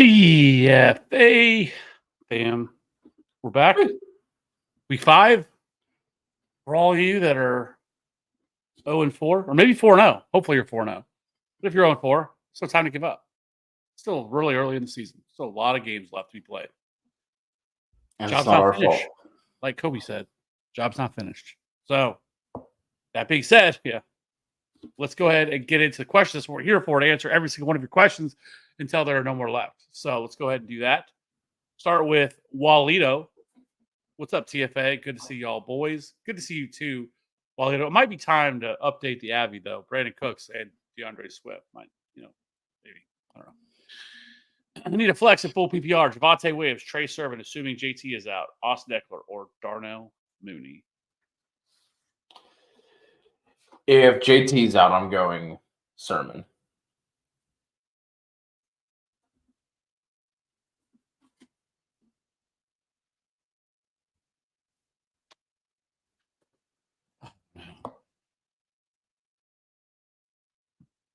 TFA fam. We're back. Week 5. For all of you that are 0-4, or maybe 4-0. Hopefully you're 4-0. But if you're 0-4, it's no time to give up. Still really early in the season. Still a lot of games left to be played. And Job's it's not our finished. fault. Like Kobe said, job's not finished. So, that being said, let's go ahead and get into the questions. We're here for to answer every single one of your questions until there are no more left. So, let's go ahead and do that. Start with Walito. What's up, TFA? Good to see y'all, boys. Good to see you too, Walito. It might be time to update the Avi though. Brandon Cooks and DeAndre Swift might, maybe. I don't know. I need a flex at full PPR. Javonte Williams, Trey Sermon, assuming JT is out. Austin Eckler or Darnell Mooney. If JT's out, I'm going Sermon.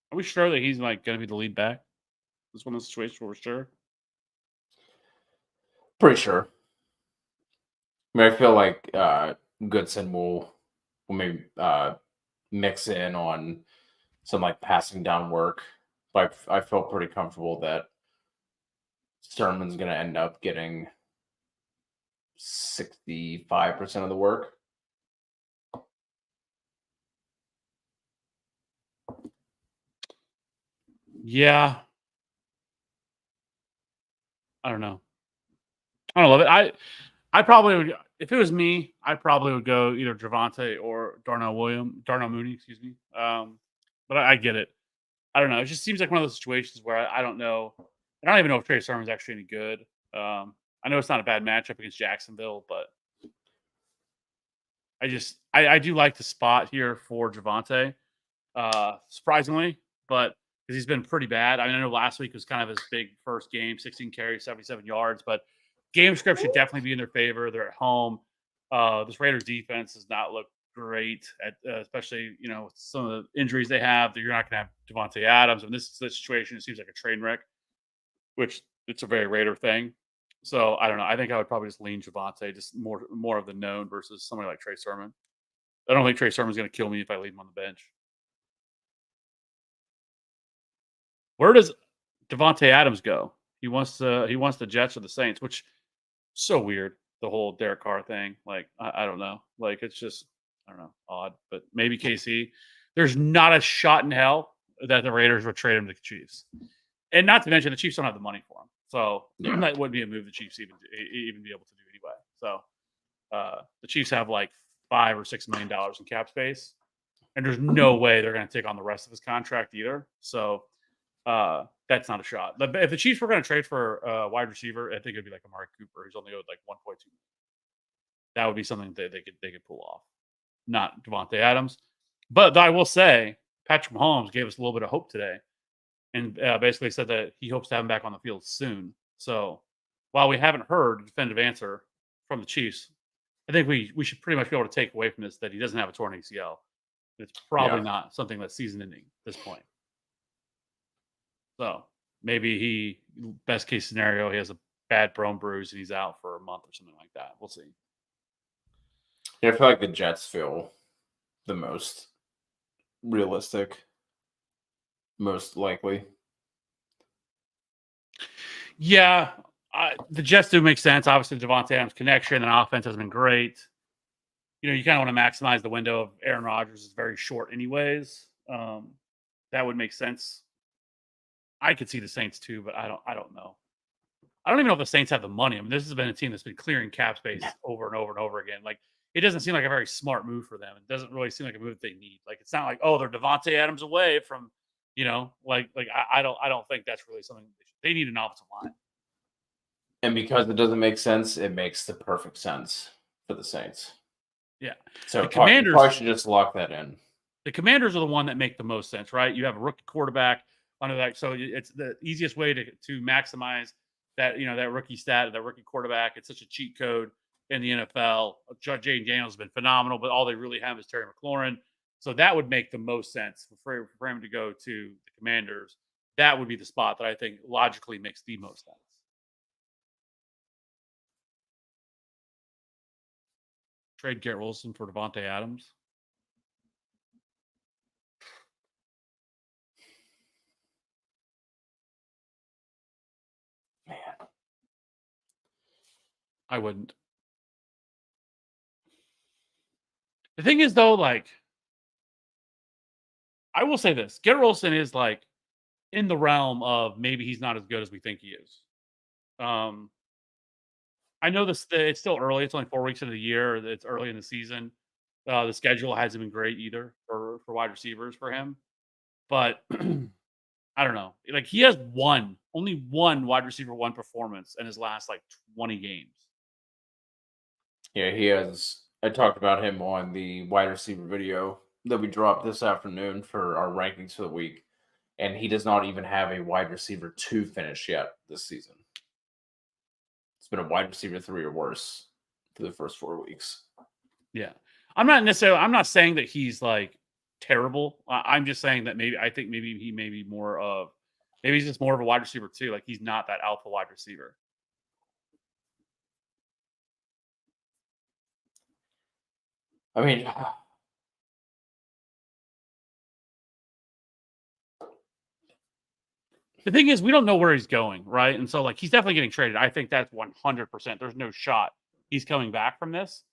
Are we sure that he's like going to be the lead back? This one of the situations where we're sure. Pretty sure. I mean, I feel like Goodson will maybe mix in on some like passing down work. But I feel pretty comfortable that Sermon's going to end up getting 65% of the work. Yeah. I don't know. I don't love it. I probably would, if it was me, I probably would go either Javonte or Darnell Mooney, excuse me. But I get it. I don't know. It just seems like one of those situations where I don't know. I don't even know if Trey Sermon's actually any good. I know it's not a bad matchup against Jacksonville, but I do like the spot here for Javonte, surprisingly, but because he's been pretty bad. I know last week was kind of his big first game, 16 carries, 77 yards, but game script should definitely be in their favor. They're at home. This Raiders defense does not look great, especially with some of the injuries they have. You're not going to have Devontae Adams. In this situation, it seems like a train wreck, which it's a very Raider thing. So I don't know. I think I would probably just lean Javonte, just more of the known versus somebody like Trey Sermon. I don't think Trey Sermon's going to kill me if I leave him on the bench. Where does Devontae Adams go? He wants the Jets or the Saints, which so weird. The whole Derek Carr thing. Like I don't know. Like it's just I don't know, odd. But maybe KC. There's not a shot in hell that the Raiders would trade him to the Chiefs, and not to mention the Chiefs don't have the money for him. So that wouldn't be a move the Chiefs even be able to do anyway. So the Chiefs have like $5 or $6 million in cap space, and there's no way they're going to take on the rest of his contract either. So that's not a shot. If the Chiefs were going to trade for a wide receiver, I think it'd be like Amari Cooper, who's only owed like 1.2 million. That would be something that they could pull off, not Devontae Adams. But I will say, Patrick Mahomes gave us a little bit of hope today, and basically said that he hopes to have him back on the field soon. So while we haven't heard a definitive answer from the Chiefs, I think we should pretty much be able to take away from this that he doesn't have a torn ACL. It's probably not something that's season-ending at this point. So maybe best case scenario, he has a bad bone bruise and he's out for a month or something like that. We'll see. Yeah, I feel like the Jets feel the most realistic, most likely. Yeah, the Jets do make sense. Obviously, Devontae Adams' connection and offense has been great. You kind of want to maximize the window of Aaron Rodgers is very short anyways. That would make sense. I could see the Saints too, but I don't know. I don't even know if the Saints have the money. I mean, this has been a team that's been clearing cap space over and over and over again. Like, it doesn't seem like a very smart move for them. It doesn't really seem like a move that they need. Like, it's not like, oh, they're Devontae Adams away from, I don't think that's really something they need an offensive line. And because it doesn't make sense, it makes the perfect sense for the Saints. Yeah. So the Commanders probably should just lock that in. The Commanders are the one that make the most sense, right? You have a rookie quarterback under that, so it's the easiest way to maximize that that rookie stat, that rookie quarterback. It's such a cheat code in the NFL. Jaden Daniels has been phenomenal, but all they really have is Terry McLaurin. So that would make the most sense for him to go to the Commanders. that would be the spot that I think logically makes the most sense. Trade Garrett Wilson for Devontae Adams. Man. I wouldn't. The thing is, though, like, I will say this: Garrett Wilson is like in the realm of maybe he's not as good as we think he is. Um, I know this. It's still early. It's only 4 weeks into the year. It's early in the season. The schedule hasn't been great either for wide receivers for him. But I don't know. Like he has only one wide receiver one performance in his last like 20 games. Yeah, he has. I talked about him on the wide receiver video that we dropped this afternoon for our rankings for the week, and he does not even have a wide receiver 2 finish yet this season. It's been a wide receiver 3 or worse for the first 4 weeks. Yeah. I'm not saying that he's like terrible. I'm just saying that I think maybe he may be maybe he's just more of a wide receiver too. Like he's not that alpha wide receiver. I mean, The thing is, we don't know where he's going, right? And so, like, he's definitely getting traded. I think that's 100%. There's no shot he's coming back from this.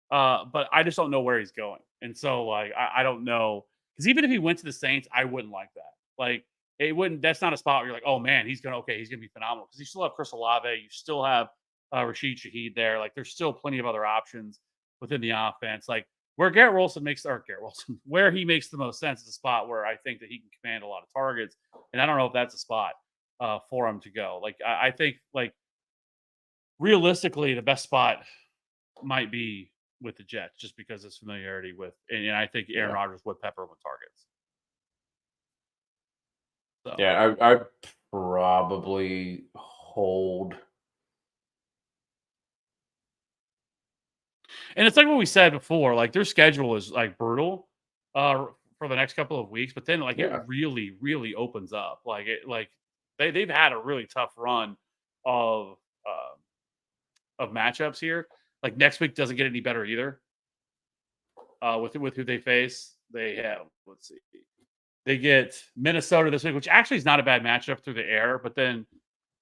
But I just don't know where he's going. And so, like, I don't know. Because even if he went to the Saints, I wouldn't like that. Like, it wouldn't, that's not a spot where you're like, oh man, he's going to be phenomenal. Because you still have Chris Olave. You still have Rashid Shaheed there. Like, there's still plenty of other options within the offense. Like, where he makes the most sense is a spot where I think that he can command a lot of targets. And I don't know if that's a spot for him to go. Like, I think, like, realistically, the best spot might be with the Jets just because of his familiarity with, and I think Aaron Rodgers would pepper him with targets. So. Yeah, I'd probably hold. And it's like what we said before, like their schedule is like brutal for the next couple of weeks, but then like it really, really opens up. They've had a really tough run of matchups here. Like next week doesn't get any better either. With who they face, they have, let's see, they get Minnesota this week, which actually is not a bad matchup through the air. But then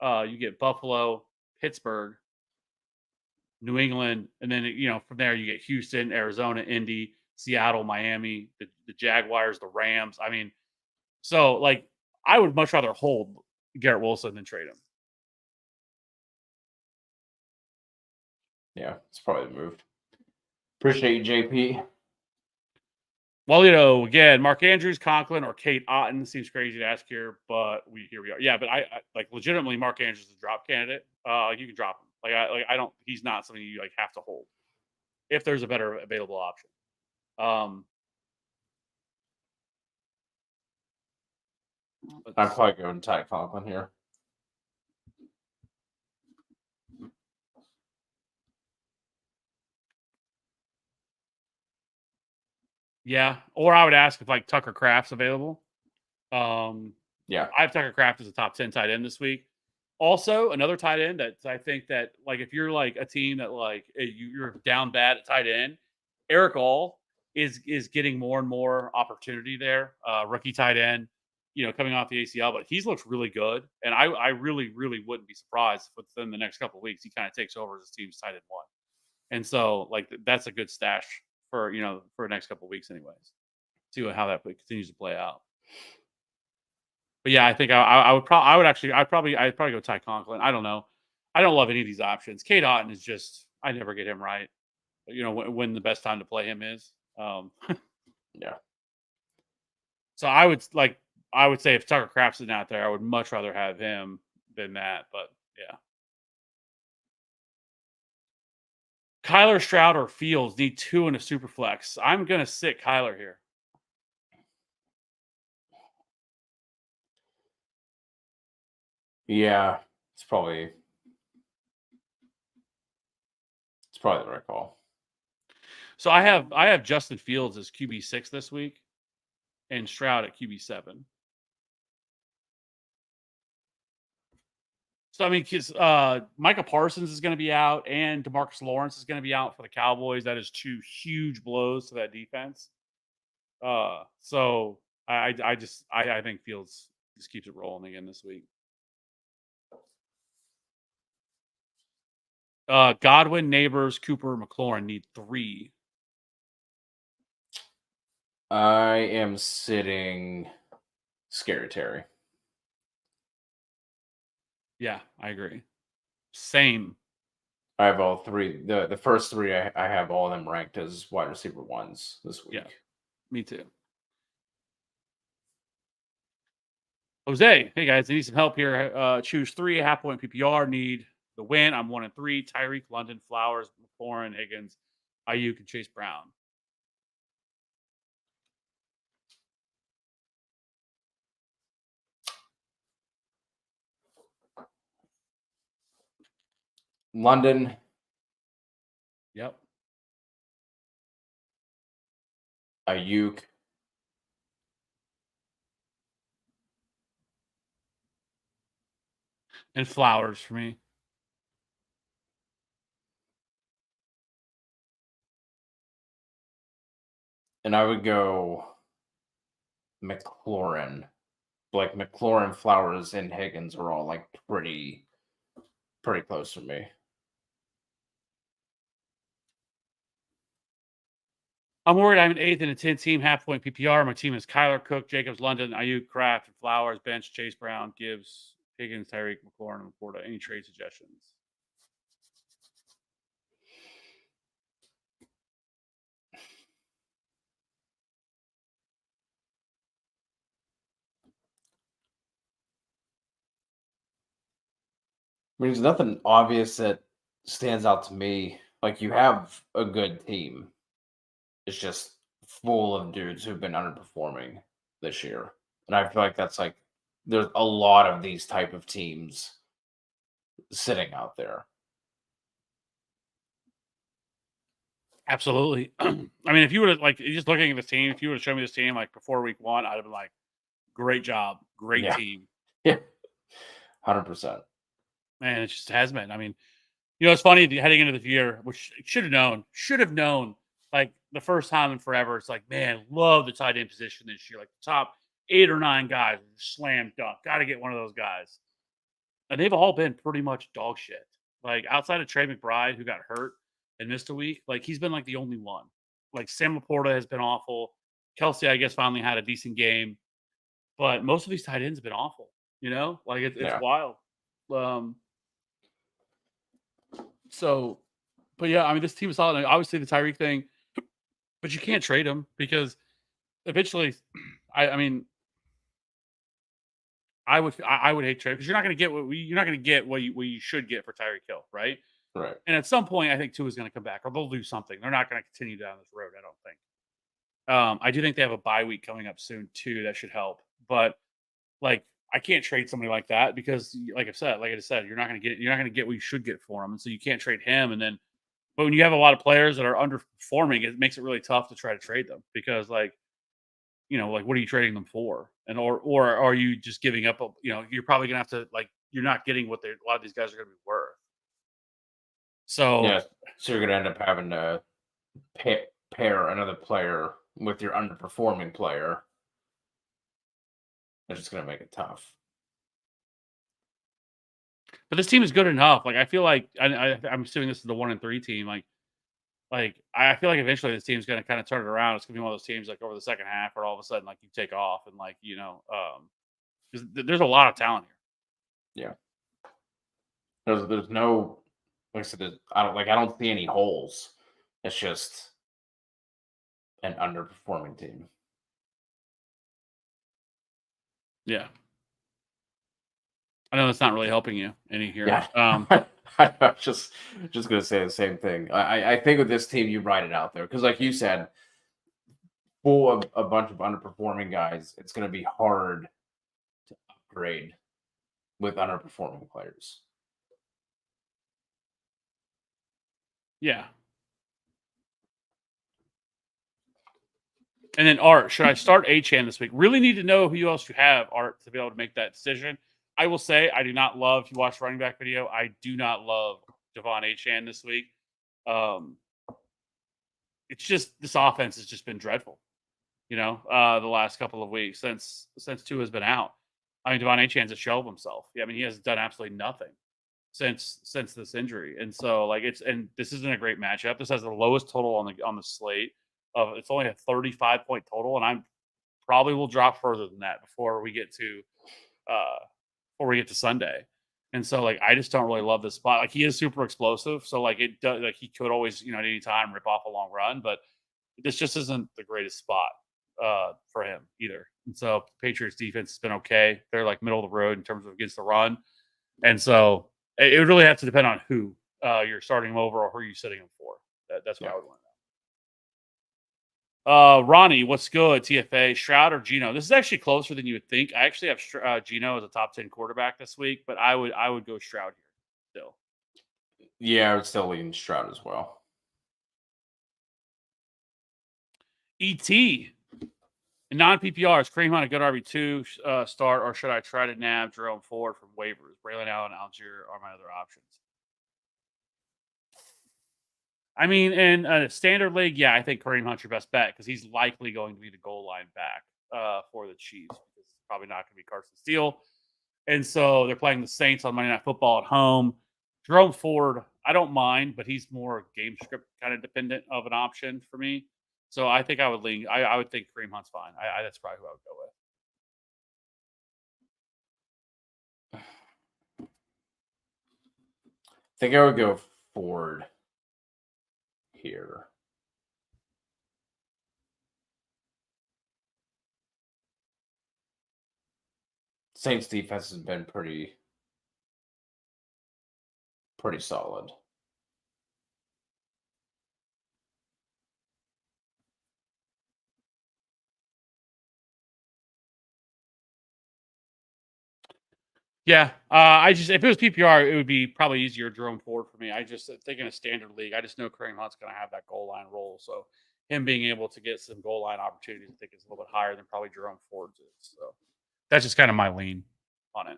you get Buffalo, Pittsburgh, New England, and then from there you get Houston, Arizona, Indy, Seattle, Miami, the Jaguars, the Rams. I mean, so like I would much rather hold Garrett Wilson than trade him. Yeah, it's probably the move. Appreciate you, JP. Well, again, Mark Andrews, Conklin, or Kate Otten seems crazy to ask here, but here we are. Yeah, but I like legitimately Mark Andrews is a drop candidate. You can drop him. I don't. He's not something you like have to hold if there's a better available option. I'm probably going Ty Conklin here. Yeah, or I would ask if like Tucker Kraft's available. Yeah, I have Tucker Kraft as a top 10 tight end this week. Also, another tight end that I think that like if you're like a team that like you're down bad at tight end, Eric All is getting more and more opportunity there. Rookie tight end, coming off the ACL, but he's looked really good, and I really really wouldn't be surprised if within the next couple of weeks he kind of takes over as his team's tight end one. And so like that's a good stash for for the next couple of weeks, anyways. See how that continues to play out. But yeah, I think I'd probably go Ty Conklin. I don't know. I don't love any of these options. Kate Otten is just I never get him right. When the best time to play him is. Yeah. So I would say if Tucker Kraft's not out there, I would much rather have him than that. But yeah. Kyler, Stroud, or Fields need 2 in a super flex. I'm gonna sit Kyler here. Yeah, it's probably the right call. So I have Justin Fields as QB6 this week, and Stroud at QB7. So I mean, because Micah Parsons is going to be out, and Demarcus Lawrence is going to be out for the Cowboys. That is two huge blows to that defense. So I think Fields just keeps it rolling again this week. Godwin, Neighbors, Cooper, McLaurin need 3. I am sitting Scary Terry. Yeah, I agree. Same. I have all 3. The first 3, I have all of them ranked as wide receiver 1s this week. Yeah. Me too. Jose, hey guys, I need some help here. Choose 3 half-point PPR. Need the win. I'm 1 and 3. Tyreek, London, Flowers, McLaurin, Higgins, Ayuk, and Chase Brown. London. Yep. Ayuk. And Flowers for me. And I would go McLaurin. Like McLaurin, Flowers, and Higgins are all like pretty close for me. I'm worried I'm an 8th and a 10th team, half-point PPR. My team is Kyler, Cook, Jacobs, London, Ayuk, Kraft, and Flowers. Bench, Chase Brown, Gibbs, Higgins, Tyreek, McLaurin, and Laporta. Any trade suggestions? I mean, there's nothing obvious that stands out to me. Like, you have a good team. It's just full of dudes who've been underperforming this year. And I feel like that's like there's a lot of these type of teams sitting out there. Absolutely. I mean, if you would have, like, just looking at this team, if you would have shown me this team, like, before week 1, I'd have been like, great job. Great Yeah. team. Yeah. 100%. Man, it just has been. I mean, it's funny heading into the year, which should have known, like the first time in forever. It's like, man, love the tight end position this year. Like the top 8 or 9 guys, slam dunk. Got to get one of those guys. And they've all been pretty much dog shit. Like outside of Trey McBride, who got hurt and missed a week, like he's been like the only one. Like Sam Laporta has been awful. Kelsey, I guess, finally had a decent game. But most of these tight ends have been awful. Like it's Yeah. wild. So, but yeah, I mean, this team is solid. Obviously, the Tyreek thing, but you can't trade him because eventually, I mean, I would hate trade because you're not going to get what you should get for Tyreek Hill, right? Right. And at some point, I think Tua is going to come back, or they'll do something. They're not going to continue down this road. I don't think. I do think they have a bye week coming up soon too. That should help, but like I can't trade somebody like that because, like I said, you're not going to get what you should get for him, and so you can't trade him. And then, but when you have a lot of players that are underperforming, it makes it really tough to try to trade them because, like what are you trading them for? And or are you just giving up? You're probably going to have to you're not getting what a lot of these guys are going to be worth. So Yeah. So you're gonna end up having to pair another player with your underperforming player. It's just gonna make it tough. But this team is good enough. Like I feel like I'm assuming this is the 1 and 3 team. Like I feel like eventually this team's going to kind of turn it around. It's going to be one of those teams like over the second half, where all of a sudden like you take off and because there's a lot of talent here. Yeah. There's no, like I said, I don't see any holes. It's just an underperforming team. Yeah. I know that's not really helping you any here. Yeah. I'm just gonna say the same thing. I think with this team, you write it out there because, like you said, full of a bunch of underperforming guys, it's gonna be hard to upgrade with underperforming players. Yeah. And then Art, should I start Achane this week? Really need to know who else you have, Art, to be able to make that decision. I will say I do not love. If you watch running back video, I do not love Devon Achane this week. Um, it's just this offense has just been dreadful. The last couple of weeks since Tua has been out. I mean, Devon Achane's a shell of himself. Yeah, I mean, he has done absolutely nothing since this injury, and so and this isn't a great matchup. This has the lowest total on the slate. It's only a 35-point total, and I'm probably will drop further than that uh before we get to Sunday. And so I just don't really love this spot. Like he is super explosive, so it does he could always at any time rip off a long run, but this just isn't the greatest spot for him either. And so Patriots defense has been okay. They're middle of the road in terms of against the run. And so it would really have to depend on who you're starting him over or who you're sitting him for. That's what I would want to know. Ronnie, what's good? TFA, Stroud or Geno? This is actually closer than you would think. I actually have Geno as a top 10 quarterback this week, but I would go Stroud here still. Yeah, I would still lean Stroud as well. ET. In non-PPR, is Kareem Hunt a good RB2 start, or should I try to nab Jerome Ford from waivers? Braylon Allen, Algier are my other options. I mean, in a standard league, yeah, I think Kareem Hunt's your best bet because he's likely going to be the goal line back for the Chiefs. It's probably not going to be Carson Steele. And so they're playing the Saints on Monday Night Football at home. Jerome Ford, I don't mind, but he's more game script kind of dependent of an option for me. So I think I would lean. I would think Kareem Hunt's fine. That's probably who I would go with. I think I would go Ford here. Saints defense has been pretty solid. Yeah, if it was PPR, it would be probably easier Jerome Ford for me. I just think in a standard league, I just know Kareem Hunt's going to have that goal line role, so him being able to get some goal line opportunities, I think is a little bit higher than probably Jerome Ford's is. So that's just kind of my lean on it.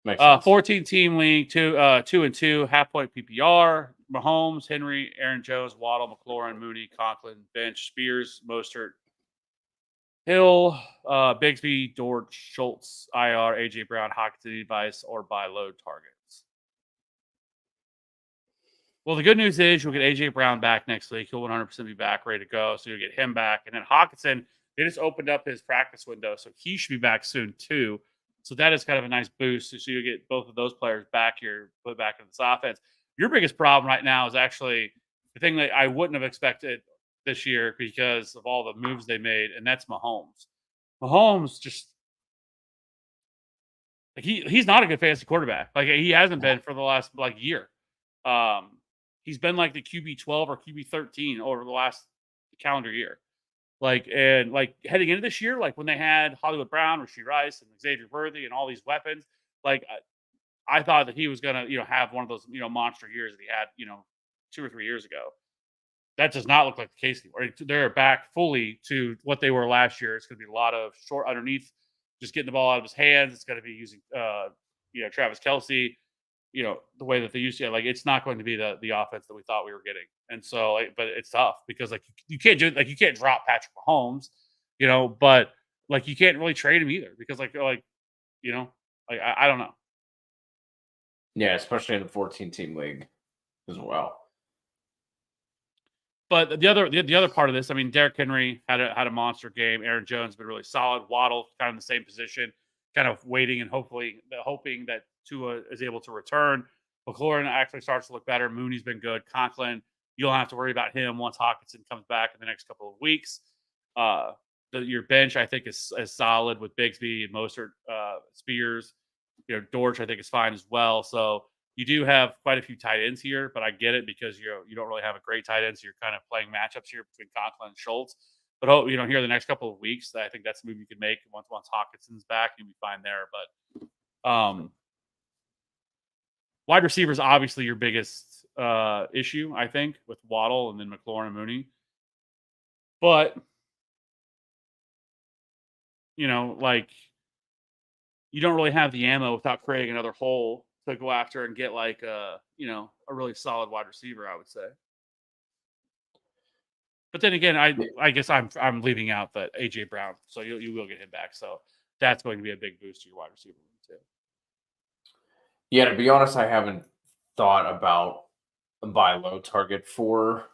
Makes sense. 14 team league, 2-2, half point PPR. Mahomes, Henry, Aaron Jones, Waddle, McLaurin, Mooney, Conklin, bench, Spears, Mostert, Hill, Bigsby, Dort, Schultz, IR, AJ Brown, Hockenson device, or buy low targets. Well, the good news is you'll get AJ Brown back next week. He'll 100% be back, ready to go. So you'll get him back. And then Hockenson, they just opened up his practice window, so he should be back soon too. So that is kind of a nice boost. So you get both of those players back here, put back in this offense. Your biggest problem right now is actually the thing that I wouldn't have expected this year because of all the moves they made, and that's Mahomes. Mahomes just he's not a good fantasy quarterback. He hasn't been for the last year. He's been like the QB 12 or QB 13 over the last calendar year. Heading into this year, when they had Hollywood Brown, Rashee Rice, and Xavier Worthy, and all these weapons, I thought that he was gonna have one of those monster years that he had 2 or 3 years ago. That does not look like the case anymore. They're back fully to what they were last year. It's going to be a lot of short underneath, just getting the ball out of his hands. It's going to be using, Travis Kelce, the way that they used to. It's not going to be the offense that we thought we were getting. And so, but it's tough because you can't do you can't drop Patrick Mahomes, but you can't really trade him either because I don't know. Yeah, especially in the 14-team league as well. But the other part of this, I mean, Derrick Henry had a monster game. Aaron Jones has been really solid. Waddle kind of in the same position, kind of waiting and hoping that Tua is able to return. McLaurin actually starts to look better. Mooney's been good. Conklin, you don't have to worry about him once Hockenson comes back in the next couple of weeks. Your bench, I think, is solid with Bigsby and Mostert, Spears. Dortch, I think, is fine as well. So you do have quite a few tight ends here, but I get it because you don't really have a great tight end, so you're kind of playing matchups here between Conklin and Schultz. But here the next couple of weeks, I think that's a move you can make. Once Hawkinson's back, you'll be fine there. But wide receivers obviously your biggest issue, I think, with Waddle and then McLaurin and Mooney. But you don't really have the ammo without creating another hole to go after and get like a really solid wide receiver, I would say. But then again, Yeah, I guess I'm leaving out that AJ Brown, so you will get him back. So that's going to be a big boost to your wide receiver room too. yeah, to be honest, I haven't thought about a buy low target for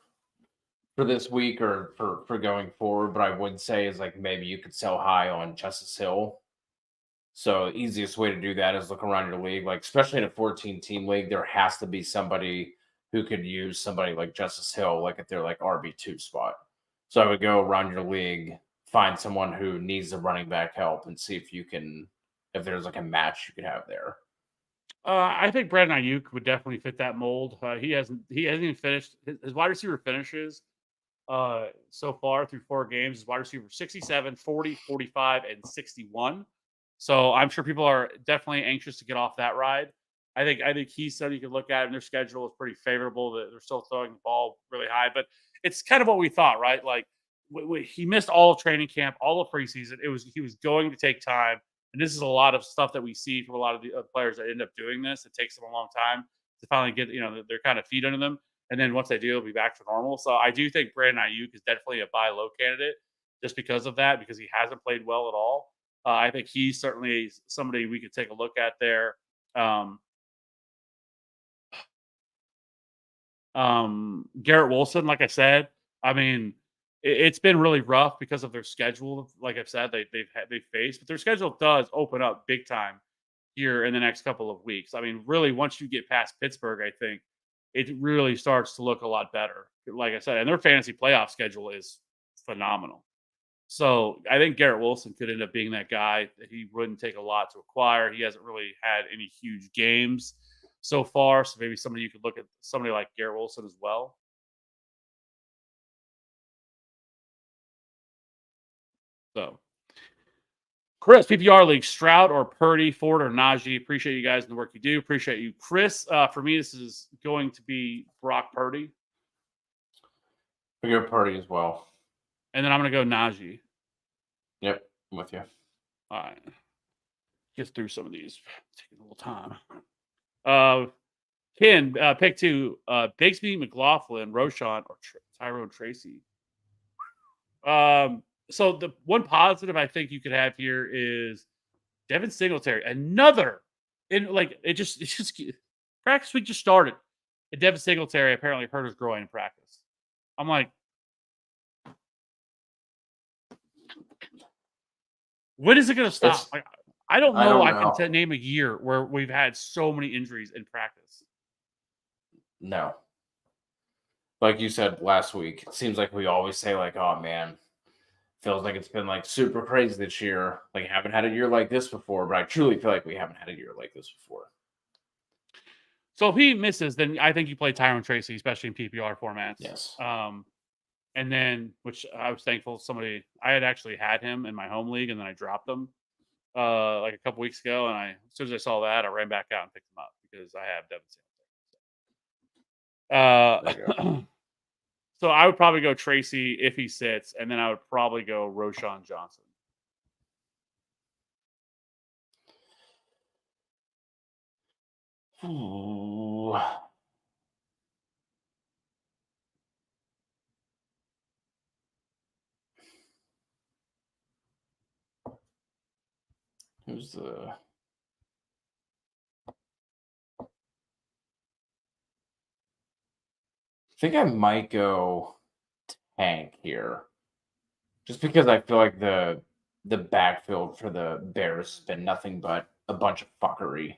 this week or for going forward, but I would say is like maybe you could sell high on Justice Hill. So easiest way to do that is look around your league, like especially in a 14 team league, there has to be somebody who could use somebody like Justice Hill, like at their like RB2 spot. So I would go around your league, find someone who needs the running back help, and see if you can, if there's like a match you could have there. I think Brandon Ayuk would definitely fit that mold. He hasn't even finished his wide receiver finishes so far through 4 games. His wide receiver 67, 40, 45, and 61. So I'm sure people are definitely anxious to get off that ride. I think he's something you can look at, and their schedule is pretty favorable. That they're still throwing the ball really high, but it's kind of what we thought, right? Like he missed all of training camp, all of preseason. He was going to take time, and this is a lot of stuff that we see from a lot of the players that end up doing this. It takes them a long time to finally get their kind of feet under them, and then once they do, it'll be back to normal. So I do think Brandon Ayuk is definitely a buy low candidate just because of that, because he hasn't played well at all. I think he's certainly somebody we could take a look at there. Um, Garrett Wilson, like I said, I mean, it's been really rough because of their schedule. Like I've said, they've faced, but their schedule does open up big time here in the next couple of weeks. I mean, really, once you get past Pittsburgh, I think it really starts to look a lot better. Like I said, and their fantasy playoff schedule is phenomenal. So I think Garrett Wilson could end up being that guy that he wouldn't take a lot to acquire. He hasn't really had any huge games so far. So maybe somebody you could look at somebody like Garrett Wilson as well. So Chris, PPR league, Stroud or Purdy, Ford or Najee. Appreciate you guys and the work you do. Appreciate you, Chris. For me, this is going to be Brock Purdy, For your party as well. and then I'm going to go Najee. Yep, I'm with you. All right, get through some of these. Taking a little time. Ken, pick two: Bigsby, McLaughlin, Roshan, or Tyrone Tracy. So the one positive I think you could have here is Devin Singletary, another in like it just practice week just started. And Devin Singletary apparently hurt his groin in practice. I'm like, when is it going to stop? It's Like, I don't I know. don't I can know. name a year where we've had so many injuries in practice. No. Like you said last week, it seems like we always say, like, oh man, feels like it's been like super crazy this year. Like, haven't had a year like this before, but I truly feel like we haven't had a year like this before. So if he misses, then I think you play Tyrone Tracy, especially in PPR formats. Yes. And then, which I was thankful somebody I had actually had him in my home league, and then I dropped him like a couple weeks ago. And as soon as I saw that, I ran back out and picked him up because I have Devin There you Singletary. So I would probably go Tracy if he sits, and then I would probably go Roshan Johnson. go. Ooh. Who's the I think I might go Tank here. Just because I feel like the backfield for the Bears has been nothing but a bunch of fuckery.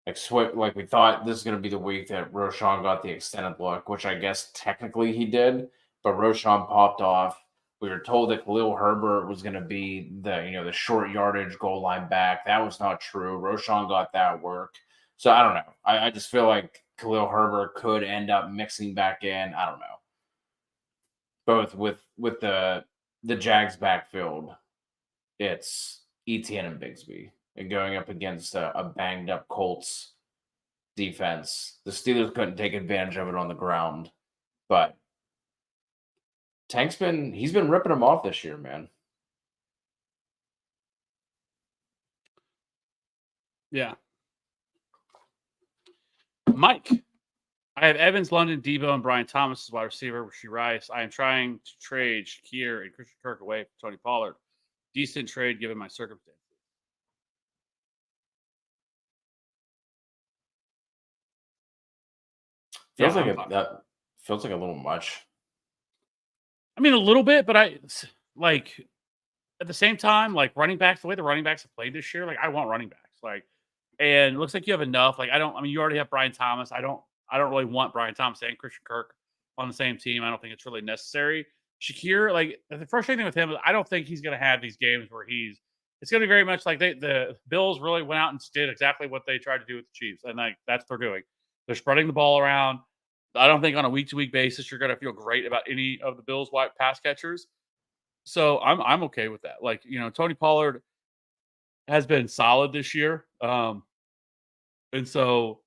Like we thought this is going to be the week that Roshan got the extended look, which I guess technically he did, but Roshan popped off. We were told that Khalil Herbert was going to be the short yardage goal line back. That was not true. Roshan got that work. So I don't know. I just feel like Khalil Herbert could end up mixing back in. I don't know. Both with the Jags backfield, it's ETN and Bigsby, and going up against a banged up Colts defense. The Steelers couldn't take advantage of it on the ground, but he's been ripping them off this year, man. Yeah. Mike. I have Evans, London, Debo, and Brian Thomas as wide receiver. Rasheed Rice. I am trying to trade Shakir and Christian Kirk away from Tony Pollard. Decent trade given my circumstances. Feels Yeah, like I'm fine. that feels like a little much. I mean, a little bit, but like at the same time, like running backs, the way the running backs have played this year, like I want running backs. Like, and it looks like you have enough. Like, I don't. I mean, you already have Brian Thomas. I don't. I don't really want Brian Thomas and Christian Kirk on the same team. I don't think it's really necessary. Shakir, like the frustrating thing with him is I don't think he's going to have these games where he's. It's going to be very much like the Bills really went out and did exactly what they tried to do with the Chiefs, and like that's what they're doing. They're spreading the ball around. I don't think on a week to week basis you're going to feel great about any of the Bills' wide pass catchers. So I'm okay with that. Like, Tony Pollard has been solid this year. And so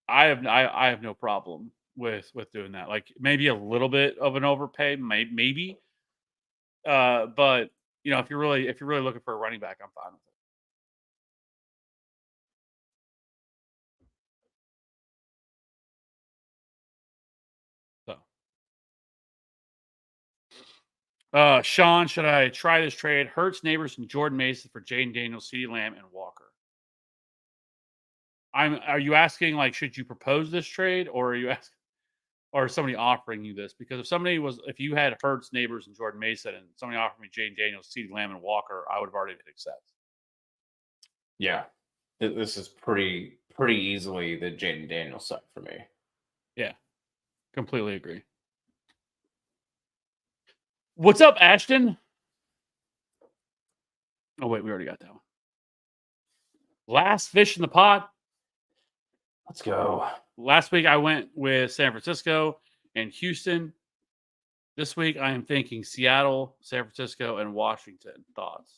I have no problem with doing that. Like maybe a little bit of an overpay, maybe. But if you're really looking for a running back, I'm fine with it. So Sean, should I try this trade? Hurts, Neighbors, and Jordan Mason for Jaden Daniels, CeeDee Lamb, and Walker. Are you asking like should you propose this trade or are you asking or is somebody offering you this? Because if you had Hurts, Neighbors, and Jordan Mason, and somebody offered me Jane Daniels, CeeDee Lamb, and Walker, I would have already hit accept. Yeah, this is pretty easily the Jaden Daniels side for me. Yeah, completely agree. What's up, Ashton? Oh wait, we already got that one. Last fish in the pot. Let's go. Last week I went with San Francisco and Houston. This week I am thinking Seattle, San Francisco, and Washington. Thoughts?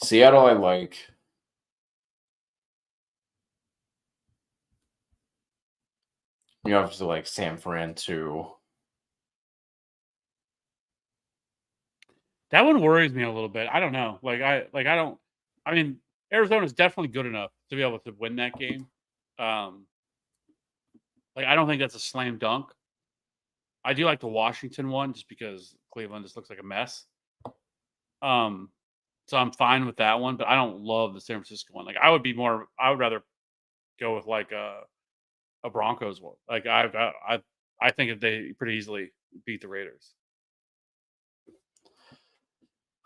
Seattle, I like. You have to like San Fran too. That one worries me a little bit. I don't know. I don't. I mean, Arizona is definitely good enough to be able to win that game. I don't think that's a slam dunk. I do like the Washington one just because Cleveland just looks like a mess. So I'm fine with that one, but I don't love the San Francisco one. Like I would rather go with like a Broncos one. Like I think that they pretty easily beat the Raiders.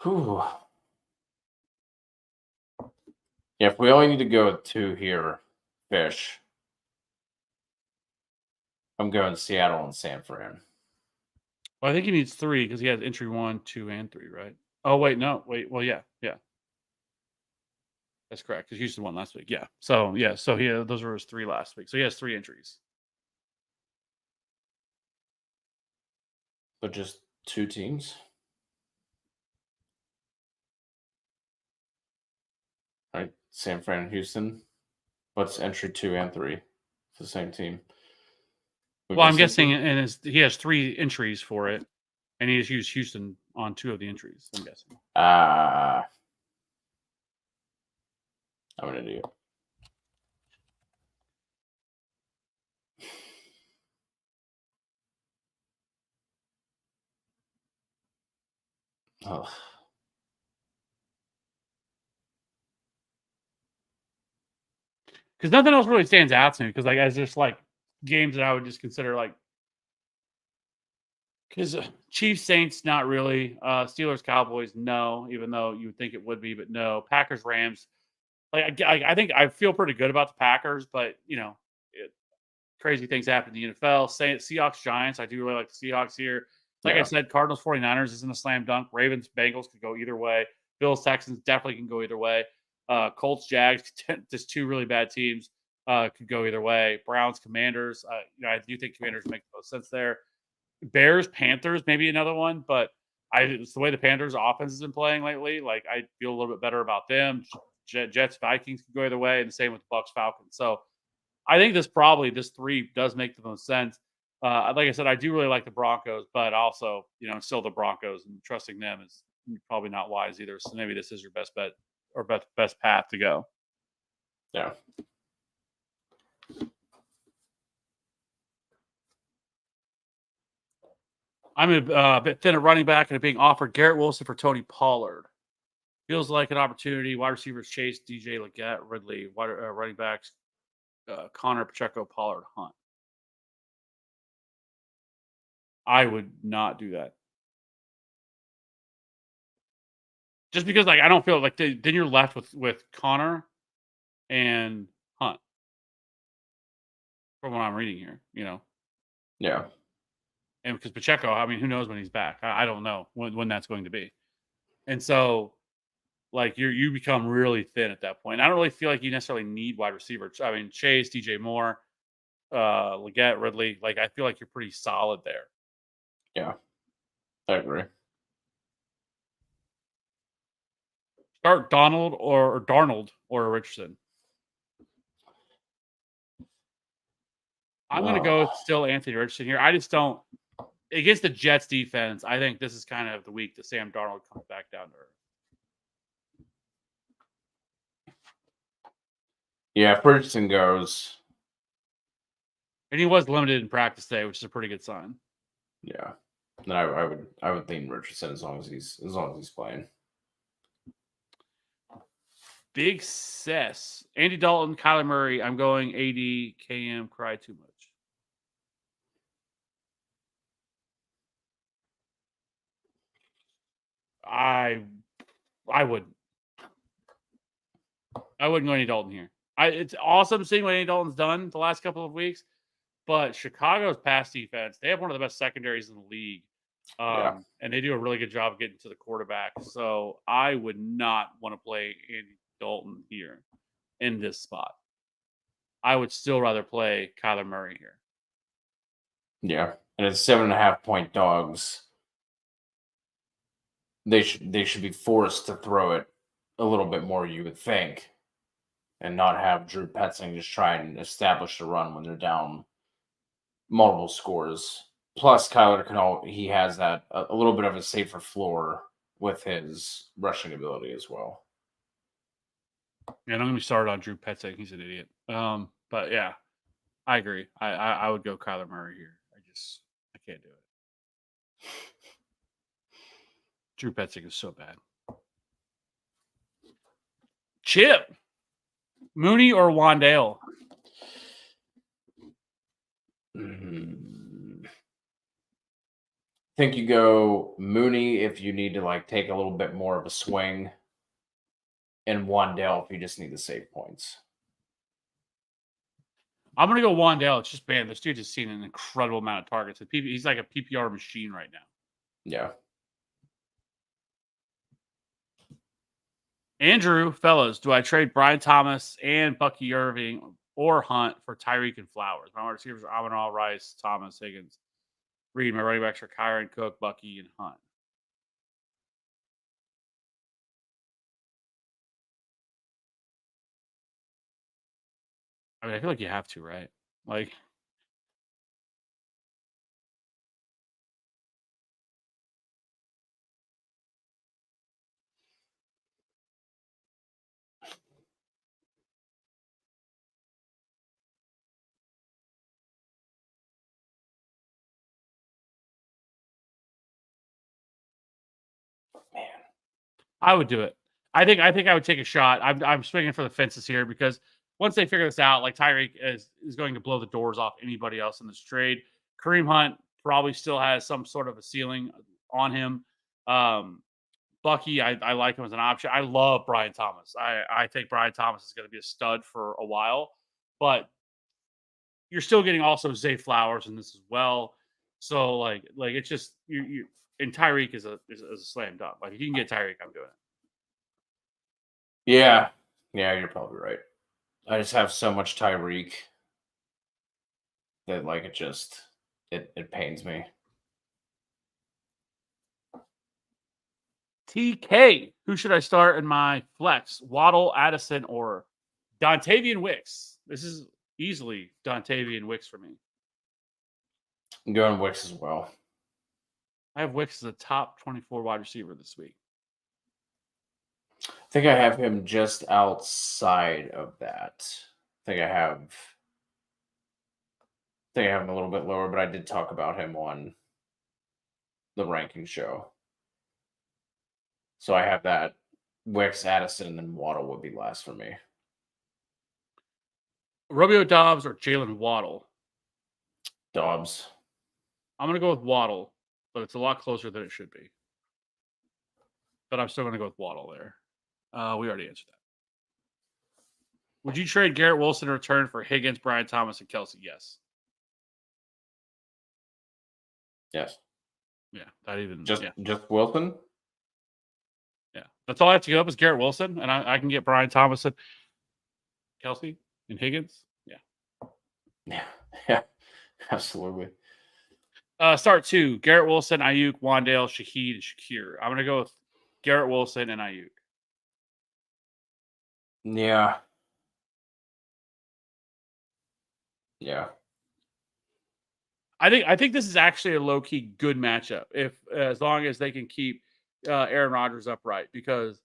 Whew. Yeah, if we only need to go with two here, fish. I'm going Seattle and San Fran. Well, I think he needs 3 because he has entry 1, 2, and 3, right? Oh wait, no, wait. Well, yeah. That's correct. Because Houston won last week. Yeah. So those were his 3 last week. So he has 3 entries. But just 2 teams. All right, San Fran and Houston. What's entry 2 and 3? It's the same team. Well, I'm guessing he has 3 entries for it, and he just used Houston on 2 of the entries. I'm guessing. I'm gonna do. Oh. Because nothing else really stands out to me. Because as just like games that I would just consider like. Because Chiefs Saints not really. Steelers Cowboys no, even though you would think it would be, but no. Packers Rams. I think I feel pretty good about the Packers, but crazy things happen in the NFL. Seahawks Giants. I do really like the Seahawks here. Like I said, Cardinals 49ers isn't a slam dunk. Ravens Bengals could go either way. Bills Texans definitely can go either way. Colts Jags, just 2 really bad teams, could go either way. Browns Commanders. I do think Commanders make the most sense there. Bears Panthers maybe another one, but it's the way the Panthers offense has been playing lately. Like I feel a little bit better about them. Jets Vikings could go either way, and the same with Bucks Falcons. So I think this 3 does make the most sense. Like I said, I do really like the Broncos, but also, still the Broncos, and trusting them is probably not wise either. So maybe this is your best bet or best path to go. Yeah. I'm a bit thin at running back and being offered Garrett Wilson for Tony Pollard. Feels like an opportunity. Wide receivers Chase, DJ Leggett, Ridley. Running backs Connor, Pacheco, Pollard, Hunt. I would not do that. Just because, I don't feel like then you're left with Connor and Hunt. From what I'm reading here, Yeah. And because Pacheco, who knows when he's back? I don't know when that's going to be. And so, you become really thin at that point. I don't really feel like you necessarily need wide receivers. Chase, DJ Moore, Leggett, Ridley. I feel like you're pretty solid there. Yeah, I agree. Start Darnold or Richardson. I'm going to go with still Anthony Richardson here. I just don't. Against the Jets defense, I think this is kind of the week that Sam Darnold comes back down to earth. Yeah, if Richardson goes. And he was limited in practice today, which is a pretty good sign. Yeah. Then I would lean Richardson as long as he's playing. Big Cess. Andy Dalton, Kyler Murray. I'm going AD, KM, cry too much. I wouldn't. I wouldn't go Andy Dalton here. It's awesome seeing what Andy Dalton's done the last couple of weeks, but Chicago's pass defense, they have one of the best secondaries in the league. And they do a really good job getting to the quarterback. So I would not want to play Andy Dalton here in this spot. I would still rather play Kyler Murray here. Yeah, and it's 7.5-point dogs. They should be forced to throw it a little bit more, you would think, and not have Drew Petzing just try and establish a run when they're down multiple scores. Plus, Kyler he has that a little bit of a safer floor with his rushing ability as well. Yeah, don't get me started on Drew Petzing. He's an idiot. But yeah, I agree. I would go Kyler Murray here. I can't do it. Drew Petzing is so bad. Chip, Mooney or Wan'Dale? I think you go Mooney if you need to take a little bit more of a swing, and Wan'Dale if you just need to save points. I'm going to go Wan'Dale. It's just, man, this dude has seen an incredible amount of targets. He's like a PPR machine right now. Yeah. Andrew, fellas, do I trade Brian Thomas and Bucky Irving or Hunt for Tyreek and Flowers? My wide receivers are Amin-Ra, Rice, Thomas, Higgins, Reed. My running backs are Kyron, Cook, Bucky, and Hunt. I feel like you have to, right? Man, I would do it. I think I would take a shot. I'm swinging for the fences here because once they figure this out, Tyreek is going to blow the doors off anybody else in this trade. Kareem Hunt probably still has some sort of a ceiling on him. Bucky, I like him as an option. I love Brian Thomas. I think Brian Thomas is going to be a stud for a while, but you're still getting also Zay Flowers in this as well. So it's just you and Tyreek is a slam dunk. If you can get Tyreek, I'm doing it. Yeah, you're probably right. I just have so much Tyreek that it pains me. TK, who should I start in my flex? Waddle, Addison, or Dontavian Wicks? This is easily Dontavian Wicks for me. I'm going Wicks as well. I have Wicks as a top 24 wide receiver this week. I think I have him just outside of that. I think I have him a little bit lower, but I did talk about him on the ranking show. So I have that Wicks, Addison, and then Waddle would be last for me. Romeo Dobbs or Jalen Waddle? Dobbs. I'm going to go with Waddle, but it's a lot closer than it should be. But I'm still going to go with Waddle there. We already answered that. Would you trade Garrett Wilson in return for Higgins, Brian Thomas, and Kelsey? Yes. Yes. Yeah. That even Just yeah. just Wilson? Yeah. That's all I have to give up is Garrett Wilson, and I can get Brian Thomas and Kelsey and Higgins. Yeah. Yeah. Yeah. Absolutely. Start 2. Garrett Wilson, Ayuk, Wandale, Shaheed, and Shakir. I'm going to go with Garrett Wilson and Ayuk. Yeah. Yeah. I think this is actually a low-key good matchup if as long as they can keep Aaron Rodgers upright, because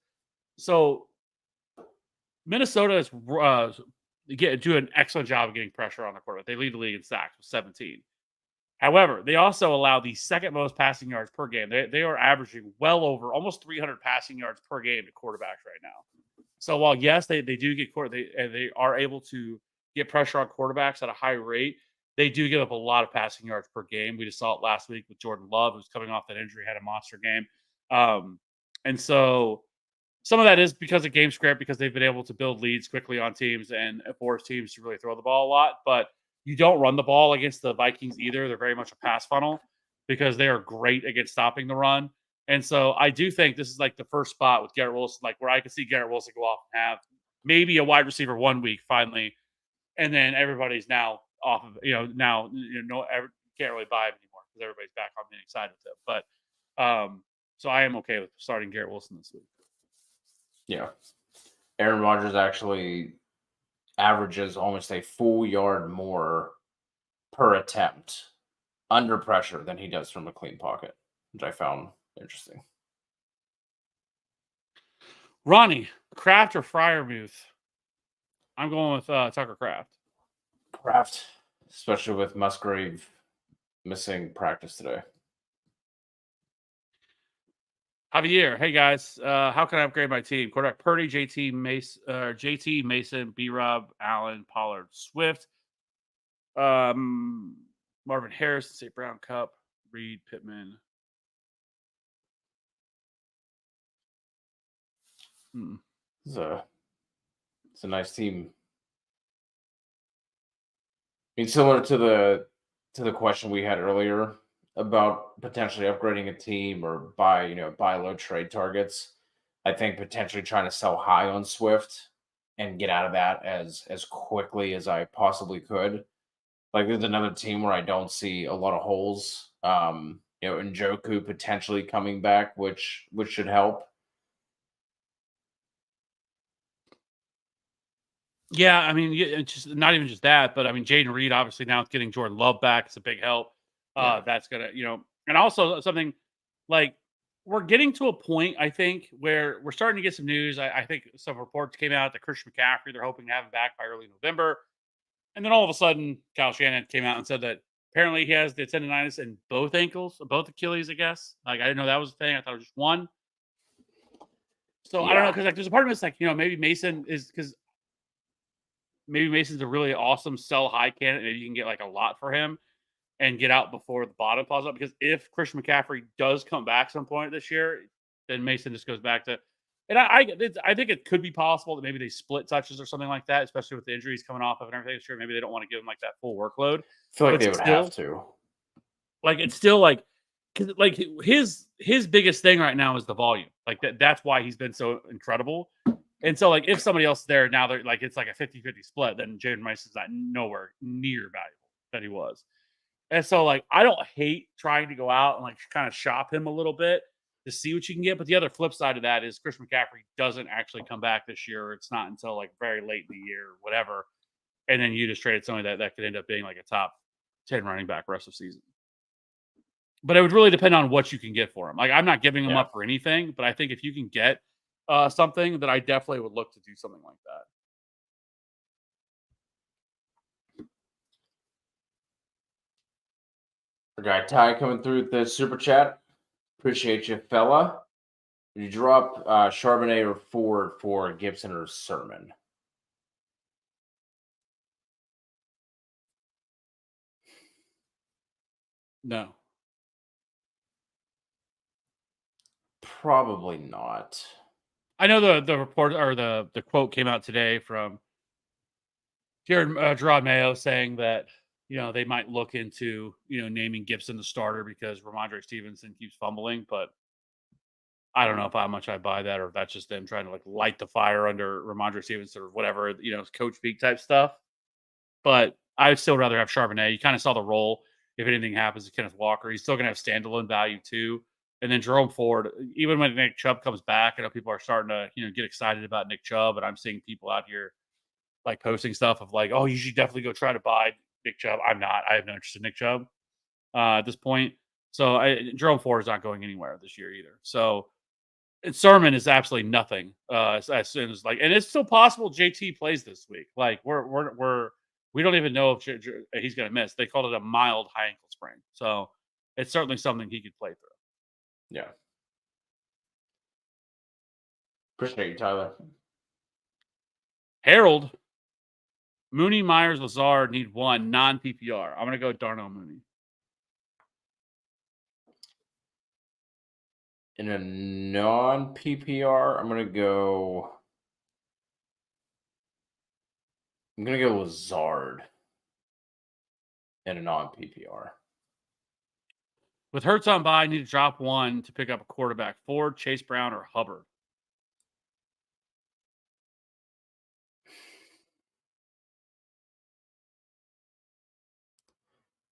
so Minnesota is do an excellent job of getting pressure on the quarterback. They lead the league in sacks with 17. However, they also allow the second most passing yards per game. They are averaging well over almost 300 passing yards per game to quarterbacks right now. So while yes, they do get they are able to get pressure on quarterbacks at a high rate, they do give up a lot of passing yards per game. We just saw it last week with Jordan Love, who's coming off that injury, had a monster game. And so some of that is because of game script, because they've been able to build leads quickly on teams and force teams to really throw the ball a lot. But you don't run the ball against the Vikings either. They're very much a pass funnel because they are great against stopping the run. And so I do think this is like the first spot with Garrett Wilson, like where I could see Garrett Wilson go off and have maybe a wide receiver 1 week finally, and then everybody's now off of can't really buy him anymore because everybody's back on being excited with him. But so I am okay with starting Garrett Wilson this week. Yeah. Aaron Rodgers actually averages almost a full yard more per attempt under pressure than he does from a clean pocket, which I found interesting. Ronnie, Kraft or Freiermuth? I'm going with Tucker Kraft. Kraft, especially with Musgrave missing practice today. Javier, hey guys, how can I upgrade my team? Quarterback Purdy, JT Mason, B-Rob, Allen, Pollard, Swift, Marvin Harrison, St. Brown, Cup, Reed, Pittman. It's a nice team. I mean, similar to the question we had earlier about potentially upgrading a team or buy low trade targets. I think potentially trying to sell high on Swift and get out of that as quickly as I possibly could. Like, there's another team where I don't see a lot of holes. Njoku potentially coming back, which should help. Yeah, I mean, it's just not even just that, but I mean, Jaden Reed obviously now getting Jordan Love back. It's a big help. That's gonna, and also something like we're getting to a point, I think, where we're starting to get some news. I think some reports came out that Christian McCaffrey, they're hoping to have him back by early November. And then all of a sudden, Kyle Shanahan came out and said that apparently he has the tendonitis in both ankles, both Achilles, I guess. Like, I didn't know that was a thing. I thought it was just one. So I don't know, because like there's a part of me that's like, maybe Mason is because maybe Mason's a really awesome sell high candidate. Maybe you can get like a lot for him and get out before the bottom falls up. Because if Christian McCaffrey does come back some point this year, then Mason just goes back to. And I think it could be possible that maybe they split touches or something like that, especially with the injuries coming off of and everything. Sure, maybe they don't want to give him like that full workload. I feel like they would have to. Like, it's still like, because like his biggest thing right now is the volume. Like that's why he's been so incredible. And so, like, if somebody else is there now, they're like, it's like a 50-50 split, then Jaden Mason's not nowhere near valuable that he was. And so, like, I don't hate trying to go out and like kind of shop him a little bit to see what you can get. But the other flip side of that is Chris McCaffrey doesn't actually come back this year. It's not until like very late in the year or whatever. and then you just traded somebody that could end up being like a top 10 running back rest of season. But it would really depend on what you can get for him. Like, I'm not giving him Yeah. up for anything, but I think if you can get something, that I definitely would look to do something like that. Our guy Ty coming through with the super chat. Appreciate you, fella. Did you drop Charbonnet or Ford for Gibson or Sermon? No. Probably not. I know the report or the quote came out today from Gerard Mayo saying that, they might look into, naming Gibson the starter because Ramondre Stevenson keeps fumbling, but I don't know if how much I buy that or if that's just them trying to like light the fire under Ramondre Stevenson or whatever, coach speak type stuff. But I'd still rather have Charbonnet. You kind of saw the role. If anything happens to Kenneth Walker, he's still going to have standalone value too. And then Jerome Ford, even when Nick Chubb comes back, I know people are starting to, get excited about Nick Chubb. And I'm seeing people out here like posting stuff of like, oh, you should definitely go try to buy Nick Chubb. I'm not. I have no interest in Nick Chubb at this point. So Jerome Ford is not going anywhere this year either. So Sermon is absolutely nothing. As soon as and it's still possible JT plays this week. Like we don't even know if he's going to miss. They called it a mild high ankle sprain, so it's certainly something he could play through. Yeah. Appreciate you, Tyler. Harold, Mooney, Myers, Lazard need one non PPR. I'm going to go Darnell Mooney. In a non PPR, I'm gonna go Lazard in a non PPR. With Hurts on bye, I need to drop one to pick up a quarterback. Ford, Chase Brown, or Hubbard.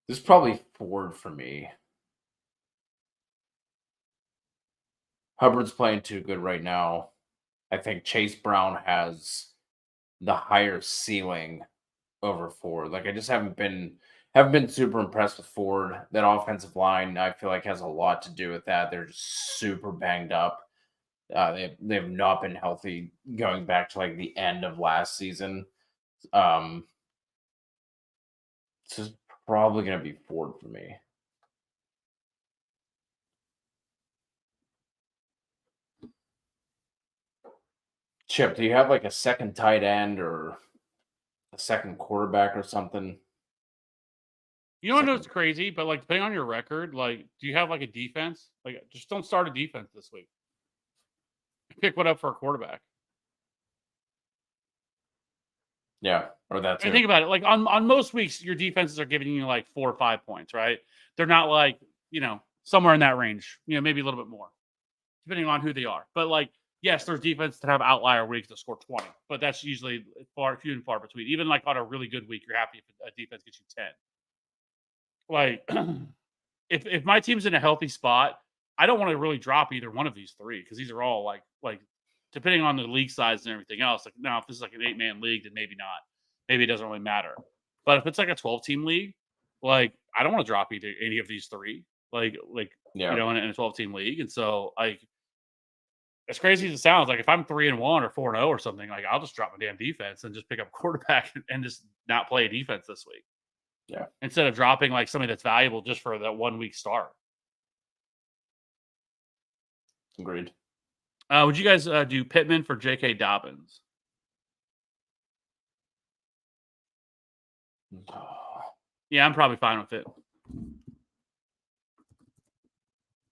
This is probably Ford for me. Hubbard's playing too good right now. I think Chase Brown has the higher ceiling over Ford. Like I just haven't been super impressed with Ford. That offensive line, I feel like, has a lot to do with that. They're just super banged up. They've not been healthy going back to like the end of last season. This is probably going to be Ford for me. Chip, do you have like a second tight end or a second quarterback or something? You know what? It's crazy, but like depending on your record, like, do you have like a defense? Like, just don't start a defense this week. Pick one up for a quarterback. Yeah, or that's. And think about it. Like on most weeks, your defenses are giving you like 4 or 5 points, right? They're not like somewhere in that range. Maybe a little bit more, depending on who they are. But like, yes, there's defenses that have outlier weeks that score 20, but that's usually few and far between. Even like on a really good week, you're happy if a defense gets you 10. Like, if my team's in a healthy spot, I don't want to really drop either one of these three because these are all like depending on the league size and everything else. Like now, if this is like an 8-man league, then maybe not. Maybe it doesn't really matter. But if it's like a 12-team league, like I don't want to drop any of these three. Like in a 12-team league, and so like as crazy as it sounds, like if I'm 3-1 or 4-0 or something, like I'll just drop my damn defense and just pick up a quarterback and just not play a defense this week. Yeah. Instead of dropping like somebody that's valuable just for that 1 week start. Agreed. Would you guys do Pittman for J.K. Dobbins? Yeah, I'm probably fine with it.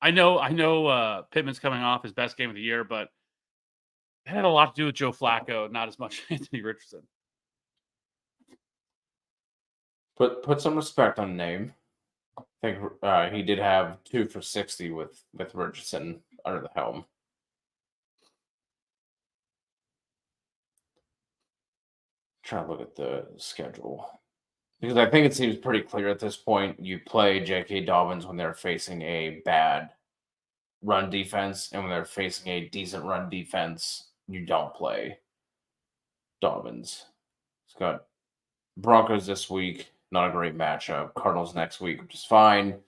I know Pittman's coming off his best game of the year, but it had a lot to do with Joe Flacco, not as much Anthony Richardson. Put some respect on the name. I think he did have 2 for 60 with Richardson under the helm. Trying to look at the schedule. Because I think it seems pretty clear at this point, you play J.K. Dobbins when they're facing a bad run defense, and when they're facing a decent run defense, you don't play Dobbins. He's got Broncos this week, not a great matchup. Cardinals next week, which is fine.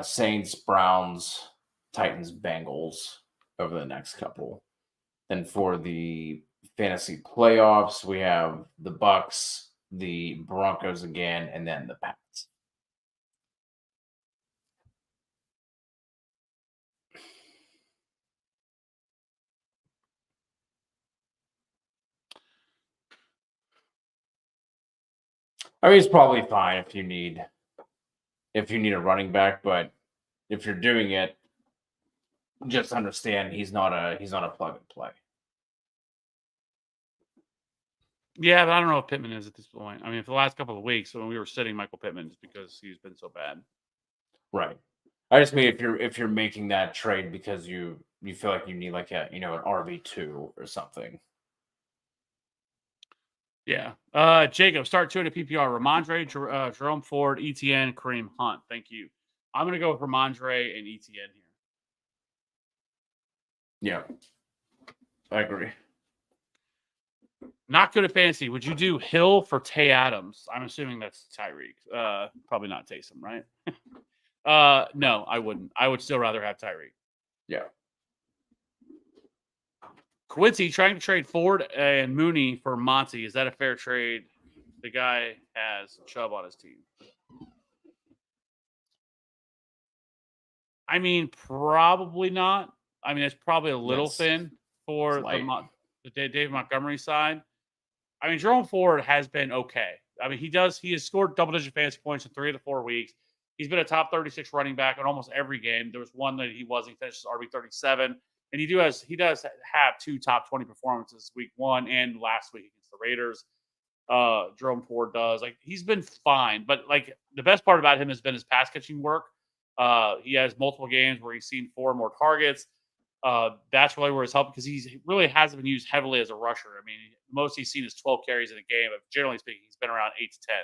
Saints, Browns, Titans, Bengals over the next couple. Then for the fantasy playoffs, we have the Bucks, the Broncos again, and then the Pats. I mean, it's probably fine if you need a running back, but if you're doing it, just understand he's not a plug and play. Yeah, but I don't know if Pittman is at this point. I mean, for the last couple of weeks when we were sitting Michael Pittman, it's because he's been so bad. Right. I just mean if you're making that trade because you feel like you need like an RB2 or something. Yeah. Jacob, start 2 in a PPR. Ramondre, Jerome Ford, ETN, Kareem Hunt. Thank you. I'm going to go with Ramondre and ETN here. Yeah. I agree. Not good at fantasy. Would you do Hill for Tay Adams? I'm assuming that's Tyreek. Probably not Taysom, right? No, I wouldn't. I would still rather have Tyreek. Yeah. Quincy trying to trade Ford and Mooney for Monty. Is that a fair trade? The guy has Chubb on his team. I mean, probably not. I mean, it's probably a little thin for the Dave Montgomery side. I mean, Jerome Ford has been okay. I mean, he has scored double-digit fantasy points in 3 of the 4 weeks. He's been a top 36 running back in almost every game. There was one that he wasn't. He finished RB 37, and he does have 2 top 20 performances week 1 and last week against the Raiders. Jerome Ford does. Like, he's been fine, but like the best part about him has been his pass catching work. He has multiple games where he's seen 4 more targets. That's really where his help, because he really hasn't been used heavily as a rusher. I mean, most he's seen is 12 carries in a game, but generally speaking, he's been around 8 to 10.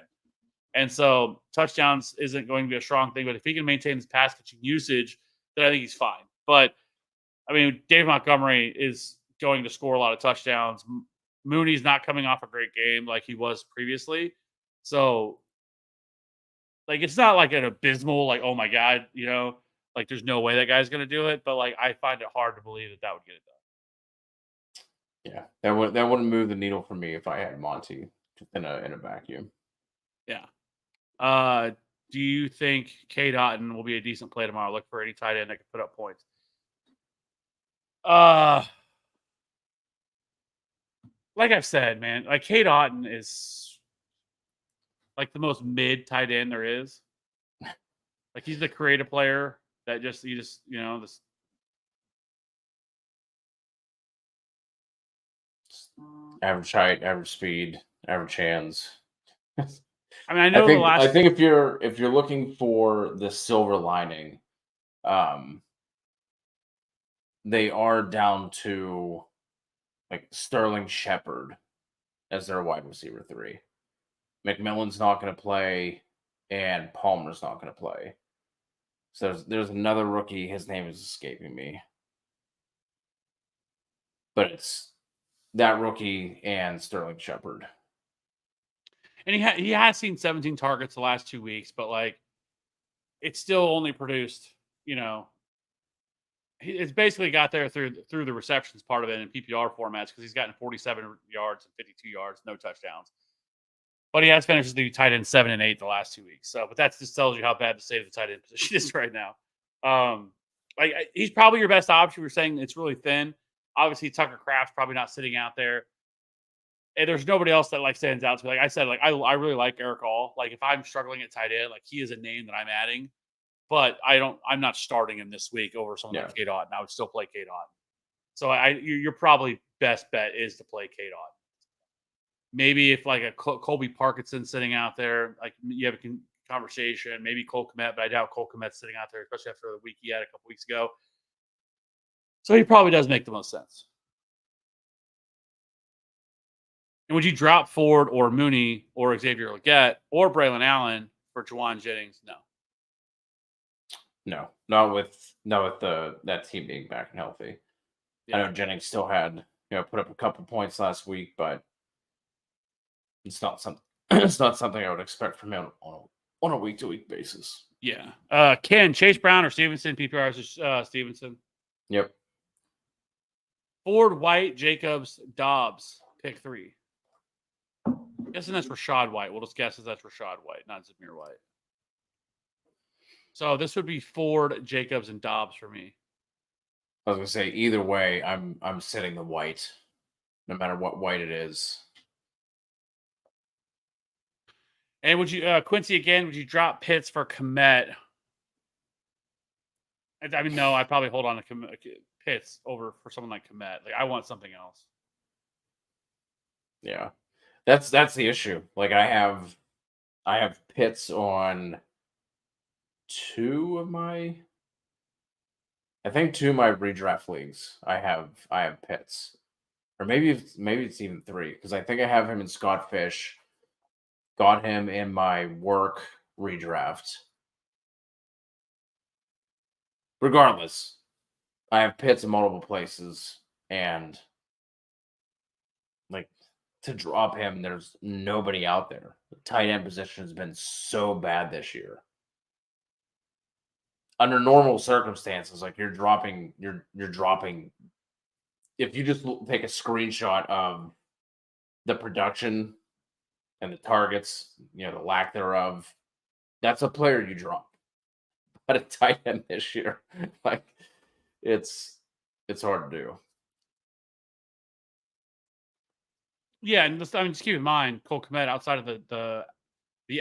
And so touchdowns isn't going to be a strong thing, but if he can maintain his pass catching usage, then I think he's fine. But I mean, Dave Montgomery is going to score a lot of touchdowns. Mooney's not coming off a great game like he was previously. So, like, it's not like an abysmal, like, oh my God, like there's no way that guy's going to do it. But like, I find it hard to believe that would get it done. Yeah, that wouldn't move the needle for me if I had Monty in a vacuum. Yeah. Do you think K. Dotton will be a decent play tomorrow? Look for any tight end that can put up points. Like I've said, man, like K. Dotton is like the most mid tight end there is. Like, he's the creative player that this average height, average speed, average hands. I mean, I think if you're looking for the silver lining, they are down to like Sterling Shepard as their wide receiver 3. McMillan's not going to play, and Palmer's not going to play. So there's another rookie. His name is escaping me, but it's that rookie and Sterling Shepard. And he has seen 17 targets the last 2 weeks, but like, it's still only produced, it's basically got there through the receptions part of it in PPR formats, because he's gotten 47 yards and 52 yards, no touchdowns. But he has finished the tight end 7 and 8 the last 2 weeks. So, but that just tells you how bad the state of the tight end position is right now. He's probably your best option. We're saying it's really thin. Obviously, Tucker Kraft's probably not sitting out there. And there's nobody else that like stands out to me. Like I said, like I really like Eric All. Like, if I'm struggling at tight end, like, he is a name that I'm adding. But I'm not starting him this week over someone like K. Dotton. I would still play K. Dotton. So your probably best bet is to play K. Dotton. Maybe if like a Colby Parkinson sitting out there, like you have a conversation, maybe Cole Kmet, but I doubt Cole Kmet's sitting out there, especially after the week he had a couple weeks ago. So he probably does make the most sense. And would you drop Ford or Mooney or Xavier Legette or Braylon Allen for Juwan Jennings? No. No, not with that team being back and healthy. Yeah. I know Jennings still had put up a couple points last week, but it's not it's not something I would expect from him on a week-to-week basis. Yeah. Ken, Chase Brown or Stevenson? PPR is Stevenson. Yep. Ford, White, Jacobs, Dobbs. Pick 3. Guessing that's Rachaad White. We'll just guess that's Rachaad White, not Zamir White. So this would be Ford, Jacobs, and Dobbs for me. I was gonna say either way, I'm sitting the White, no matter what White it is. And would you, Quincy, again, would you drop Pitts for Kmet? I mean, no, I'd probably hold on to Pitts over for someone like Kmet. Like, I want something else. Yeah, that's the issue. Like I have Pitts on 2 of my, I think 2 of my redraft leagues. I have Pitts, or maybe it's even 3 because I think I have him in Scott Fish. Got him in my work redraft. Regardless, I have Pitts in multiple places, and like to drop him, there's nobody out there. The tight end position has been so bad this year. Under normal circumstances, like you're dropping. If you just take a screenshot of the production and the targets, the lack thereof, that's a player you drop. But a tight end this year, like it's hard to do. Yeah, and just keep in mind, Cole Kmet, outside of the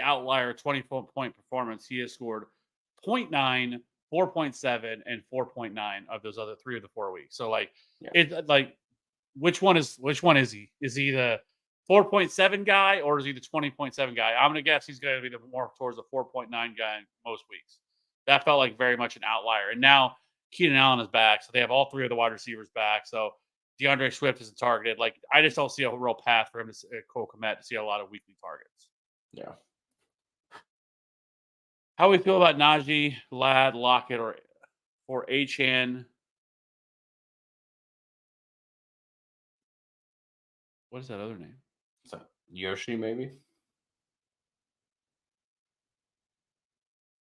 outlier 24-point performance, he has scored 0.9, 4.7, and 4.9 of those other 3 of the 4 weeks. So which one is he? Is he the 4.7 guy or is he the 20.7 guy? I'm gonna guess he's gonna be the more towards the 4.9 guy most weeks. That felt like very much an outlier. And now Keenan Allen is back, so they have all 3 of the wide receivers back. So DeAndre Swift isn't targeted. Like, I just don't see a real path for him to Cole Kmet to see a lot of weekly targets. Yeah. How we feel about Najee, Ladd, Lockett, or Achane? What is that other name? Is that Yoshi, maybe?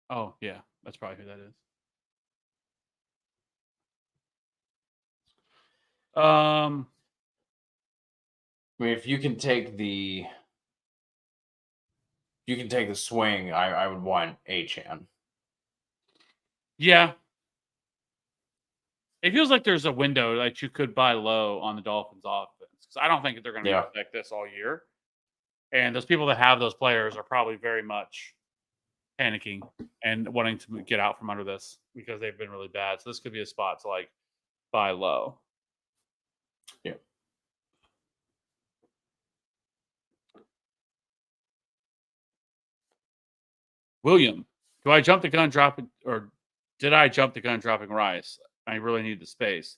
Oh, yeah. That's probably who that is. I mean, if you can take the swing, I would want Achane. Yeah. It feels like there's a window that you could buy low on the Dolphins offense. Because I don't think that they're going to be like this all year. And those people that have those players are probably very much panicking and wanting to get out from under this because they've been really bad. So this could be a spot to like buy low. Yeah. William, do I jump the gun dropping, or did I jump the gun dropping Rice? I really need the space.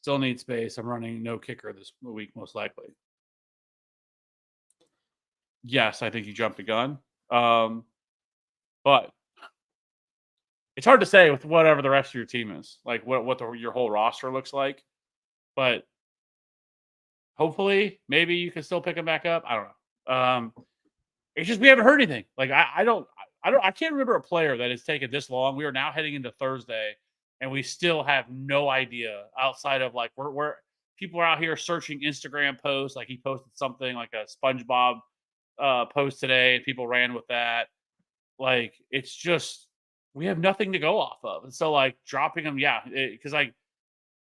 Still need space. I'm running no kicker this week, most likely. Yes, I think you jumped the gun. But it's hard to say with whatever the rest of your team is, like what your whole roster looks like. But hopefully, maybe you can still pick him back up. I don't know. It's just we haven't heard anything. Like I can't remember a player that has taken this long. We are now heading into Thursday, and we still have no idea outside of like we're people are out here searching Instagram posts. Like he posted something like a SpongeBob post today, and people ran with that. Like it's just we have nothing to go off of, and so like dropping him, yeah, because like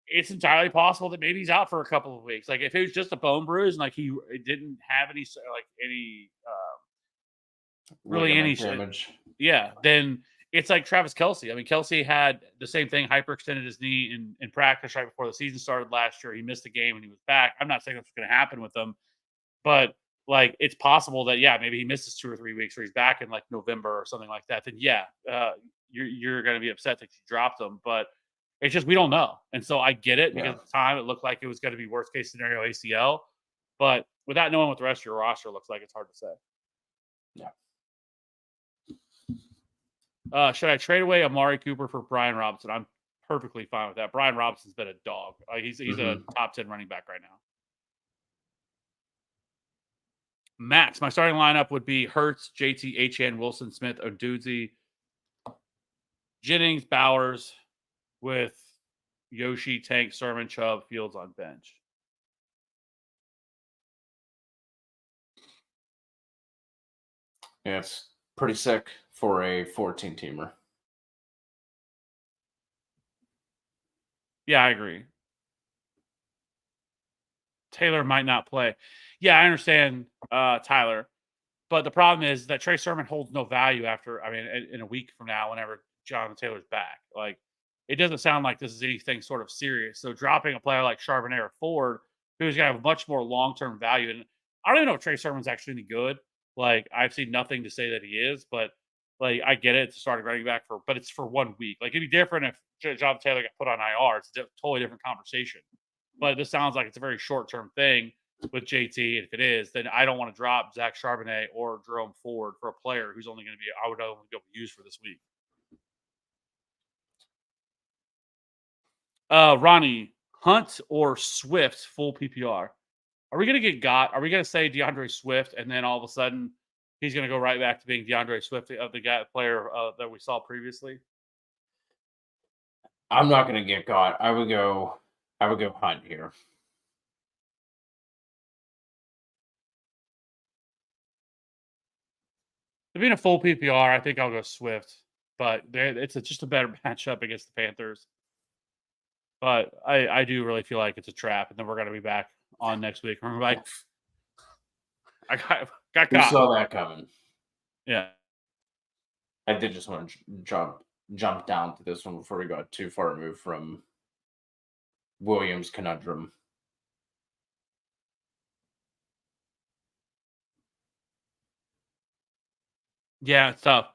it's entirely possible that maybe he's out for a couple of weeks. Like if it was just a bone bruise and like he didn't have any really any damage, yeah, then it's like Travis Kelce. I mean, Kelce had the same thing, hyperextended his knee in practice right before the season started last year. He missed a game and he was back. I'm not saying that's going to happen with him, but like it's possible that maybe he misses 2 or 3 weeks or he's back in like November or something like that. Then you're going to be upset that you dropped him, but it's just we don't know. And so I get it because at the time it looked like it was going to be worst case scenario ACL, but without knowing what the rest of your roster looks like, it's hard to say. Yeah. Should I trade away Amari Cooper for Brian Robinson? I'm perfectly fine with that. Brian Robinson's been a dog. He's a top 10 running back right now. Max, my starting lineup would be Hurts, JT, Achane, Wilson, Smith, Oduzzi, Jennings, Bowers, with Yoshi, Tank, Sermon, Chubb, Fields on bench. Yeah, it's pretty sick for a 14-teamer. Yeah, I agree. Taylor might not play. Yeah, I understand, Tyler. But the problem is that Trey Sermon holds no value after, I mean, in a week from now, whenever Jonathan Taylor's back. Like, it doesn't sound like this is anything sort of serious. So dropping a player like Charbonnet or Ford, who's going to have much more long-term value. And I don't even know if Trey Sermon's actually any good. Like, I've seen nothing to say that he is, but like, I get it. It's a starting running back but it's for 1 week. Like, it'd be different if Jonathan Taylor got put on IR. It's a totally different conversation. But this sounds like it's a very short-term thing with JT. And if it is, then I don't want to drop Zach Charbonnet or Jerome Ford for a player who's only going to be, I would only go use for this week. Ronnie, Hunt or Swift full PPR? Are we going to get got? Are we going to say DeAndre Swift and then all of a sudden he's going to go right back to being DeAndre Swift, the player that we saw previously? I'm not going to get got. I would go Hunt here. To being a full PPR, I think I'll go Swift, but it's just a better matchup against the Panthers. But I do really feel like it's a trap, and then we're going to be back on next week. We're like, I got Who caught. saw that coming? Yeah. I did just want to jump down to this one before we got too far removed from Williams' conundrum. Yeah, it's tough.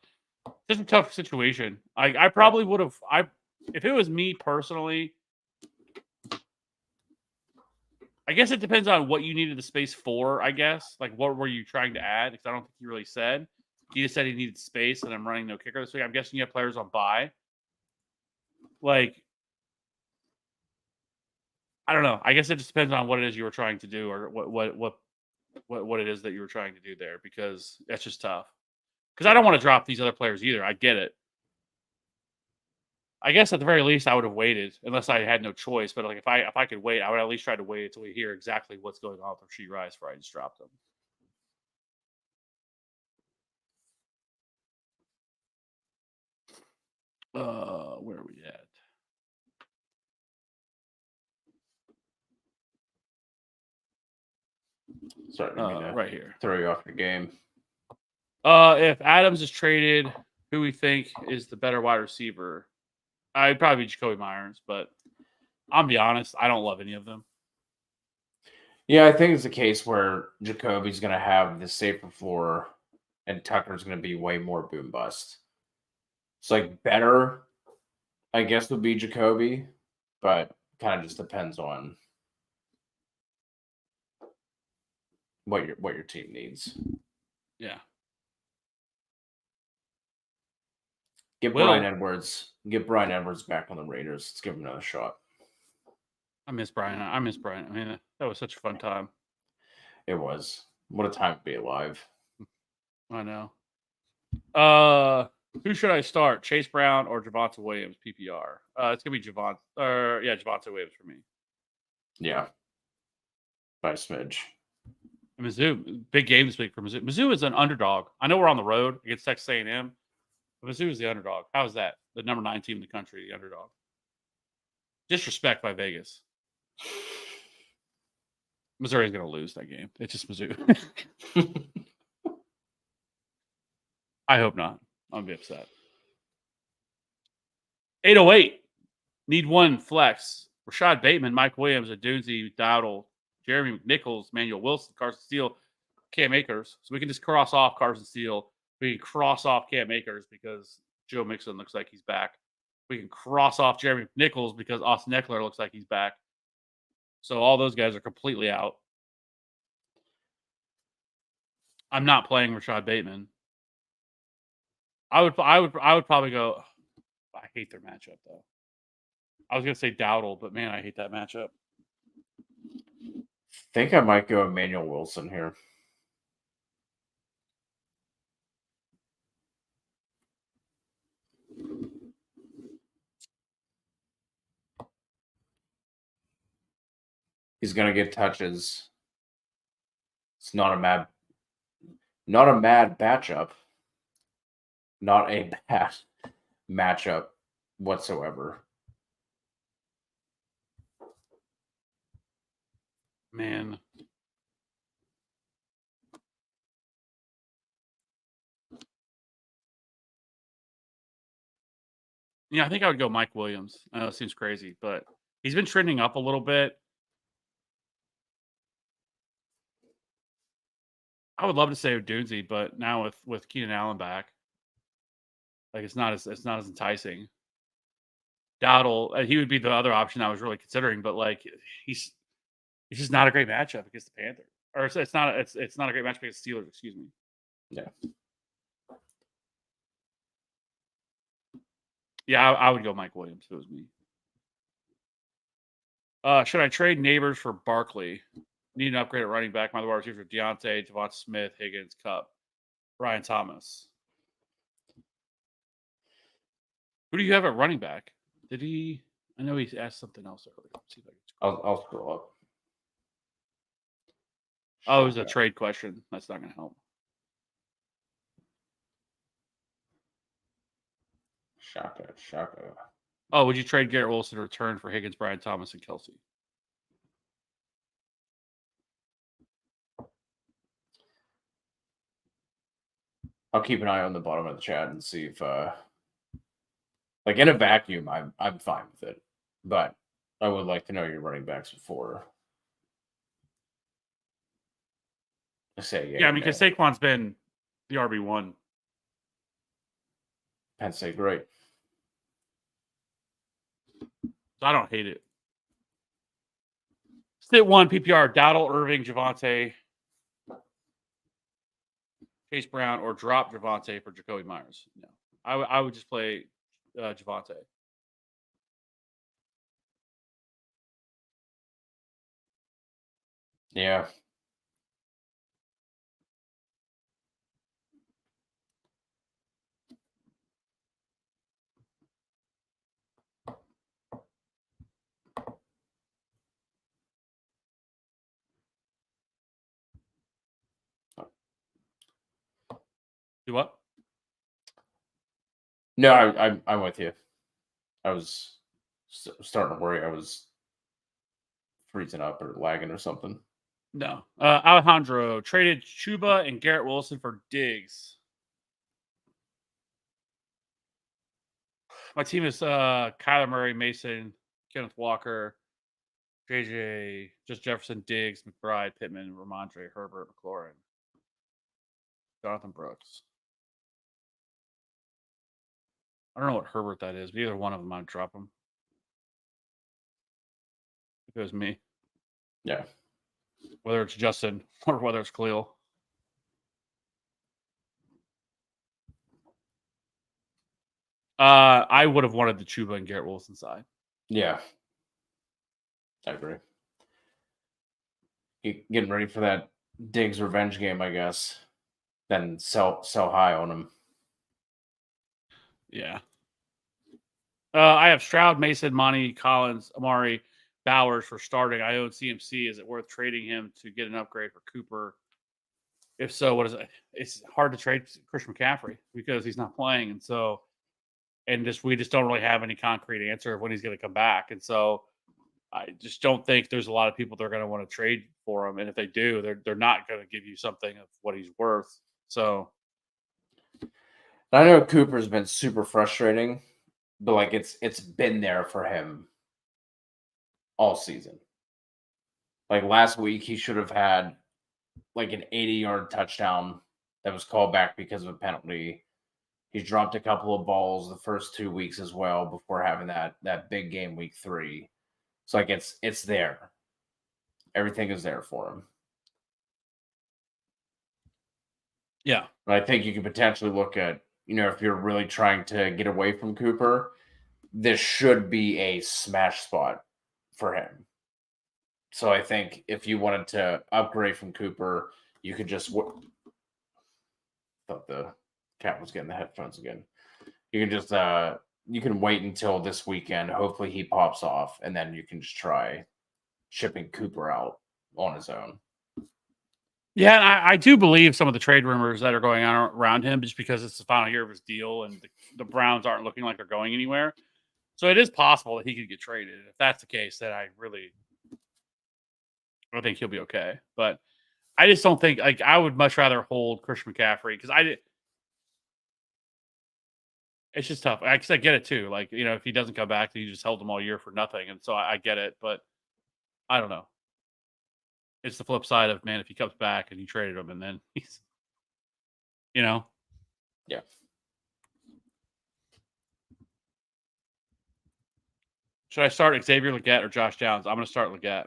It's a tough situation. I probably would have. If it was me personally, I guess it depends on what you needed the space for. I guess, like, what were you trying to add? Because I don't think he really said. He just said he needed space, and I'm running no kicker this week. I'm guessing you have players on bye. Like, I don't know. I guess it just depends on what it is you were trying to do, or what it is that you were trying to do there. Because that's just tough. Because I don't want to drop these other players either. I get it. I guess at the very least I would have waited, unless I had no choice. But like if I could wait, I would at least try to wait until we hear exactly what's going on with Rashee Rice before I just drop them. Where are we at? Sorry, right here. Throw you off your game. If Adams is traded, who we think is the better wide receiver? I'd probably be Jacoby Myers, but I'll be honest, I don't love any of them. Yeah, I think it's a case where Jacoby's going to have the safer floor and Tucker's going to be way more boom bust. It's like better, I guess, would be Jacoby, but kind of just depends on what your team needs. Yeah. Get Bryan Edwards back on the Raiders. Let's give him another shot. I miss Brian. I mean, that was such a fun time. It was. What a time to be alive. I know. Who should I start? Chase Brown or Javonte Williams, PPR? It's gonna be Javonte Williams for me. Yeah. By a smidge. Mizzou, big game this week for Mizzou. Mizzou is an underdog. I know we're on the road against Texas A&M, but Mizzou is the underdog. How is that? The number 9 team in the country, the underdog. Disrespect by Vegas. Missouri's going to lose that game. It's just Mizzou. I hope not. I'm going to be upset. 808. Need one flex. Rashad Bateman, Mike Williams, Odunze, Dowdle, Jeremy McNichols, Manuel Wilson, Carson Steele, Cam Akers. So we can just cross off Carson Steele. We can cross off Cam Akers because Joe Mixon looks like he's back. We can cross off Jeremy McNichols because Austin Eckler looks like he's back. So all those guys are completely out. I'm not playing Rashad Bateman. I would probably go. I hate their matchup though. I was gonna say Dowdle, but man, I hate that matchup. I think I might go Emmanuel Wilson here. He's gonna get touches. It's not a mad matchup. Not a bad matchup whatsoever. Man. Yeah, I think I would go Mike Williams. I know it seems crazy, but he's been trending up a little bit. I would love to say Doonesy, but now with Keenan Allen back, like it's not as enticing. Dowdle, he would be the other option I was really considering, but like he's just not a great matchup against the Panthers. Or it's not a great matchup against the Steelers, excuse me. Yeah. Yeah, I would go Mike Williams if it was me. Should I trade Neighbors for Barkley? Need an upgrade at running back. My other wide receivers are Deontay, Devonta Smith, Higgins, Cup, Brian Thomas. Who do you have at running back? Did he? I know he asked something else earlier. Let's see if I can I'll scroll up. Oh, it was a trade question. That's not going to help. Shaka. Oh, would you trade Garrett Wilson to return for Higgins, Brian Thomas, and Kelsey? I'll keep an eye on the bottom of the chat and see if, like in a vacuum, I'm fine with it, but I would like to know your running backs before. I say Yeah, I mean, because Saquon's been the RB1. Penn State, great. So I don't hate it. Sit 1 PPR, Dowdle, Irving, Javonte, Chase Brown, or drop Javonte for Jacoby Myers. No, I would just play Javonte. Yeah. Do what? No, I'm with you. I was starting to worry I was freezing up or lagging or something. No. Alejandro traded Chuba and Garrett Wilson for Diggs. My team is Kyler Murray, Mason, Kenneth Walker, JJ, just Jefferson, Diggs, McBride, Pittman, Ramondre, Herbert, McLaurin, Jonathan Brooks. I don't know what Herbert that is, but either one of them I'd drop him. If it was me. Yeah. Whether it's Justin or whether it's Khalil. I would have wanted the Chuba and Garrett Wilson side. Yeah. I agree. Getting ready for that Diggs revenge game, I guess. Then sell high on him. Yeah. I have Stroud, Mason, Monty, Collins, Amari, Bowers for starting. I own CMC. Is it worth trading him to get an upgrade for Cooper? If so, what is it? It's hard to trade Christian McCaffrey because he's not playing, and so, we just don't really have any concrete answer of when he's going to come back, and so I just don't think there's a lot of people that are going to want to trade for him, and if they do, they're not going to give you something of what he's worth. So, I know Cooper's been super frustrating, but like it's been there for him all season. Like last week, he should have had like an 80-yard touchdown that was called back because of a penalty. He's dropped a couple of balls the first 2 weeks as well before having that big game week 3. So like it's there. Everything is there for him. yeah. But I think you could potentially look at, if you're really trying to get away from Cooper, this should be a smash spot for him. So I think if you wanted to upgrade from Cooper, you could just thought the cat was getting the headphones again. You can just you can wait until this weekend. Hopefully he pops off, and then you can just try shipping Cooper out on his own. Yeah, and I do believe some of the trade rumors that are going on around him just because it's the final year of his deal and the Browns aren't looking like they're going anywhere. So it is possible that he could get traded. If that's the case, then I think he'll be okay. But I just don't think like I would much rather hold Christian McCaffrey because it's just tough. I get it too. Like, if he doesn't come back, then you just held him all year for nothing. And so I get it, but I don't know. It's the flip side of, man, if he comes back and you traded him and then he's, Yeah. Should I start Xavier Legette or Josh Downs? I'm going to start Legette.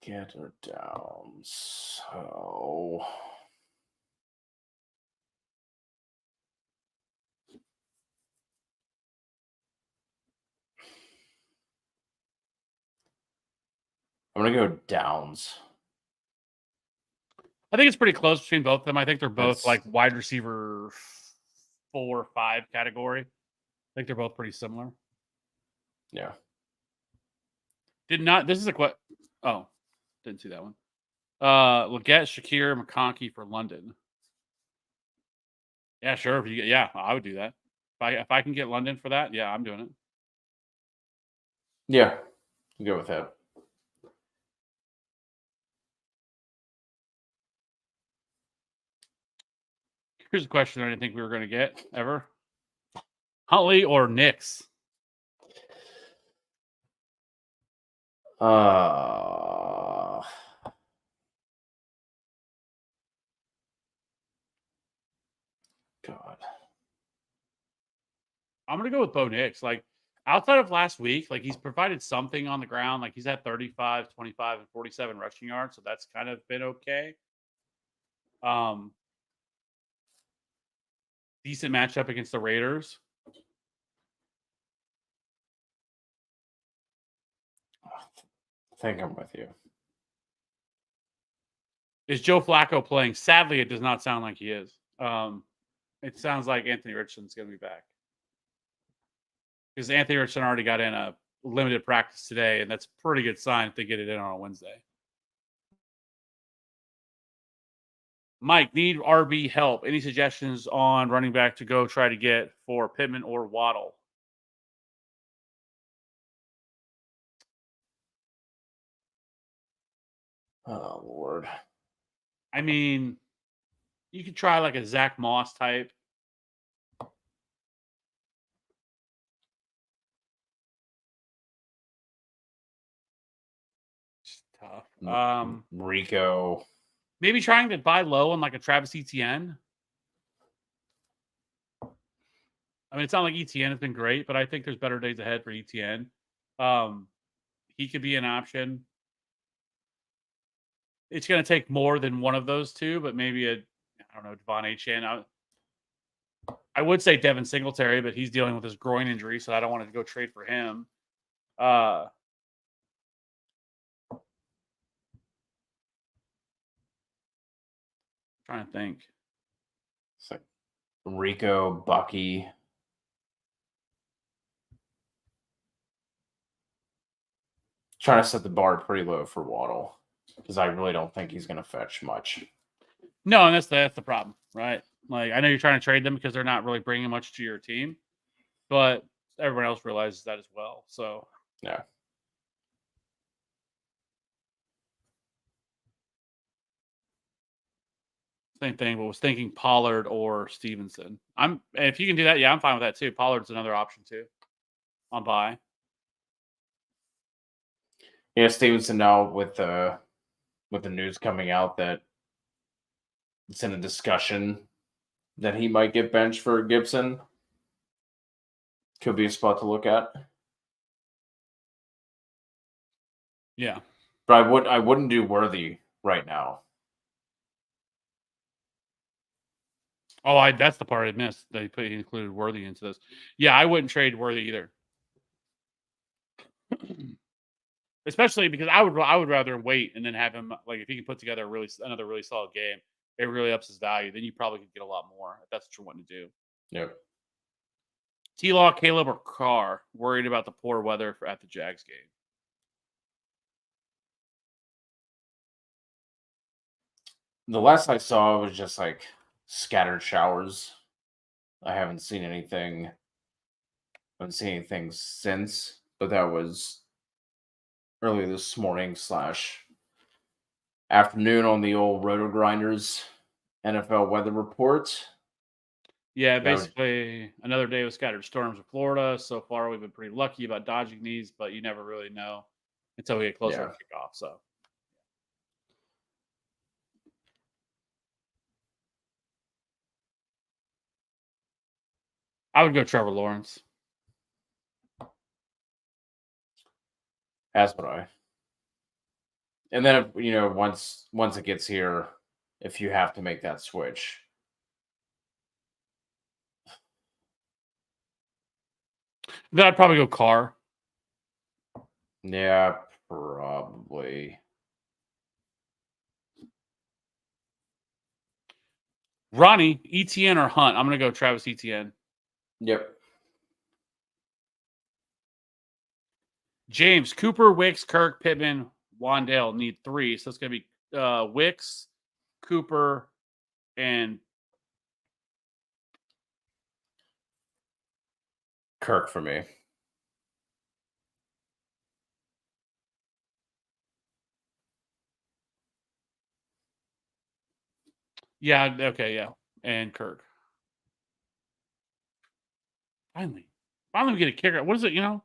Legette or Downs? So I'm gonna go Downs. I think it's pretty close between both of them. I think they're both That's- like wide receiver 4 or 5 category. I think they're both pretty similar. Yeah. This is a question. Oh, didn't see that one. Legette, Shakir, McConkey for London. Yeah, sure. I would do that. If I can get London for that, yeah, I'm doing it. Yeah. I'll go with that. Here's a question I didn't think we were going to get ever. Huntley or Knicks? God. I'm going to go with Bo Nix. Like, outside of last week, like, he's provided something on the ground. Like, he's had 35, 25, and 47 rushing yards. So that's kind of been okay. Decent matchup against the Raiders. I think I'm with you. Is Joe Flacco playing? Sadly, it does not sound like he is. It sounds like Anthony Richardson's going to be back. Because Anthony Richardson already got in a limited practice today, and that's a pretty good sign if they get it in on a Wednesday. Mike, need RB help. Any suggestions on running back to go try to get for Pittman or Waddle? Oh, Lord. I mean, you could try like a Zach Moss type. It's tough. Rico. Maybe trying to buy low on like a Travis Etienne. I mean, it's not like Etienne has been great, but I think there's better days ahead for Etienne. He could be an option. It's going to take more than one of those two, but maybe I don't know, Devon Achane. I would say Devin Singletary, but he's dealing with his groin injury, so I don't want to go trade for him. Trying to think. It's like Rico, Bucky. Trying to set the bar pretty low for Waddle because I really don't think he's going to fetch much. No, and that's the problem, right? Like, I know you're trying to trade them because they're not really bringing much to your team, but everyone else realizes that as well. So, yeah. Same thing, but was thinking Pollard or Stevenson. If you can do that, yeah, I'm fine with that too. Pollard's another option too on buy. Yeah, Stevenson now with the news coming out that it's in a discussion that he might get benched for Gibson. Could be a spot to look at. Yeah. But I wouldn't do Worthy right now. Oh, that's the part I missed. He included Worthy into this. Yeah, I wouldn't trade Worthy either. Especially because I would rather wait and then have him, like, if he can put together another really solid game, it really ups his value. Then you probably could get a lot more if that's what you're wanting to do. Yep. T-Law, Caleb, or Carr worried about the poor weather at the Jags game. The last I saw was just like scattered showers. I haven't seen anything. Haven't seen anything since, but that was early this morning slash afternoon on the old Roto Grinders NFL weather report. Yeah, That was, basically another day with scattered storms in Florida. So far, we've been pretty lucky about dodging these, but you never really know until we get closer to yeah. kickoff. So I would go Trevor Lawrence. That's what I. And then if, once it gets here, if you have to make that switch, Then I'd probably go Carr. yeah, probably. Ronnie, ETN or Hunt? I'm going to go Travis Etienne. Yep. James, Cooper, Wicks, Kirk, Pittman, Wandale need 3. So it's going to be Wicks, Cooper, and Kirk for me. yeah, okay, yeah, and Kirk. Finally we get a kicker. What is it? Most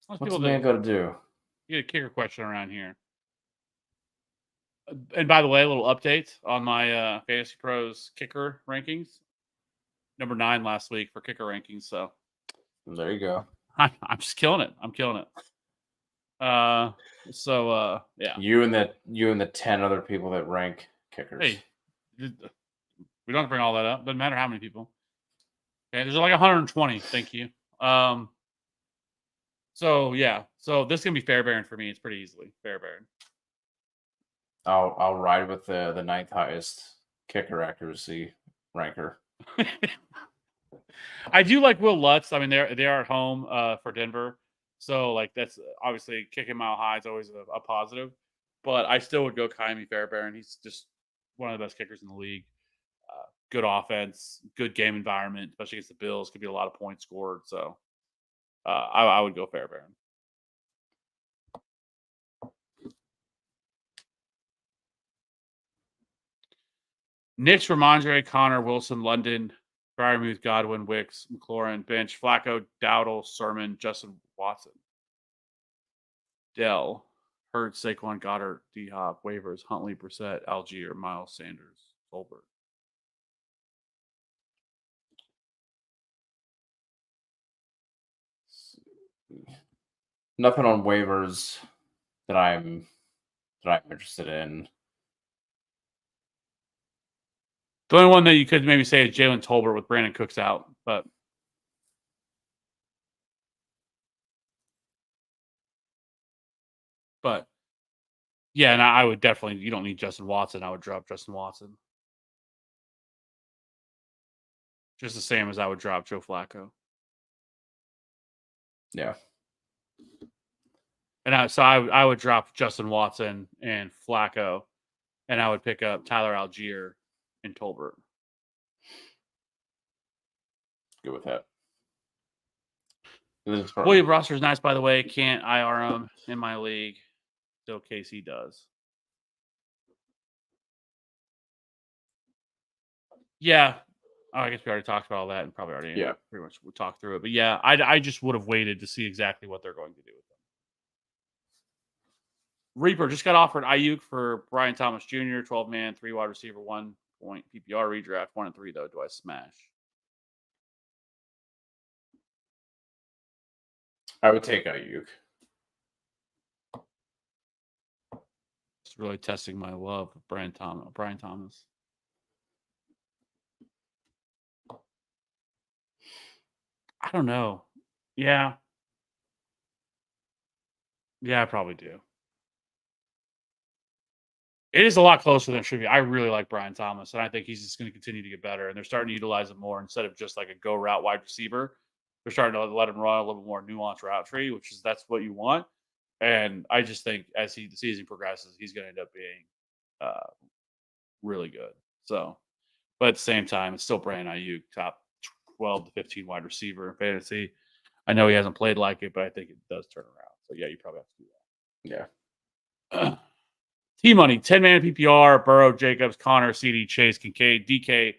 What's people the man that got to do? get a kicker question around here. And by the way, a little update on my Fantasy Pros kicker rankings. Number 9 last week for kicker rankings. So There you go. I'm just killing it. I'm killing it. Yeah. You and the 10 other people that rank kickers. Hey, we don't have to bring all that up. Doesn't matter how many people. Okay, there's like 120. Thank you. So yeah, so this is gonna be Fairbairn for me. It's pretty easily Fairbairn. I'll ride with the 9th highest kicker accuracy ranker. I do like Will Lutz. I mean, they are at home for Denver, so like that's obviously kicking Mile High is always a positive. But I still would go Kaimi Fairbairn. He's just one of the best kickers in the league. Good offense, good game environment, especially against the Bills. Could be a lot of points scored. So I would go Fairbairn. Knicks, Ramondre, Connor, Wilson, London, Fryermuth, Godwin, Wicks, McLaurin, Bench, Flacco, Dowdle, Sermon, Justin Watson, Dell, Hurd, Saquon, Goddard, D Hop, waivers, Huntley, Brissett, Algier, Miles Sanders, Tolbert. Nothing on waivers that I'm interested in. The only one that you could maybe say is Jalen Tolbert with Brandon Cooks out, but yeah, and I would definitely. You don't need Justin Watson. I would drop Justin Watson, just the same as I would drop Joe Flacco. Yeah. And I would drop Justin Watson and Flacco, and I would pick up Tyler Algier and Tolbert. Good with that. William roster is nice, by the way. Can't IR him in my league. Still, KC does. Yeah. Oh, I guess we already talked about all that and probably already pretty much we talked through it. But yeah, I just would have waited to see exactly what they're going to do with them. Reaper just got offered Ayuk for Brian Thomas Jr., 12-man, 3 wide receiver, 1 point PPR redraft, 1 and 3 though. Do I smash? I would take Ayuk. It's really testing my love of Brian Thomas. I don't know. Yeah. Yeah, I probably do. It is a lot closer than it should be. I really like Brian Thomas, and I think he's just going to continue to get better. And they're starting to utilize him more instead of just like a go route wide receiver. They're starting to let him run a little more nuanced route tree, which is that's what you want. And I just think as the season progresses, he's going to end up being uh, really good. So, but at the same time, it's still Brandon Ayuk, top 12 to 15 wide receiver in fantasy. I know he hasn't played like it, but I think it does turn around. So yeah, you probably have to do that. Yeah. T Money, 10 man PPR, Burrow, Jacobs, Connor, CD, Chase, Kincaid, DK,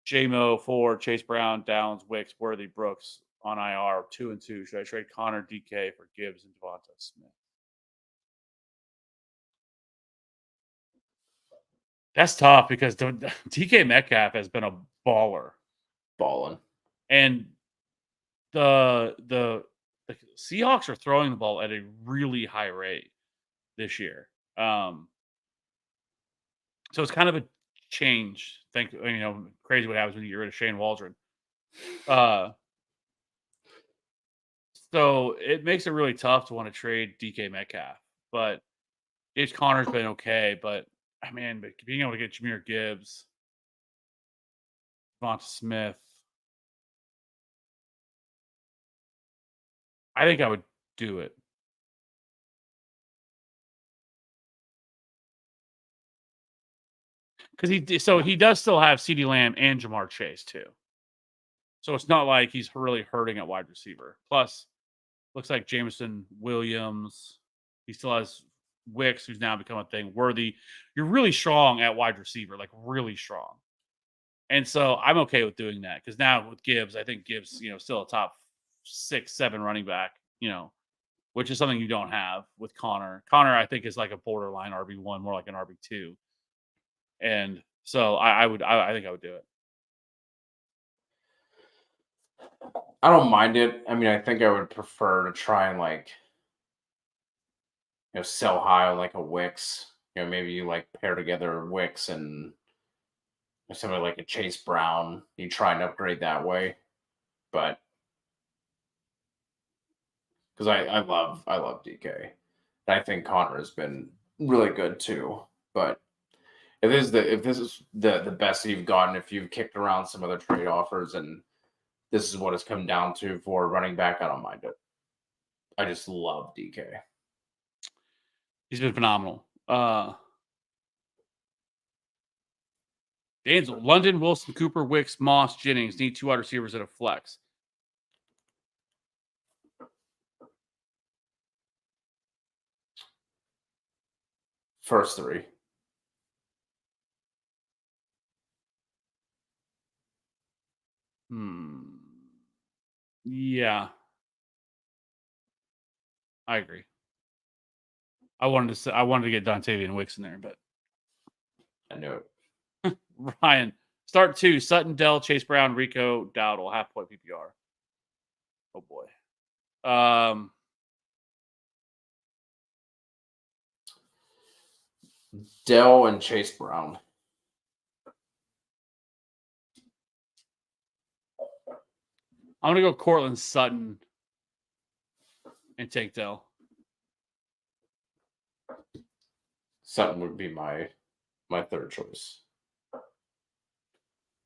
JMO, Ford, Chase Brown, Downs, Wicks, Worthy, Brooks on IR, 2 and 2. Should I trade Connor, DK for Gibbs and Devonta Smith? That's tough because DK Metcalf has been a baller. Balling. And the Seahawks are throwing the ball at a really high rate this year. So it's kind of a change. Crazy what happens when you get rid of Shane Waldron. So it makes it really tough to want to trade DK Metcalf. But James Conner's been okay. But being able to get Jahmyr Gibbs, Devonta Smith, I think I would do it. Because he does still have CeeDee Lamb and Jamar Chase too. So it's not like he's really hurting at wide receiver. Plus, looks like Jameson Williams. He still has Wicks, who's now become a thing. Worthy. You're really strong at wide receiver, like really strong. And so I'm okay with doing that because now with Gibbs, I think Gibbs, still a top 6, 7 running back, which is something you don't have with Connor. Connor, I think, is like a borderline RB1, more like an RB2. And so I think I would do it. I don't mind it. I mean, I think I would prefer to try and sell high on like a Wicks. Maybe you pair together Wicks and somebody like a Chase Brown. You try and upgrade that way. But because I love DK. And I think Connor has been really good too. But if this is the best that you've gotten, if you've kicked around some other trade offers and this is what it's come down to for running back, I don't mind it. I just love DK. He's been phenomenal. Danzel, London, Wilson, Cooper, Wicks, Moss, Jennings need 2 wide receivers at a flex. First 3. Yeah. I agree. I wanted to get Dontavian Wicks in there, but I knew it. Ryan, start 2, Sutton, Dell, Chase Brown, Rico, Dowdle, half-point PPR. Oh boy. Dell and Chase Brown. I'm going to go Cortland Sutton and take Dell. Sutton would be my third choice.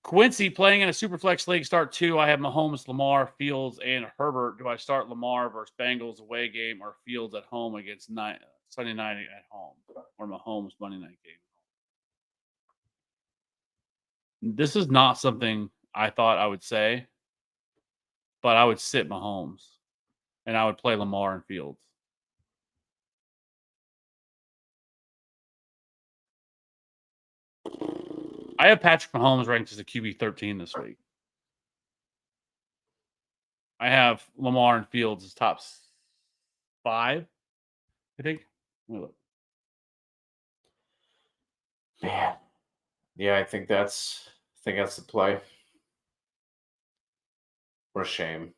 Quincy playing in a Superflex league, start 2. I have Mahomes, Lamar, Fields, and Herbert. Do I start Lamar versus Bengals away game or Fields at home against Sunday night at home, or Mahomes Monday night game? This is not something I thought I would say, but I would sit Mahomes and I would play Lamar and Fields. I have Patrick Mahomes ranked as a QB 13 this week. I have Lamar and Fields as top 5, I think. Man. Yeah, I think that's the play. What a shame.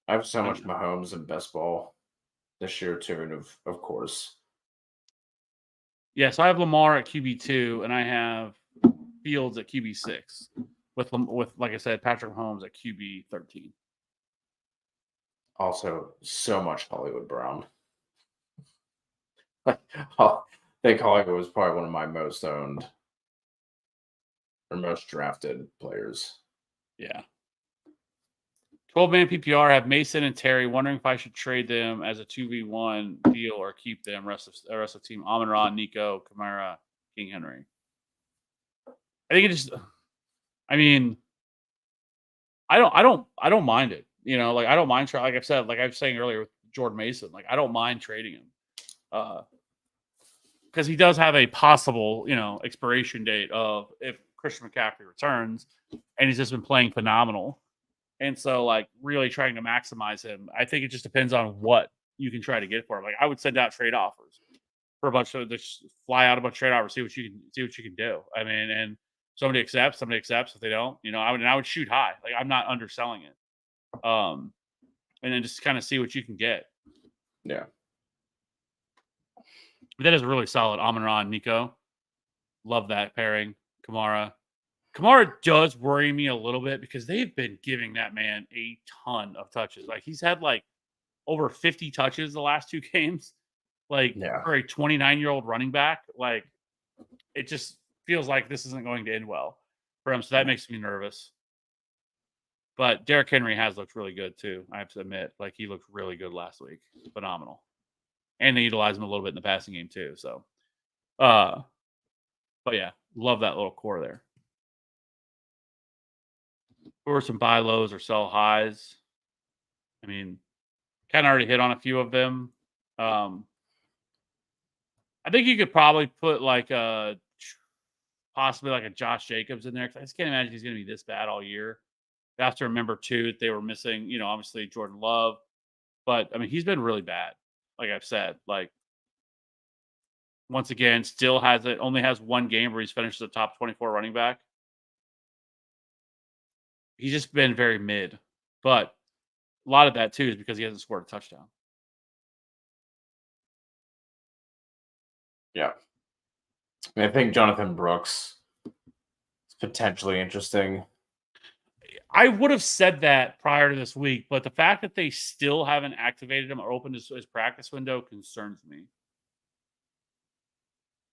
I have so much Mahomes in best ball this year too, and of course. Yes, I have Lamar at QB2, and I have Fields at QB6, with like I said, Patrick Mahomes at QB 13. Also, so much Hollywood Brown. think Hollywood was probably one of my most owned or most drafted players. Yeah. 12-man PPR have Mason and Terry. Wondering if I should trade them as a 2v1 deal or keep them. Rest of team: Amon-Ra, Nico, Kamara, King Henry. I think it just. I mean, I don't mind it. You know, like I don't mind. Like I've said, like I was saying earlier with Jordan Mason, like I don't mind trading him, because he does have a possible, expiration date of if Christian McCaffrey returns, and he's just been playing phenomenal. And so, like, really trying to maximize him, I think it just depends on what you can try to get for him. Like, I would send out trade offers for a bunch of just fly out a bunch of trade offers, see what you can do. I mean, and somebody accepts. If they don't, I would shoot high. Like, I'm not underselling it. And then just kind of see what you can get. Yeah. But that is really solid. Amon-Ra and Nico. Love that pairing. Kamara does worry me a little bit because they've been giving that man a ton of touches. Like he's had like over 50 touches the last 2 games. Like for a 29-year-old running back, like it just feels like this isn't going to end well for him. So that makes me nervous. But Derrick Henry has looked really good too. I have to admit, like he looked really good last week. Phenomenal. And they utilized him a little bit in the passing game too. So, but yeah, love that little core there. Or some buy lows or sell highs. I mean, kind of already hit on a few of them. I think you could probably put like possibly like a Josh Jacobs in there because I just can't imagine he's going to be this bad all year. You have to remember too that they were missing, obviously Jordan Love, but I mean he's been really bad. Like I've said, like once again, only has 1 game where he's finished the top 24 running back. He's just been very mid, but a lot of that too is because he hasn't scored a touchdown. Yeah. I think Jonathan Brooks is potentially interesting. I would have said that prior to this week, but the fact that they still haven't activated him or opened his practice window concerns me.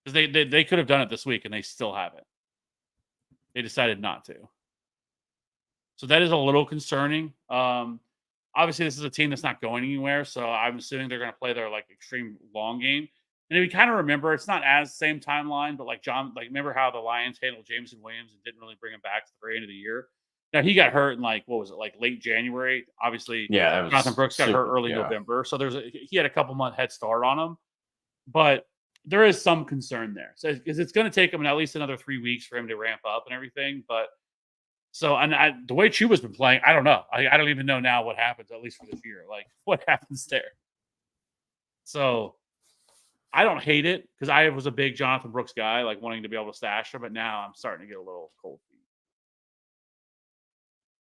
Because they could have done it this week and they still haven't. They decided not to. So that is a little concerning. Obviously, this is a team that's not going anywhere, so I'm assuming they're going to play their like extreme long game. And if you kind of remember, it's not as same timeline, but like remember how the Lions handled Jameson Williams and didn't really bring him back to the very end of the year. Now he got hurt in like what was it, like late January? Obviously, Jonathan Brooks got hurt early November, so he had a couple month head start on him. But there is some concern there, so because it's going to take him at least another 3 weeks for him to ramp up and everything. But the way Chuba's been playing, I don't know. I don't even know now what happens, at least for this year. Like, what happens there? So, I don't hate it because I was a big Jonathan Brooks guy, like wanting to be able to stash him, but now I'm starting to get a little cold feet.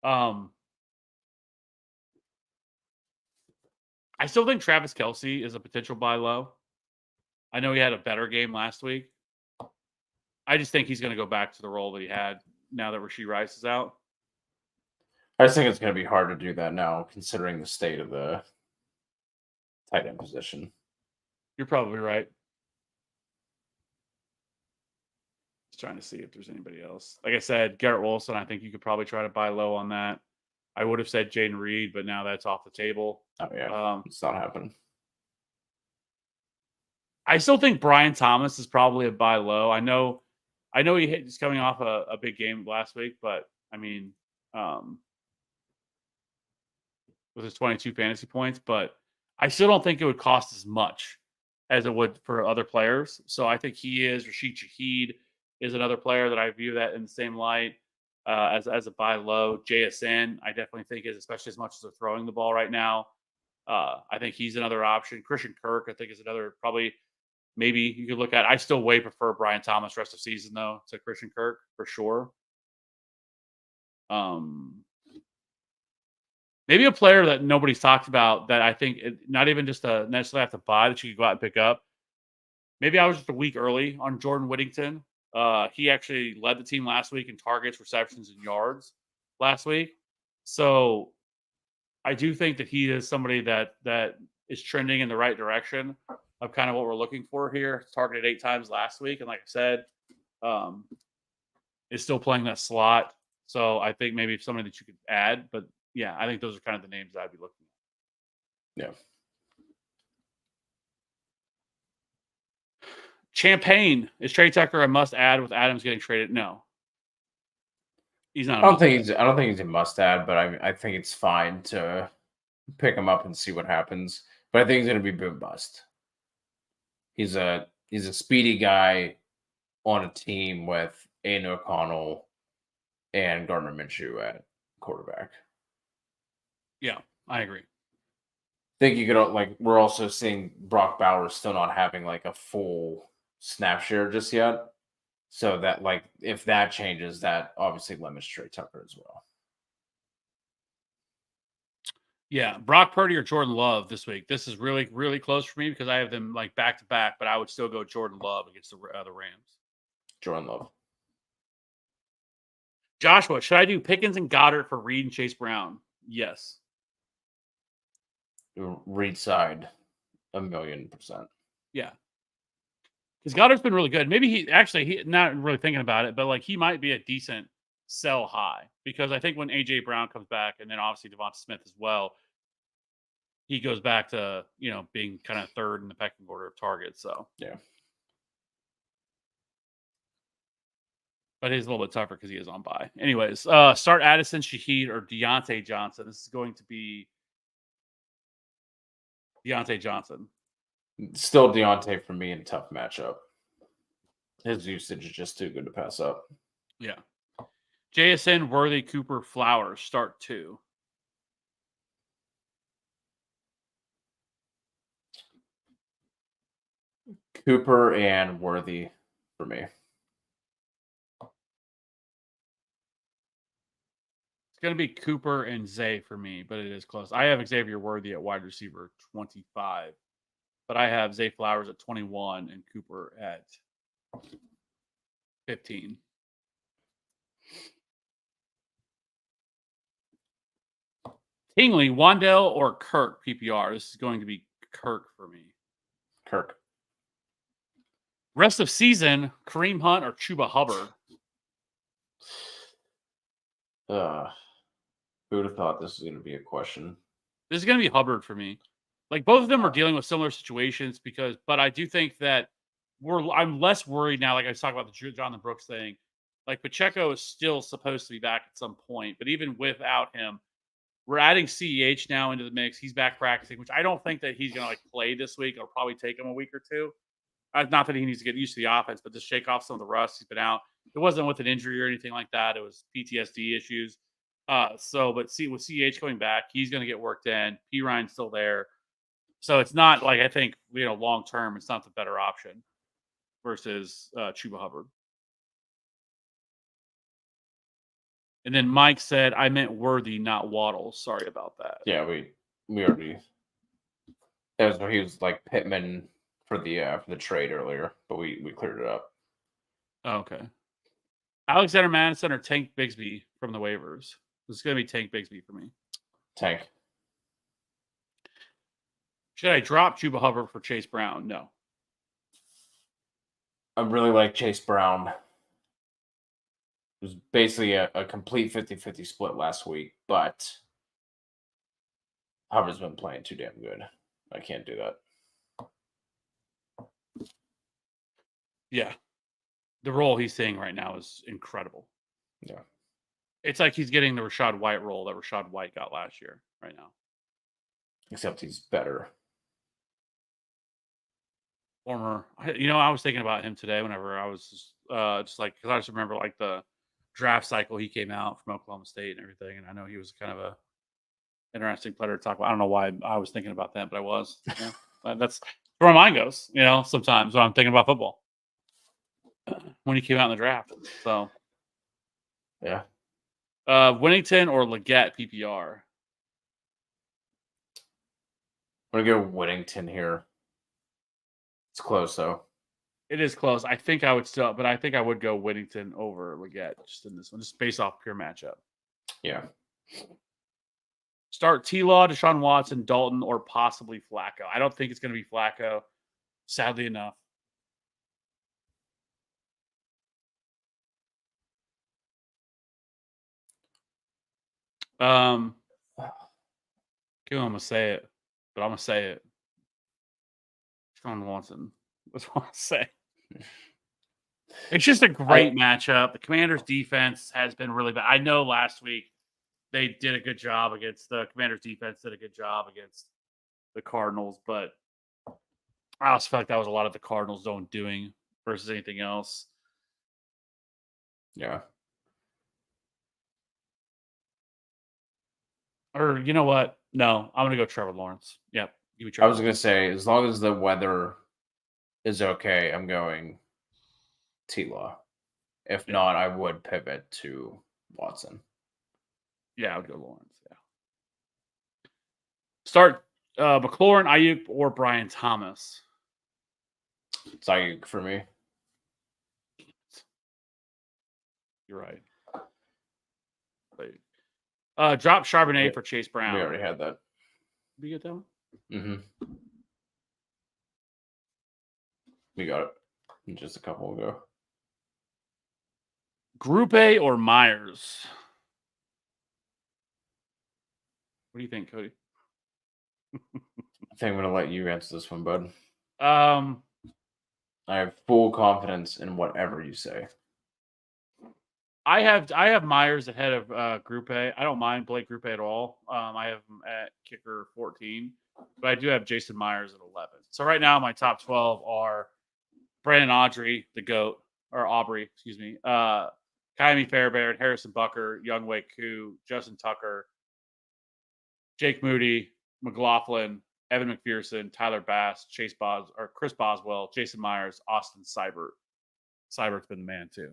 I still think Travis Kelce is a potential buy low. I know he had a better game last week. I just think he's going to go back to the role that he had now that Rashee Rice is out. I just think it's going to be hard to do that now, considering the state of the tight end position. You're probably right. Just trying to see if there's anybody else. Like I said, Garrett Wilson, I think you could probably try to buy low on that. I would have said Jayden Reed, but now that's off the table. Oh, yeah. It's not happening. I still think Brian Thomas is probably a buy low. I know he's coming off a big game last week, but I mean, with his 22 fantasy points, but I still don't think it would cost as much as it would for other players. So I think he is. Rashid Shaheed is another player that I view that in the same light as a buy low. JSN, I definitely think is, especially as much as they're throwing the ball right now. I think he's another option. Christian Kirk, I think, is another probably maybe you could look at. I still way prefer Brian Thomas rest of season though to Christian Kirk for sure. Maybe a player that nobody's talked about that I think not even just necessarily have to buy that you could go out and pick up. Maybe I was just a week early on Jordan Whittington. He actually led the team last week in targets, receptions, and yards last week. So I do think that he is somebody that is trending in the right direction. of kind of what we're looking for here. Targeted 8 times last week, and like I said, um, is still playing that slot. So I think maybe somebody that you could add, but yeah, I think those are kind of the names that I'd be looking at. Yeah. Champagne, is Trey Tucker a must add with Adams getting traded? No. He's not. I don't think he's a must add, but I think it's fine to pick him up and see what happens. But I think he's going to be boom bust. He's a speedy guy on a team with Aiden O'Connell and Gardner Minshew at quarterback. Yeah, I agree. I think you could we're also seeing Brock Bowers still not having like a full snap share just yet. So that if that changes, that obviously limits Trey Tucker as well. Yeah, Brock Purdy or Jordan Love this week. This is really, really close for me because I have them like back to back, but I would still go Jordan Love against the Rams. Jordan Love. Joshua, should I do Pickens and Goddard for Reed and Chase Brown? Yes. Reed side, 1,000,000%. Yeah. Because Goddard's been really good. Maybe he not really thinking about it, but like he might be a decent sell high because I think when AJ Brown comes back and then obviously Devonta Smith as well, he goes back to, being kind of third in the pecking order of targets. So, yeah. But it is a little bit tougher because he is on bye. Anyways, start Addison, Shaheed, or Deontay Johnson. This is going to be Deontay Johnson. Still Deontay for me in a tough matchup. His usage is just too good to pass up. Yeah. JSN, Worthy, Cooper, Flowers, start 2. Cooper and Worthy for me. It's going to be Cooper and Zay for me, but it is close. I have Xavier Worthy at wide receiver 25, but I have Zay Flowers at 21 and Cooper at 15. Tingley, Wandell, or Kirk PPR? This is going to be Kirk for me. Kirk. Rest of season, Kareem Hunt or Chuba Hubbard? Who would have thought this was going to be a question? This is going to be Hubbard for me. Like both of them are dealing with similar situations but I do think that I'm less worried now. Like I was talking about the Jonathan Brooks thing. Like Pacheco is still supposed to be back at some point, but even without him, we're adding CEH now into the mix. He's back practicing, which I don't think that he's going to play this week. It'll probably take him a week or two. Not that he needs to get used to the offense, but to shake off some of the rust. He's been out. It wasn't with an injury or anything like that. It was PTSD issues. But with CEH coming back, he's going to get worked in. P. Ryan's still there. So it's not like I think, long term, it's not the better option versus Chuba Hubbard. And then Mike said, I meant Worthy, not Waddle. Sorry about that. Yeah, we already. That was where he was like Pittman for the trade earlier, but we cleared it up. Okay. Alexander Madison or Tank Bigsby from the waivers? This is going to be Tank Bigsby for me. Tank. Should I drop Chuba Hubbard for Chase Brown? No. I really like Chase Brown. It was basically a complete 50-50 split last week, but Hubbard's been playing too damn good. I can't do that. Yeah. The role he's seeing right now is incredible. Yeah. It's like he's getting the Rachaad White role that Rachaad White got last year right now. Except he's better. I was thinking about him today whenever I was because I just remember like the draft cycle he came out from Oklahoma State and everything. And I know he was kind of a interesting player to talk about. I don't know why I was thinking about that, but I was. That's where my mind goes, sometimes when I'm thinking about football. When he came out in the draft. So, yeah. Winnington or Leggett PPR? I'm going to go Winnington here. It's close, though. It is close. I think I would go Winnington over Leggett just in this one, just based off pure matchup. Yeah. Start T-Law, Deshaun Watson, Dalton, or possibly Flacco. I don't think it's going to be Flacco. Sadly enough. I'm gonna say it, but I'm gonna say it. Sean Watson. That's what I say. It's just a great matchup. The Commanders' defense has been really bad. I know last week they did a good job against the Commanders' defense, did a good job against the Cardinals, but I also feel like that was a lot of the Cardinals' own doing versus anything else. Yeah. Or you know what? No, I'm gonna go Trevor Lawrence. Yep. Give me I Trevor was going to say, as long as the weather is okay, I'm going T-Law. If Yeah. not, I would pivot to Watson. Yeah, I would go Lawrence. Yeah. Start McLaurin, Ayuk, or Brian Thomas. It's Ayuk for me. You're right. Drop Charbonnet for Chase Brown. We already had that. Did you get that one? Mm-hmm. We got it just a couple ago. Group A or Myers? What do you think, Cody? I think I'm going to let you answer this one, bud. I have full confidence in whatever you say. I have Myers ahead of Group A. I don't mind Blake Group A at all. I have him at kicker 14, but I do have Jason Myers at 11. So right now my top 12 are Brandon Audrey, the GOAT, or Aubrey, excuse me. Kaimi Fairbairn, Harrison Bucker, Younghoe Koo, Justin Tucker, Jake Moody, McLaughlin, Evan McPherson, Tyler Bass, Chris Boswell, Jason Myers, Austin Seibert. Seibert's been the man too.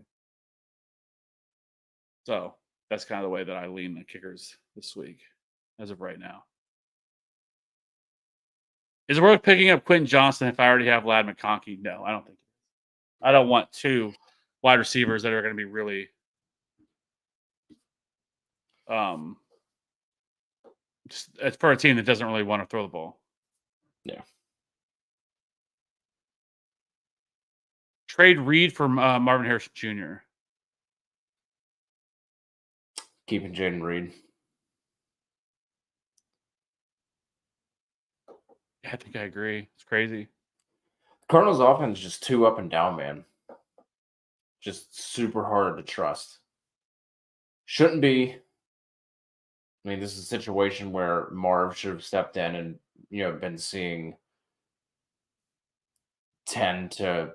So that's kind of the way that I lean the kickers this week, as of right now. Is it worth picking up Quentin Johnston if I already have Ladd McConkey? No, I don't think it is. I don't want two wide receivers that are going to be really it's for a team that doesn't really want to throw the ball. Yeah. Trade Reed for Marvin Harrison Jr. Keeping Jaden Reed. Yeah, I think I agree. It's crazy. Cardinals offense is just too up and down, man. Just super hard to trust. Shouldn't be. I mean, this is a situation where Marv should have stepped in and, been seeing 10 to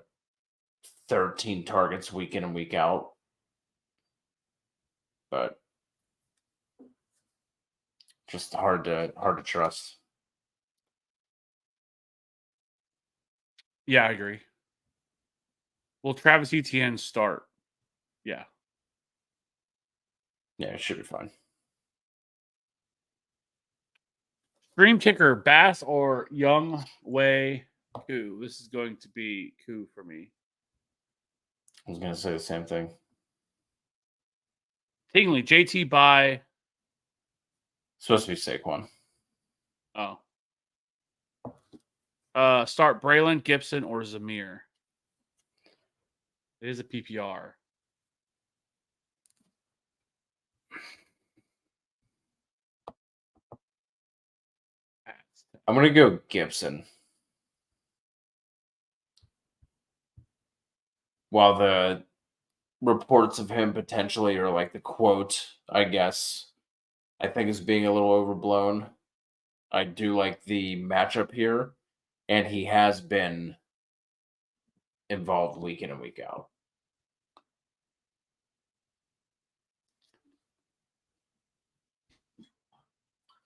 13 targets week in and week out. But just hard to trust. Yeah, I agree. Will Travis Etienne start? Yeah. Yeah, it should be fine. Dream kicker, Bass or Younghoe Koo? This is going to be Koo for me. I was going to say the same thing. Tingley, JT by. Supposed to be Saquon. Oh. Start Braylon, Gibson, or Zamir. It is a PPR. I'm going to go Gibson. While the reports of him potentially, or like the quote, I guess, I think is being a little overblown. I do like the matchup here, and he has been involved week in and week out.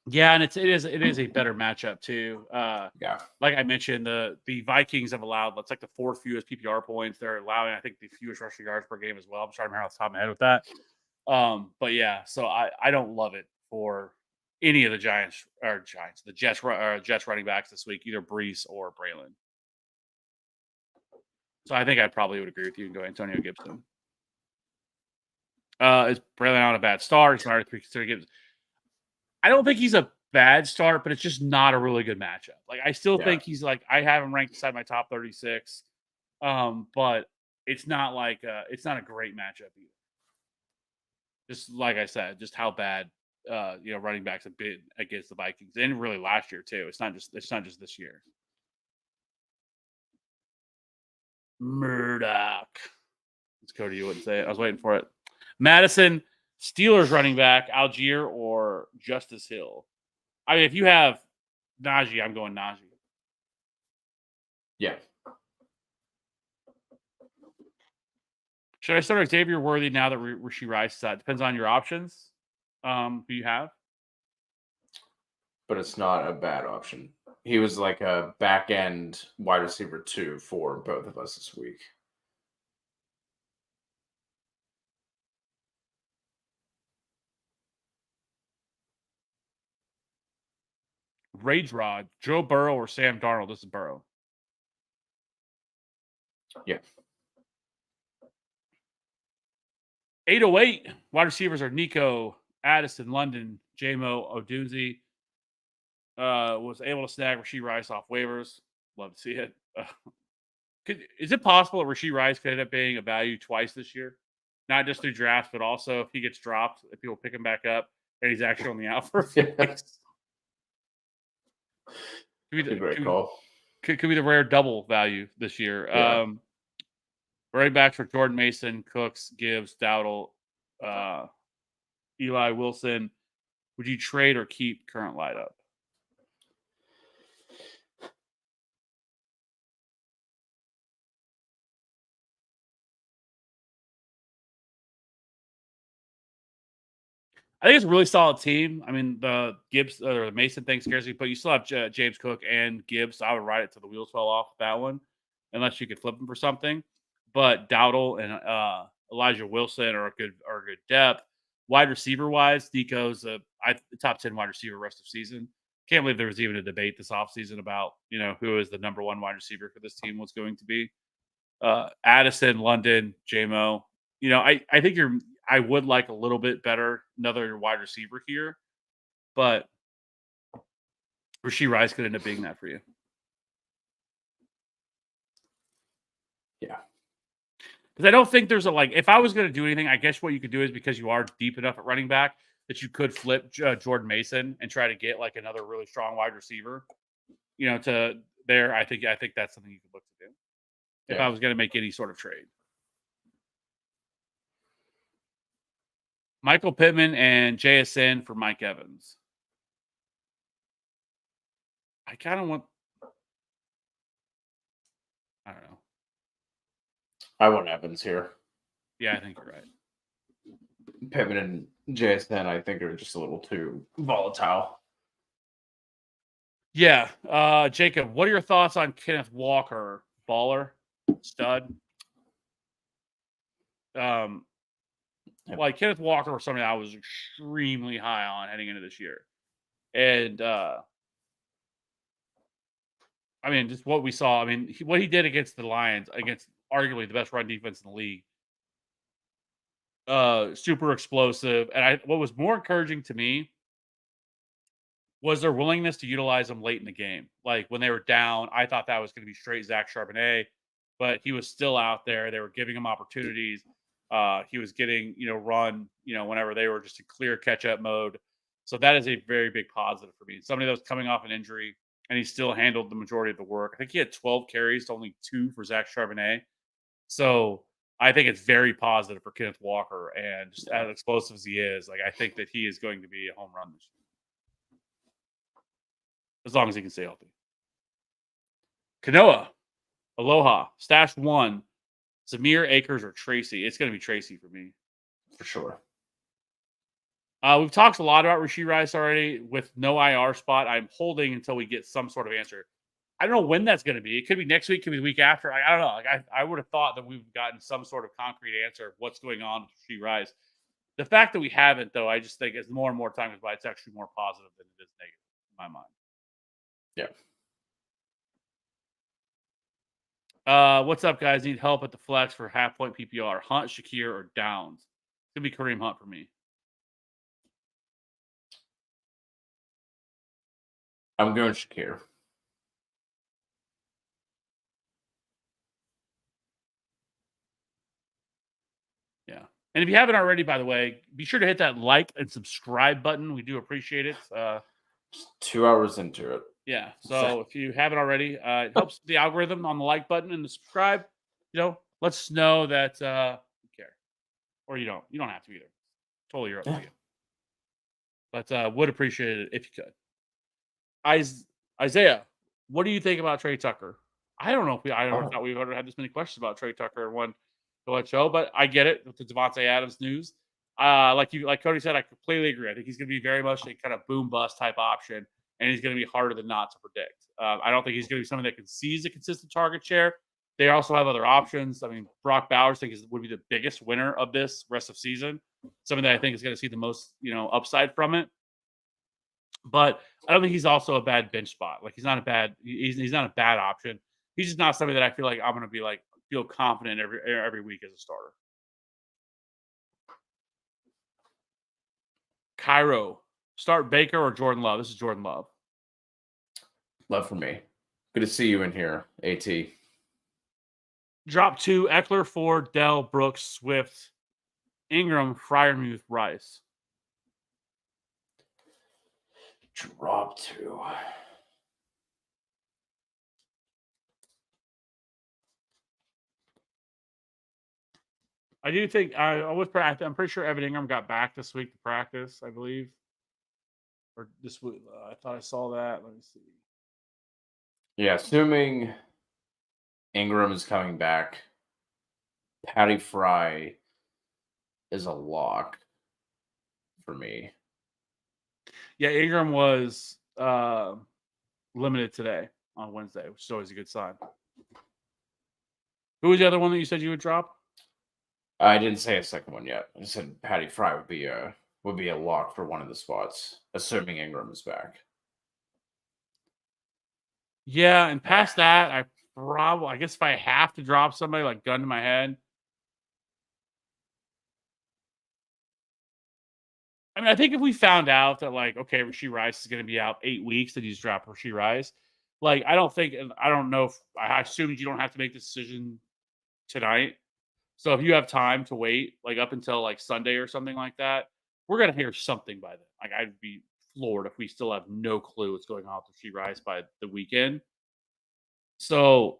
Yeah, and it is a better matchup too. Yeah, like I mentioned, the Vikings have allowed that's like the fourth fewest PPR points. They're allowing, I think, the fewest rushing yards per game as well. I'm trying to remember off the top of my head with that. But yeah, so I don't love it for any of the the Jets running backs this week, either Brees or Braylon. So I think I probably would agree with you and go Antonio Gibson. Is Braylon on a bad start? He's already 3 Gibson. I don't think he's a bad start, but it's just not a really good matchup. Like, I still Yeah. think he's like I have him ranked inside my top 36, but it's not like it's not a great matchup either. Just like I said, just how bad running backs have been against the Vikings, and really last year too. It's not just this year. Murdoch. It's Cody. You wouldn't say it. I was waiting for it. Madison, Steelers running back, Algier or Justice Hill. I mean, if you have Najee, I'm going Najee. Yeah. Should I start Xavier Worthy now that Rashee Rice is out? Depends on your options. Who you have? But it's not a bad option. He was like a back end wide receiver 2 for both of us this week. Rage Rod, Joe Burrow or Sam Darnold? This is Burrow. Yeah. 808 wide receivers are Nico, Addison, London, JMO, Odunzi. Was able to snag Rashee Rice off waivers. Love to see it. Is it possible that Rashee Rice could end up being a value twice this year? Not just through drafts, but also if he gets dropped, if people pick him back up, and he's actually on the out for a few weeks. Could be Great call. Could be the rare double value this year. Yeah. Running backs for Jordan Mason, Cooks, Gibbs, Dowdle, Eli Wilson. Would you trade or keep current lineup? I think it's a really solid team. I mean, the Gibbs or the Mason thing scares me, but you still have James Cook and Gibbs. So I would ride it till the wheels fell off with that one, unless you could flip them for something. But Dowdle and Elijah Wilson are a good depth. Wide receiver wise, Nico's top 10 wide receiver rest of season. Can't believe there was even a debate this offseason about who is the number one wide receiver for this team was going to be. Addison, London, JMO. I think I would like a little bit better another wide receiver here, but Rashee Rice could end up being that for you. Yeah. Because I don't think there's if I was going to do anything, I guess what you could do is because you are deep enough at running back that you could flip Jordan Mason and try to get another really strong wide receiver, to there. I think that's something you could look to do if I was going to make any sort of trade. Michael Pittman and JSN for Mike Evans. I kind of want. I don't know. I want Evans here. Yeah, I think you're right. Pittman and JSN, I think, are just a little too volatile. Yeah. Jacob, what are your thoughts on Kenneth Walker? Baller? Stud? Kenneth Walker was something I was extremely high on heading into this year. And just what we saw. What he did against the Lions, against arguably the best run defense in the league. Super explosive. And what was more encouraging to me was their willingness to utilize him late in the game. Like when they were down, I thought that was going to be straight Zach Charbonnet, but he was still out there. They were giving him opportunities. He was getting, run, whenever they were just in clear catch-up mode. So that is a very big positive for me. Somebody that was coming off an injury, and he still handled the majority of the work. I think he had 12 carries to only 2 for Zach Charbonnet. So I think it's very positive for Kenneth Walker. And just as explosive as he is, I think that he is going to be a home run this year. As long as he can stay healthy. Kanoa, Aloha, Stash 1. Zamir, Akers, or Tracy? It's going to be Tracy for me. For sure. We've talked a lot about Rashee Rice already. With no IR spot, I'm holding until we get some sort of answer. I don't know when that's going to be. It could be next week, could be the week after. I don't know. I would have thought that we've gotten some sort of concrete answer of what's going on with Rashee Rice. The fact that we haven't, though, I just think as more and more time goes by, it's actually more positive than it is negative in my mind. Yeah. What's up, guys? Need help at the flex for half-point PPR. Hunt, Shakir, or Downs? It's going to be Kareem Hunt for me. I'm going Shakir. Yeah. And if you haven't already, by the way, be sure to hit that like and subscribe button. We do appreciate it. Just 2 hours into it. Yeah. So if you haven't already, it helps the algorithm on the like button and the subscribe. Let us know that you care, or you don't. You don't have to either. Totally up to Yeah. you. But would appreciate it if you could. Isaiah, what do you think about Trey Tucker? I don't know if I ever Oh, thought we ever had this many questions about Trey Tucker in one show, but I get it with the Devontae Adams news. Like Cody said, I completely agree. I think he's going to be very much a kind of boom bust type option, and he's going to be harder than not to predict. I don't think he's going to be someone that can seize a consistent target share. They also have other options. I mean, Brock Bowers would be the biggest winner of this rest of season. Someone that I think is going to see the most upside from it. But I don't think he's also a bad bench spot. Like he's not a bad he's not a bad option. He's just not somebody that I feel like I'm going to be like feel confident every week as a starter. Cairo, start Baker or Jordan Love. This is Jordan Love. love for me. Good to see you in here, AT. Drop 2, Eckler, Ford, Dell, Brooks, Swift, Ingram, Fryermuth, Rice. Drop 2. I do think I'm pretty sure Evan Ingram got back this week to practice, I believe. Or this week. I thought I saw that. Let me see. Yeah, assuming Ingram is coming back, Patty Fry is a lock for me. Yeah, Ingram was limited today on Wednesday, which is always a good sign. Who was the other one that you said you would drop? I didn't say a second one yet. I said Patty Fry would be a lock for one of the spots, assuming Ingram is back. Yeah, and past that, I guess if I have to drop somebody, like gun to my head. I mean, I think if we found out that okay, Rashee Rice is going to be out 8 weeks, then you just drop Rashee Rice. Like, I don't know if I assume you don't have to make the decision tonight. So if you have time to wait, like up until like Sunday or something like that, we're gonna hear something by then. Like I'd be floored if we still have no clue what's going on with Rashee Rice by the weekend. So,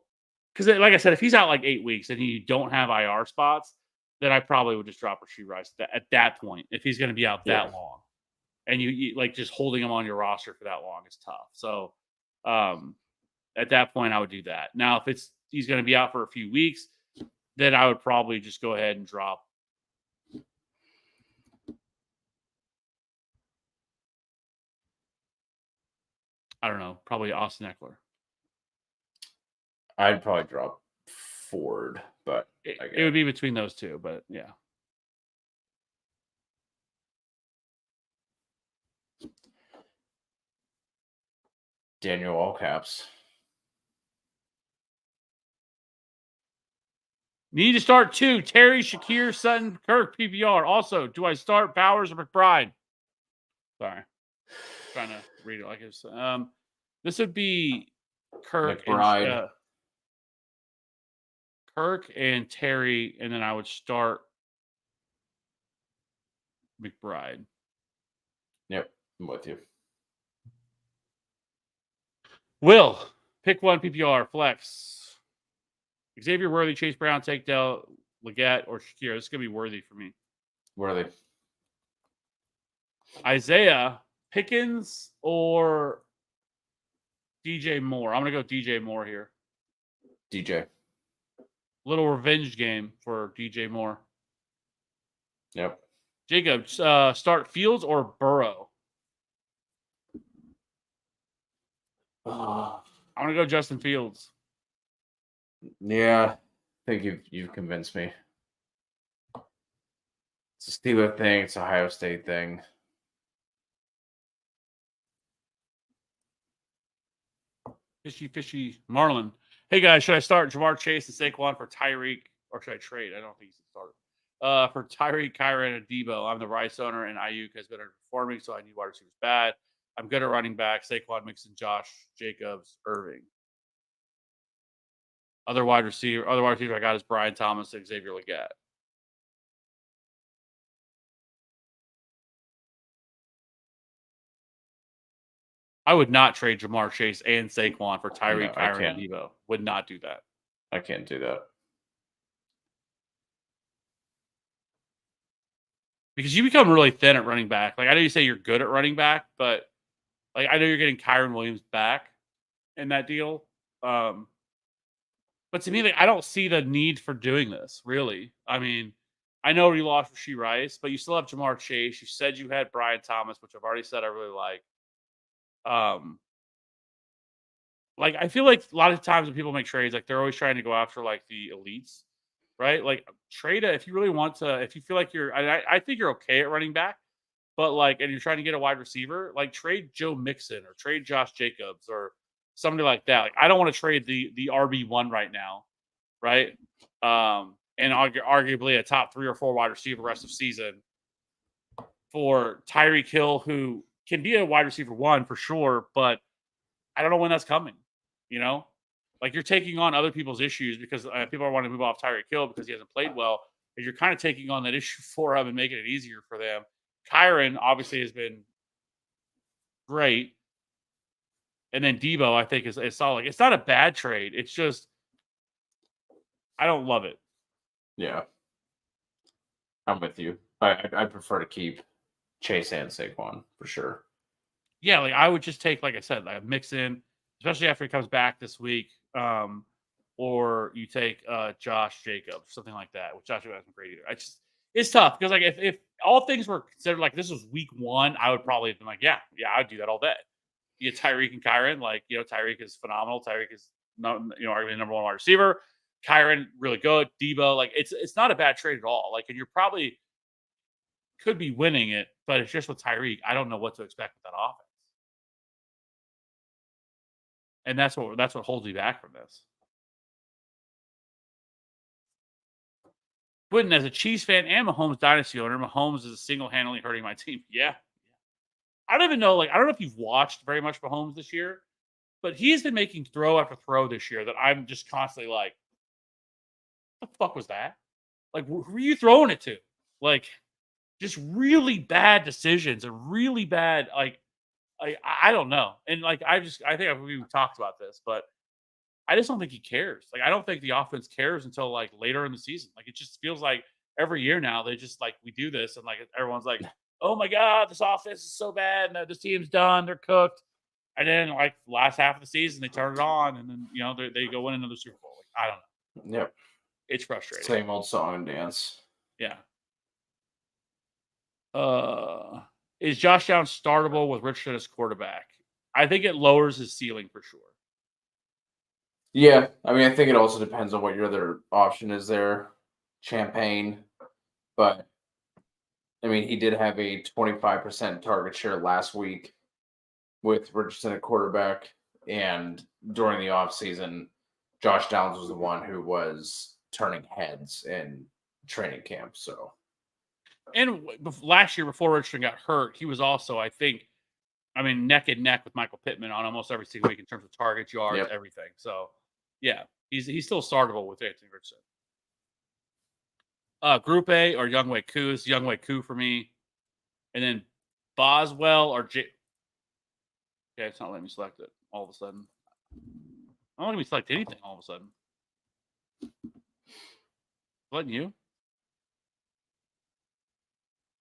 because like I said, if he's out like 8 weeks and you don't have IR spots, then I probably would just drop Rashee Rice at that point if he's going to be out Yeah. that long, and you like just holding him on your roster for that long is tough. So, at that point, I would do that. Now, if he's going to be out for a few weeks, then I would probably just go ahead and drop. I don't know, probably Austin Eckler. I'd probably drop Ford, but It would be between those two, but yeah. Daniel all caps. Need to start 2. Terry, Shakir, Sutton, Kirk, PPR. Also, do I start Bowers or McBride? Sorry. Trying to read it like it's this would be Kirk McBride. Kirk and Terry, and then I would start McBride. Yep, I'm with you. Will, pick one PPR, flex. Xavier Worthy, Chase Brown, take Dell, Leggett, or Shakir. This is going to be Worthy for me. Worthy. Isaiah, Pickens, or DJ Moore? I'm going to go DJ Moore here. DJ. Little revenge game for DJ Moore. Yep. Jacob, start Fields or Burrow? I'm going to go Justin Fields. Yeah, I think you've convinced me. It's a Steelers thing. It's a Ohio State thing. Fishy Marlin. Hey guys, should I start Jamar Chase and Saquon for Tyreek, or should I trade? I don't think he should start. For Tyreek, Kyron, and Debo. I'm the Rice owner, and Ayuk has been underperforming, so I need wide receivers bad. I'm good at running back. Saquon Mixon, Josh Jacobs, Irving. Other wide receiver I got is Brian Thomas, Xavier Legette. I would not trade Jamar Chase and Saquon for Tyreek, Kyren, and Debo. Would not do that. I can't do that. Because you become really thin at running back. Like, I know you say you're good at running back, but like I know you're getting Kyren Williams back in that deal. But to me, like, I don't see the need for doing this, really. I mean, I know you lost Rashee Rice, but you still have Jamar Chase. You said you had Brian Thomas, which I've already said I really like. Like, I feel like a lot of times when people make trades, like, they're always trying to go after, like, the elites, right? Like, trade if you really want to, if you feel like I think you're okay at running back, but, like, and you're trying to get a wide receiver, like, trade Joe Mixon or trade Josh Jacobs or somebody like that. Like, I don't want to trade the RB1 right now, right? And arguably a top 3 or 4 wide receiver rest of season for Tyreek Hill, who can be a wide receiver 1 for sure, but I don't know when that's coming. You know, like, you're taking on other people's issues because people are wanting to move off Tyreek Hill because he hasn't played well. And you're kind of taking on that issue for him and making it easier for them. Kyren obviously has been great. And then Debo, I think, is solid. It's not a bad trade. It's just, I don't love it. Yeah. I'm with you. I prefer to keep Chase and Saquon for sure. Yeah, like, I would just take, like I said, like, mix in, especially after he comes back this week. Or you take Josh Jacobs, something like that, which Josh Jacobs hasn't great either. It's tough because, like, if all things were considered, like, this was week 1, I would probably have been like, yeah, I'd do that all day. You get Tyreek and Kyren, like, Tyreek is phenomenal. Tyreek is not, arguably the number 1 wide receiver. Kyren, really good. Debo, like, it's not a bad trade at all. Like, and you're probably could be winning it, but it's just with Tyreek. I don't know what to expect with that offense. And that's what holds me back from this. Wouldn't, as a Chiefs fan and Mahomes dynasty owner, Mahomes is single-handedly hurting my team. Yeah. I don't even know, like, I don't know if you've watched very much Mahomes this year, but he's been making throw after throw this year that I'm just constantly like, what the fuck was that? Like, who are you throwing it to? Like, just really bad decisions and really bad, like, I don't know. And, like, I think we've talked about this, but I just don't think he cares. Like, I don't think the offense cares until, like, later in the season. Like, it just feels like every year now they just, like, we do this and, like, everyone's like, oh my God, this offense is so bad and this team's done, they're cooked. And then, like, last half of the season they turn it on and then they go win another Super Bowl. Like, I don't know. Yep. It's frustrating. Same old song and dance. Yeah. Is Josh Downs startable with Richardson as quarterback? I think it lowers his ceiling for sure. Yeah, I mean, I think it also depends on what your other option is there. Champagne, but I mean, he did have a 25% target share last week with Richardson at quarterback, and during the offseason, Josh Downs was the one who was turning heads in training camp. So, and last year before Richardson got hurt, he was also, I think, neck and neck with Michael Pittman on almost every single week in terms of targets, yards, everything. So, yeah, he's still startable with Anthony Richardson. Group A or Younghoe Koo. It's Younghoe Koo for me. And then Boswell or Okay, it's not letting me select it all of a sudden. I don't let me select anything all of a sudden. Letting you?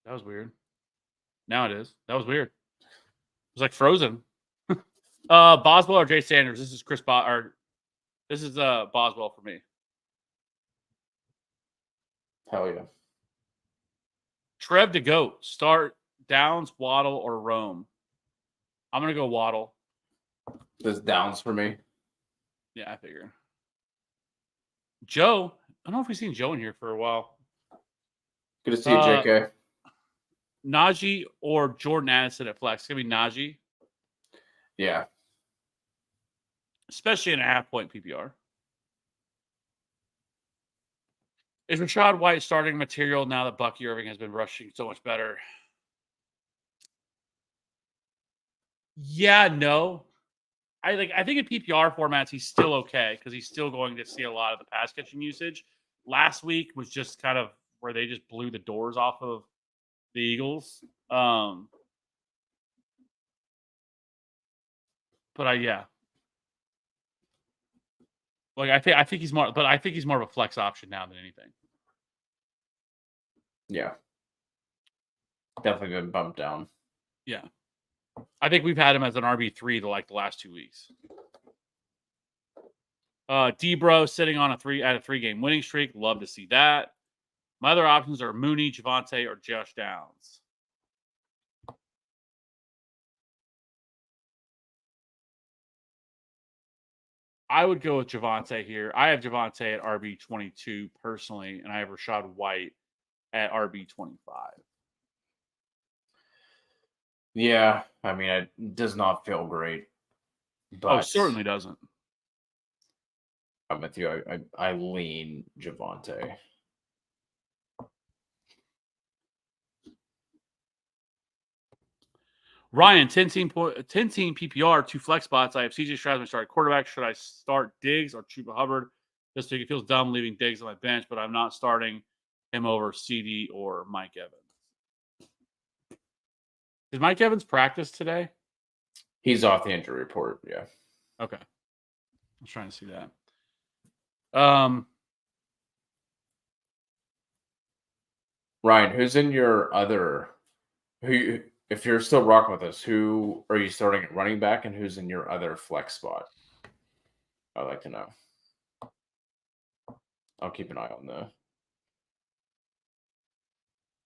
That was weird. Now it is. That was weird. It was like frozen. Boswell or Jay Sanders. This is this is Boswell for me. Hell yeah. Trev to go. Start Downs, Waddle, or Rome. I'm gonna go Waddle. This Downs for me. Yeah, I figure. Joe. I don't know if we've seen Joe in here for a while. Good to see you, JK. Najee or Jordan Addison at flex. It's gonna be Najee. Yeah. Especially in a half-point PPR. Is Rachaad White starting material now that Bucky Irving has been rushing so much better? Yeah, no. I think in PPR formats he's still okay because he's still going to see a lot of the pass catching usage. Last week was just kind of where they just blew the doors off of the Eagles. But yeah. Like I think he's more, but I think he's more of a flex option now than anything. Yeah. Definitely been bumped down. Yeah. I think we've had him as an RB3 the last 2 weeks. Debro sitting on a 3-game winning streak. Love to see that. My other options are Mooney, Javonte, or Josh Downs. I would go with Javonte here. I have Javonte at RB22 personally, and I have Rashad White at RB25. Yeah, I mean, it does not feel great, Oh, but certainly doesn't. I'm with you. I lean Javonte. Ryan, 10 team PPR, 2 flex spots. I have CJ Stroud as my starting quarterback. Should I start Diggs or Chuba Hubbard? This week it feels dumb leaving Diggs on my bench, but I'm not starting him over CD or Mike Evans. Did Mike Evans practice today? He's off the injury report. Yeah. Okay. I was trying to see that. Ryan, who's in your other? If you're still rocking with us, who are you starting at running back, and who's in your other flex spot? I'd like to know. I'll keep an eye on the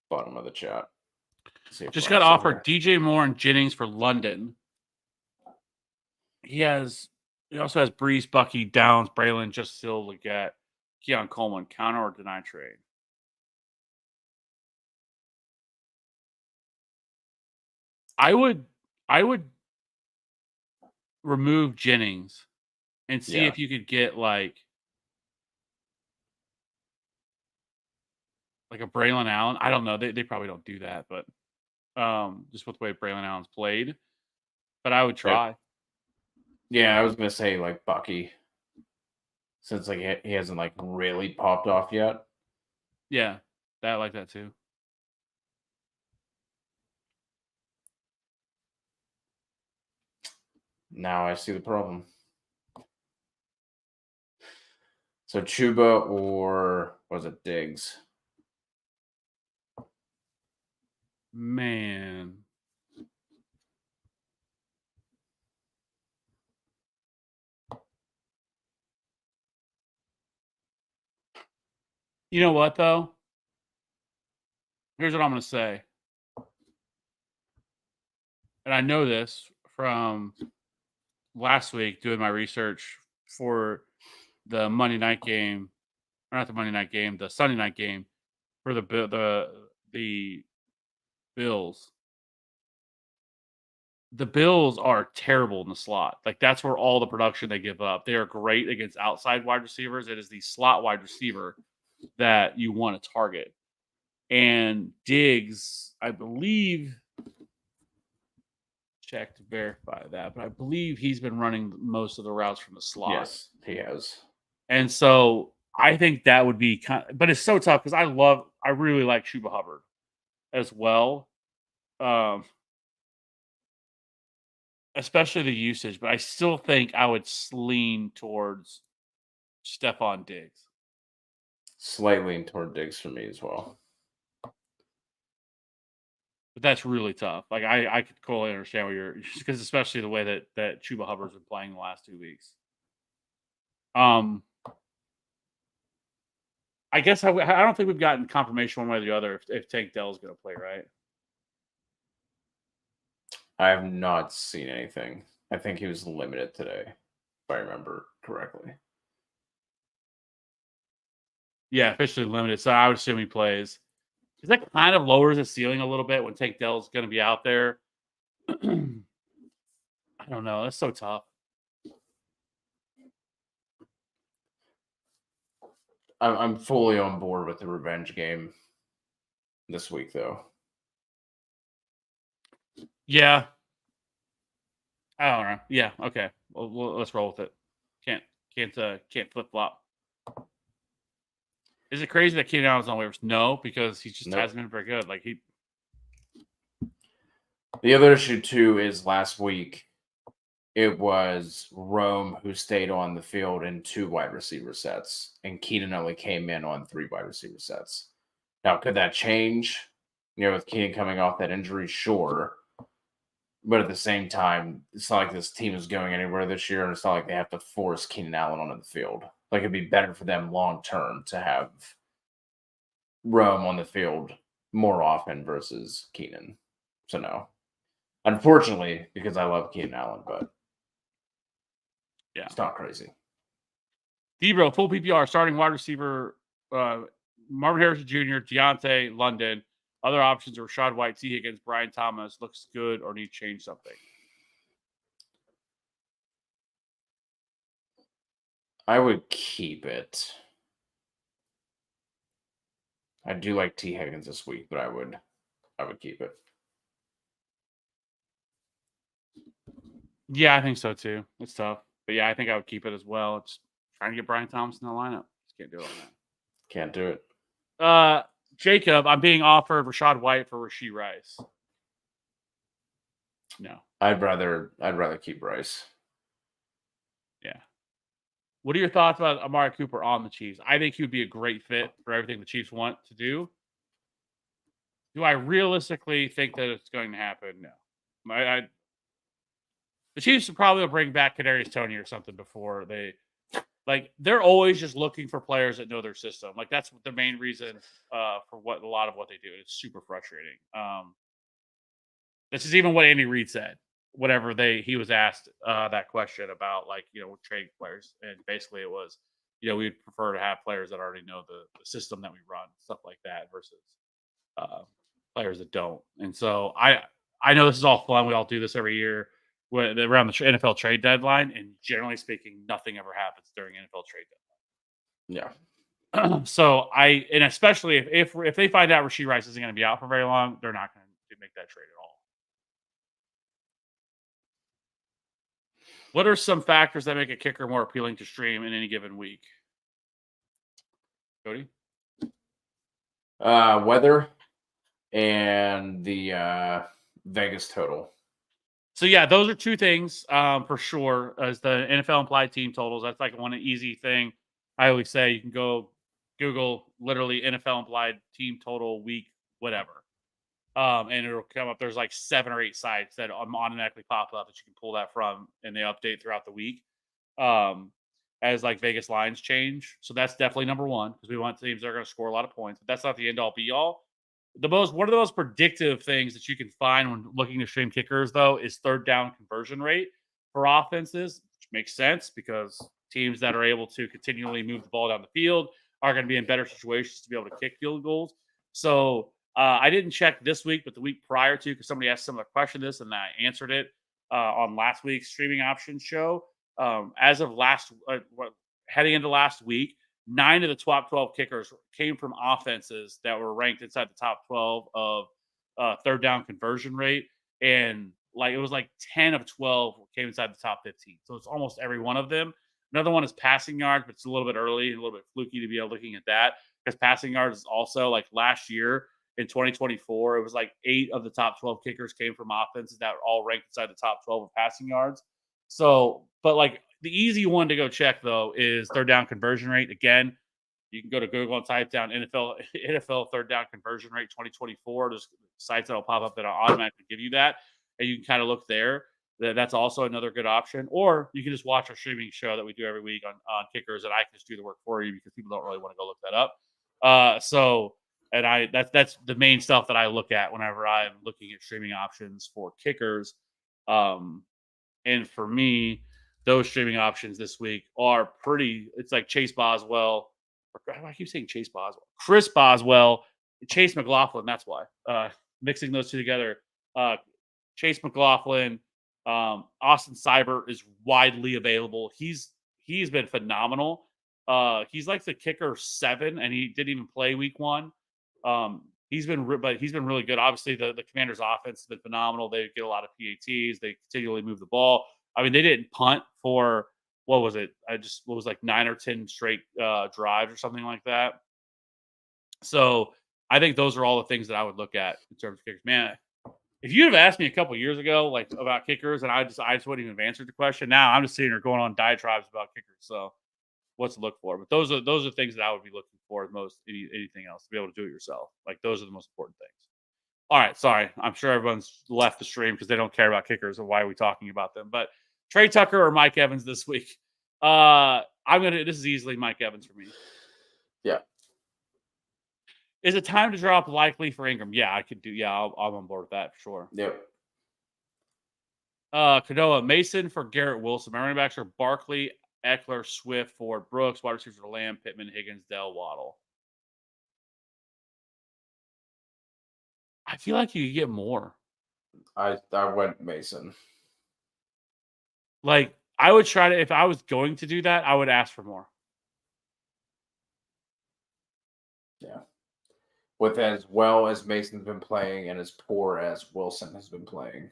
bottom of the chat. Just got offered DJ Moore and Jennings for London. He also has Breeze, Bucky, Downs, Braylon, Justice Leggett, Keon Coleman. Counter or deny trade? I would remove Jennings and see if you could get like a Braylon Allen. I don't know. They probably don't do that, but just with the way Braylon Allen's played. But I would try. Yeah, I was gonna say like Bucky, since like he hasn't like really popped off yet. Yeah, I like that too. Now I see the problem. So Chuba or was it Diggs? Man. You know what though? Here's what I'm going to say. And I know this from last week doing my research for the Monday night game, or not the Monday night game, the Sunday night game for the Bills. The Bills are terrible in the slot. Like that's where all the production they give up. They are great against outside wide receivers. It is the slot wide receiver that you want to target. And Diggs, I believe, check to verify that, but I believe he's been running most of the routes from the slot. Yes, he has. And so I think that would be but it's so tough because I really like Chuba Hubbard as well. Especially the usage, but I still think I would lean towards Stephon Diggs. Slightly lean toward Diggs for me as well. But that's really tough. Like I could totally understand what you're, because especially the way that Chuba Hubbard's been playing the last 2 weeks. I guess I don't think we've gotten confirmation one way or the other if Tank Dell's going to play, right? I have not seen anything. I think he was limited today, if I remember correctly. Yeah, officially limited. So I would assume he plays. Because that kind of lowers the ceiling a little bit when Tank Dell's going to be out there. I don't know. That's so tough. I'm fully on board with the revenge game this week, though. Yeah. I don't know. Yeah, okay. Well, let's roll with it. Can't can't flip flop. Is it crazy that Keenan Allen's on waivers? No, because he just Nope. hasn't been very good. Like The other issue too is last week it was Rome who stayed on the field in 2 wide receiver sets, and Keenan only came in on 3 wide receiver sets. Now, could that change? With Keenan coming off that injury, sure. But at the same time, it's not like this team is going anywhere this year, and it's not like they have to force Keenan Allen onto the field. Like, it'd be better for them long term to have Rome on the field more often versus Keenan. So, no. Unfortunately, because I love Keenan Allen, but yeah. it's not crazy. Debro, full PPR, starting wide receiver, Marvin Harrison Jr., Deontay, London. Other options are Rashad White, T. Higgins, Brian Thomas. Looks good or need to change something. I would keep it. I do like T. Higgins this week, but I would keep it. Yeah, I think so too. It's tough. But yeah, I think I would keep it as well. It's trying to get Brian Thomas in the lineup. Just can't do it on that. Can't do it. Jacob, I'm being offered Rashad White for Rashee Rice. No. I'd rather keep Rice. Yeah. What are your thoughts about Amari Cooper on the Chiefs? I think he would be a great fit for everything the Chiefs want to do. Do I realistically think that it's going to happen? No. The Chiefs would probably bring back Kadarius Toney or something before they they're always just looking for players that know their system. Like that's the main reason for what a lot of what they do. It's super frustrating. This is even what Andy Reid said. Whatever he was asked that question about trading players, and basically it was, we'd prefer to have players that already know the system that we run, stuff like that, versus players that don't. And so I know this is all fun. We all do this every year around the NFL trade deadline, and generally speaking, nothing ever happens during NFL trade deadline. Yeah. So and especially if they find out Rashee Rice isn't going to be out for very long, they're not going to make that trade at all. What are some factors that make a kicker more appealing to stream in any given week? Cody? Weather and the Vegas total. So yeah, those are two things for sure. As the NFL implied team totals, that's like one easy thing. I always say you can go Google literally NFL implied team total week whatever, and it'll come up. There's like 7 or 8 sites that automatically pop up that you can pull that from, and they update throughout the week as like Vegas lines change. So that's definitely number one because we want teams that are going to score a lot of points. But that's not the end all be all. One of the most predictive things that you can find when looking to stream kickers, though, is third down conversion rate for offenses, which makes sense because teams that are able to continually move the ball down the field are going to be in better situations to be able to kick field goals. So I didn't check this week, but the week prior to, because somebody asked a similar question to this, and I answered it on last week's streaming options show. As of heading into last week, 9 of the top 12 kickers came from offenses that were ranked inside the top 12 of third down conversion rate. And it was like 10 of 12 came inside the top 15. So it's almost every one of them. Another one is passing yards, but it's a little bit early and a little bit fluky to be looking at that because passing yards is also like last year in 2024, it was like 8 of the top 12 kickers came from offenses that were all ranked inside the top 12 of passing yards. So, but the easy one to go check though is third down conversion rate. Again, you can go to Google and type down NFL third down conversion rate 2024. There's sites that'll pop up that automatically give you that, and you can kind of look there. That's also another good option. Or you can just watch our streaming show that we do every week on kickers, and I can just do the work for you because people don't really want to go look that up. That's the main stuff that I look at whenever I'm looking at streaming options for kickers. And for me, those streaming options this week are it's like Chase Boswell. I keep saying Chase Boswell. Chris Boswell, Chase McLaughlin. That's why. Mixing those two together. Chase McLaughlin, Austin Seibert is widely available. He's been phenomenal. He's like the kicker 7, and he didn't even play week 1. he's been really good. Obviously, the Commanders' offense has been phenomenal. They get a lot of PATs. They continually move the ball. I mean, they didn't punt for what was it? What was like 9 or 10 straight drives or something like that. So I think those are all the things that I would look at in terms of kickers. Man, if you'd have asked me a couple years ago, like about kickers, and I just wouldn't even have answered the question. Now I'm just sitting here going on diatribes about kickers. So what's to look for? But those are things that I would be looking for most anything else to be able to do it yourself. Like those are the most important things. All right, sorry. I'm sure everyone's left the stream because they don't care about kickers and why are we talking about them. But Trey Tucker or Mike Evans this week? This is easily Mike Evans for me. Yeah. Is it time to drop likely for Ingram? Yeah, I could do. Yeah, I'm on board with that for sure. Yep. Kanoa, Mason for Garrett Wilson. My running backs are Barkley, Eckler, Swift, Ford, Brooks. Wide receivers are Lamb, Pittman, Higgins, Dell, Waddle. I feel like you could get more. I went Mason. Like I would try to, if I was going to do that, I would ask for more. Yeah. With as well as Mason's been playing and as poor as Wilson has been playing,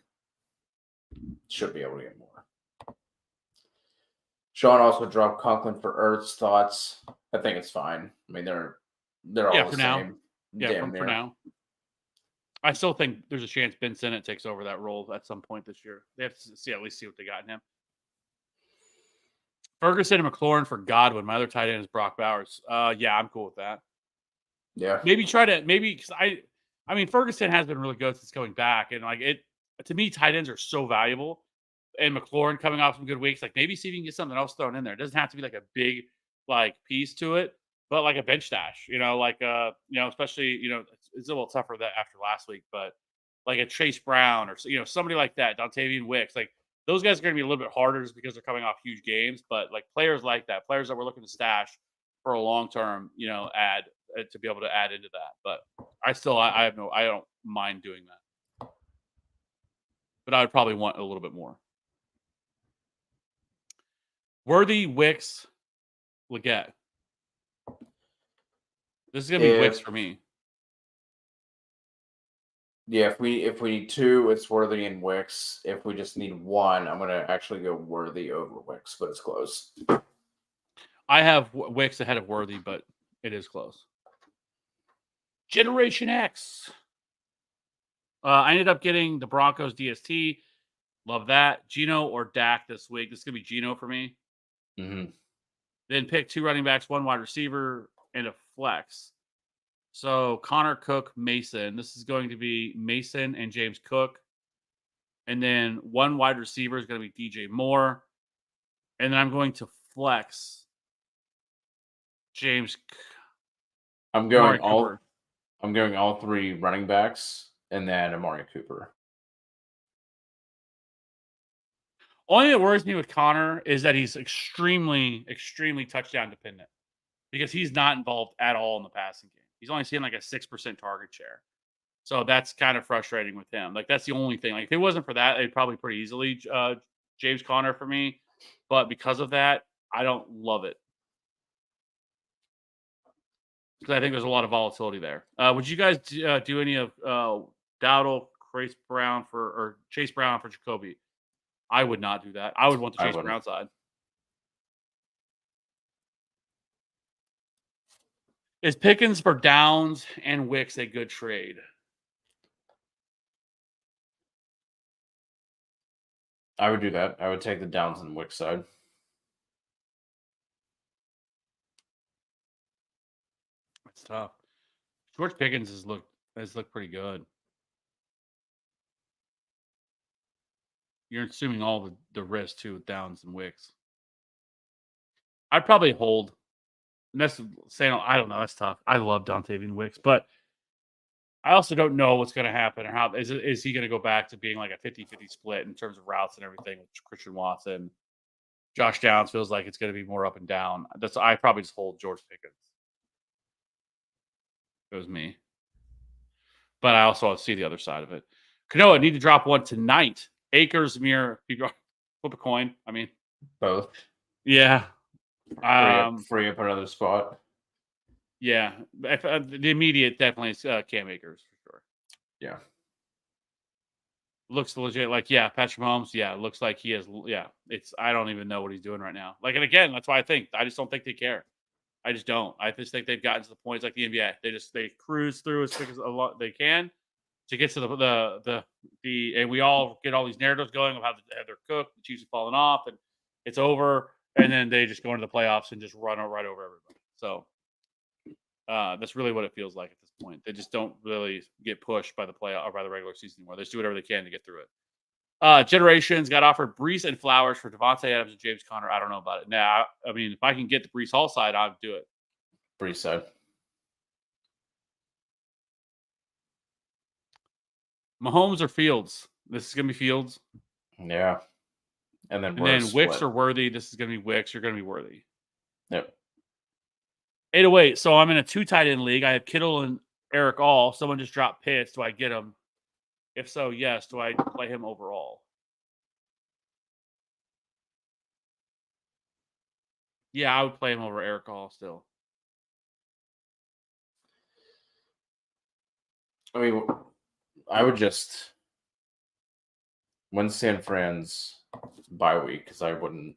should be able to get more. Sean also dropped Conklin for Ertz. Thoughts? I think it's fine. I mean, they're all the same. Yeah, for now. I still think there's a chance Ben Sinnott takes over that role at some point this year. They have to at least see what they got in him. Ferguson and McLaurin for Godwin. My other tight end is Brock Bowers. Yeah, I'm cool with that. Yeah. Because I mean Ferguson has been really good since going back, and to me, tight ends are so valuable. And McLaurin coming off some good weeks, like maybe see if you can get something else thrown in there. It doesn't have to be like a big piece to it, but like a bench stash, especially it's a little tougher that after last week, but like a Chase Brown or somebody like that, Dontavian Wicks, like those guys are going to be a little bit harder just because they're coming off huge games. But like players like that, players that we're looking to stash for a long term, add to be able to add into that. But I don't mind doing that, but I would probably want a little bit more. Worthy, Wicks, Leggett. This is gonna be Wicks for me. Yeah, if we need two, it's Worthy and Wicks. If we just need one, I'm gonna actually go Worthy over Wicks, but it's close. I have Wicks ahead of Worthy, but it is close. Generation X. I ended up getting the Broncos DST. Love that. Geno or Dak this week. This is gonna be Geno for me. Mm-hmm. Then pick 2 running backs, 1 wide receiver, and a flex. So Connor, Cook, Mason. This is going to be Mason and James Cook. And then 1 wide receiver is going to be DJ Moore. And then I'm going to flex James. I'm going all 3 running backs and then Amari Cooper. Only thing that worries me with Connor is that he's extremely, extremely touchdown dependent because he's not involved at all in the passing game. He's only seeing like a 6% target share. So that's kind of frustrating with him. Like that's the only thing. Like if it wasn't for that, it'd probably pretty easily James Conner for me. But because of that, I don't love it. Because I think there's a lot of volatility there. Would you guys do any of Dowdle, Chase Brown for Jacoby? I would not do that. I would want the Chase Brown side. Is Pickens for Downs and Wicks a good trade? I would do that. I would take the Downs and Wicks side. It's tough. George Pickens has looked pretty good. You're assuming all the risk too with Downs and Wicks. I'd probably hold. And that's saying I don't know. That's tough. I love Dontavian Wicks, but I also don't know what's going to happen or how is he going to go back to being like a 50-50 split in terms of routes and everything with Christian Watson. Josh Downs feels like it's going to be more up and down. I probably just hold George Pickens. It was me. But I also see the other side of it. Kanoa need to drop one tonight. Akers, Mir, flip a coin. I mean, both. Yeah. Free up another spot. Yeah, the immediate definitely is Cam Akers for sure. Yeah. Looks legit. Like, yeah, Patrick Mahomes. Yeah, looks like he is. Yeah, it's. I don't even know what he's doing right now. Like, and again, that's why I just don't think they care. I just don't. I just think they've gotten to the point. It's like the NBA. They cruise through as quick as a lot they can to get to and we all get all these narratives going of how they're cooked, the Chiefs have fallen off, and it's over, and then they just go into the playoffs and just run right over everybody. So that's really what it feels like at this point. They just don't really get pushed by the playoff or by the regular season anymore. They just do whatever they can to get through it. Generations got offered Brees and Flowers for Devontae Adams and James Conner. I don't know about it. Now, I mean, if I can get the Brees Hall side, I'd do it. Brees side. Mahomes or Fields? This is gonna be Fields. Yeah. And then Wicks or Worthy. This is gonna be Wicks. You're gonna be Worthy. Yep. 808. So I'm in a 2 tight end league. I have Kittle and Eric All. Someone just dropped Pitts. Do I get him? If so, yes. Do I play him overall? Yeah, I would play him over Eric All still. I mean, I would just win San Fran's bye week because I wouldn't.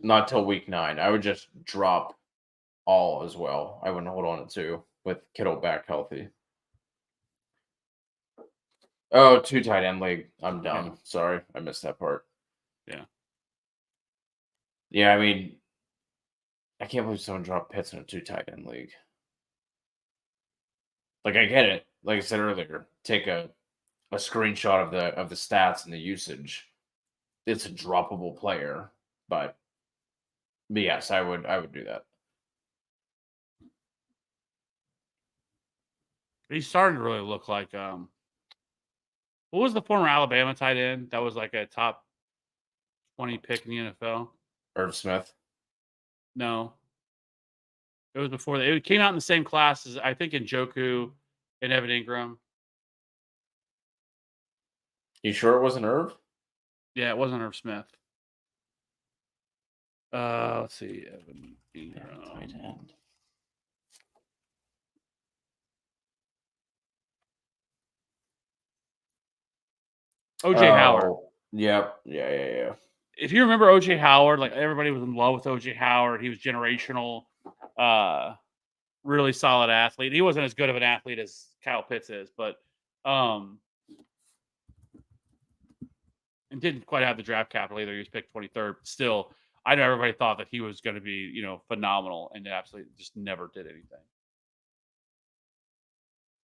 Not till week 9. I would just drop All as well. I wouldn't hold on to 2 with Kittle back healthy. Oh, 2 tight end league. I'm dumb. Yeah. Sorry, I missed that part. Yeah. Yeah, I mean, I can't believe someone dropped Pitts in a 2 tight end league. Like, I get it. Like I said earlier, take a screenshot of the stats and the usage. It's a droppable player, but yes, I would do that. He's starting to really look like what was the former Alabama tight end that was like a top 20 pick in the NFL? Irv Smith. No. It was before that. It came out in the same class as I think Njoku and Evan Ingram. You sure it wasn't Irv? Yeah, it wasn't Irv Smith. Let's see. Evan Ingram. Tight end. OJ Howard. Yep. Yeah. If you remember OJ Howard, like everybody was in love with OJ Howard. He was generational, really solid athlete. He wasn't as good of an athlete as Kyle Pitts is, but and didn't quite have the draft capital either. He was picked 23rd. But still, I know everybody thought that he was going to be, phenomenal, and absolutely just never did anything.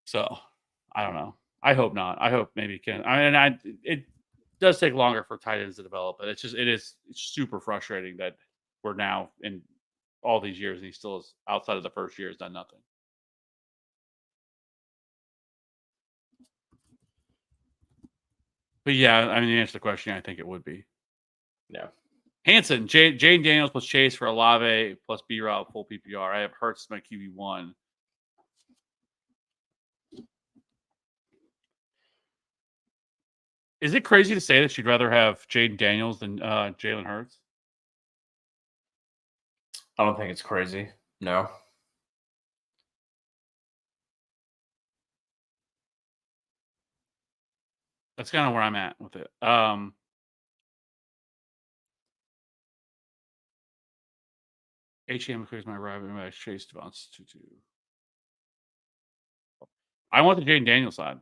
So, I don't know. I hope not. I hope maybe can. It does take longer for tight ends to develop, but it's super frustrating that we're now in all these years and he still is outside of the first year has done nothing. But yeah, I mean, to answer the question, I think it would be. Yeah. Hanson, Jane Daniels plus Chase for Olave plus B-Rob full PPR. I have Hurts as my QB1. Is it crazy to say that you'd rather have Jaden Daniels than Jalen Hurts? I don't think it's crazy. No. That's kind of where I'm at with it. HM clears my rival. Chase Devontae 2-2. I want the Jaden Daniels side.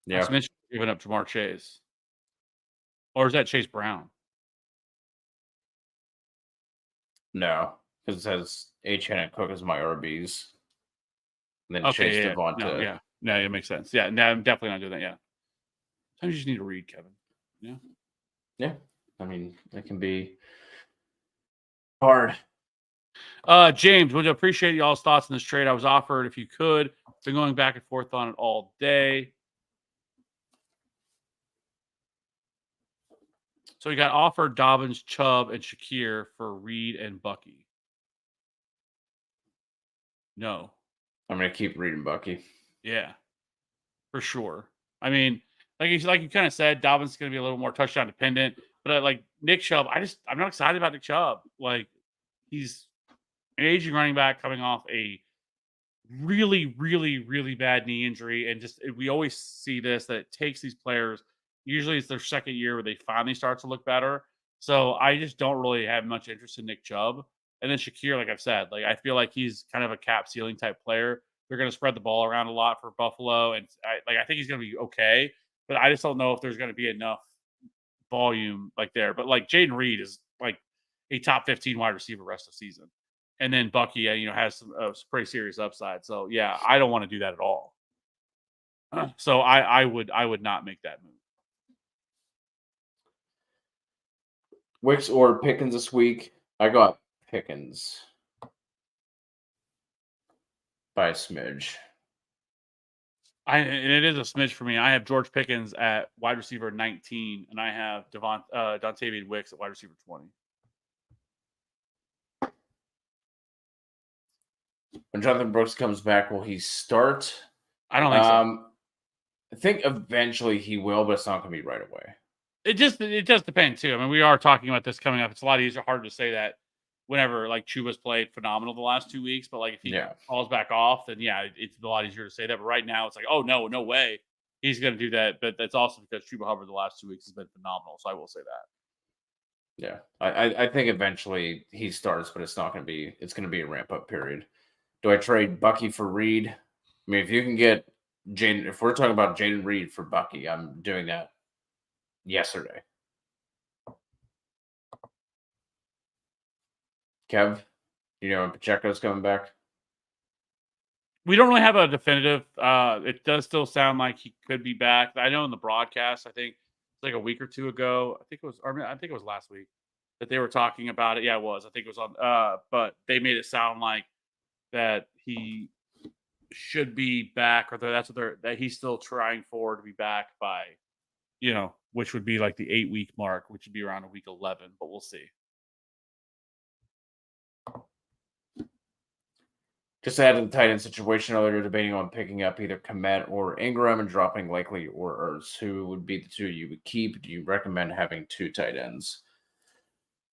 Yeah. Mitchell giving up Jamar Chase. Or is that Chase Brown? No, because it says H. and Cook as my RBs. And then Okay, Chase yeah. Devonta. No, it makes sense. Yeah, no, I'm definitely not doing that. Yeah. Sometimes you just need to read, Kevin. Yeah. Yeah. I mean, it can be hard. James, would appreciate y'all's thoughts on this trade. I was offered if you could. Been going back and forth on it all day. So we got offered Dobbins, Chubb, and Shakir for Reed and Bucky. No. I'm going to keep reading Bucky. Yeah, for sure. I mean, like you kind of said, Dobbins is going to be a little more touchdown dependent. But like Nick Chubb, I'm not excited about Nick Chubb. Like he's an aging running back coming off a really, really, really bad knee injury, and just we always see this that it takes these players. Usually, it's their second year where they finally start to look better. So I just don't really have much interest in Nick Chubb. And then Shakir, like I've said, like I feel like he's kind of a cap ceiling type player. They're going to spread the ball around a lot for Buffalo, and I think he's going to be okay. But I just don't know if there's going to be enough volume like there. But like Jaden Reed is like a top 15 wide receiver rest of the season. And then Bucky, has some pretty serious upside. So yeah, I don't want to do that at all. So I would not make that move. Wicks or Pickens this week? I got Pickens by a smidge. And it is a smidge for me. I have George Pickens at wide receiver 19, and I have Dontavian Wicks at wide receiver 20. When Jonathan Brooks comes back, will he start? I don't think so. I think eventually he will, but it's not going to be right away. It just depends too. I mean, we are talking about this coming up. It's a lot harder to say that whenever like Chuba's played phenomenal the last 2 weeks, but like if he falls back off, then it's a lot easier to say that. But right now, it's like, oh no way, he's going to do that. But that's also because Chuba Hubbard the last 2 weeks has been phenomenal. So I will say that. Yeah, I think eventually he starts, but it's not going to be. It's going to be a ramp up period. Do I trade Bucky for Reed? I mean, if you can get Jaden, if we're talking about Jaden Reed for Bucky, I'm doing that yesterday. Kev, when Pacheco's coming back? We don't really have a definitive. It does still sound like he could be back. I know in the broadcast, I think it's like a week or two ago. I think it was last week that they were talking about it. Yeah, it was. I think it was on. But they made it sound like that he should be back, or that he's still trying for to be back by, which would be like the 8-week mark, which would be around week 11. But we'll see. Just to add to the tight end situation, earlier debating on picking up either Kmet or Ingram and dropping Likely or Ertz. Who would be the two you would keep? Do you recommend having 2 tight ends?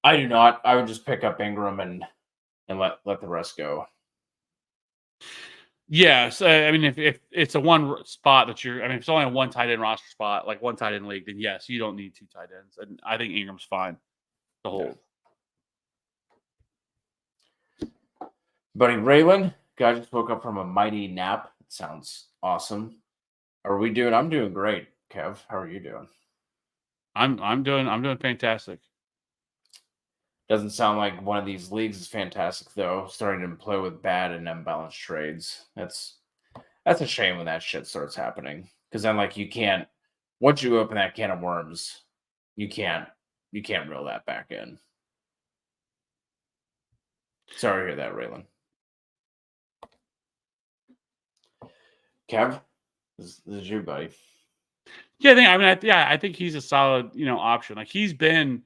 I do not. I would just pick up Ingram and let the rest go. Yeah, so I mean, if it's a one spot that if it's only a one tight end roster spot, like one tight end league, then yes, you don't need 2 tight ends, and I think Ingram's fine to hold. Buddy Raylan, guy just woke up from a mighty nap. It sounds awesome. I'm doing great, Kev. How are you doing? I'm doing fantastic. Doesn't sound like one of these leagues is fantastic though. Starting to play with bad and unbalanced trades. That's a shame when that shit starts happening. Because then like you can't, once you open that can of worms, you can't reel that back in. Sorry to hear that, Raylan. Kev, this is you, buddy. Yeah, I think he's a solid, option. Like he's been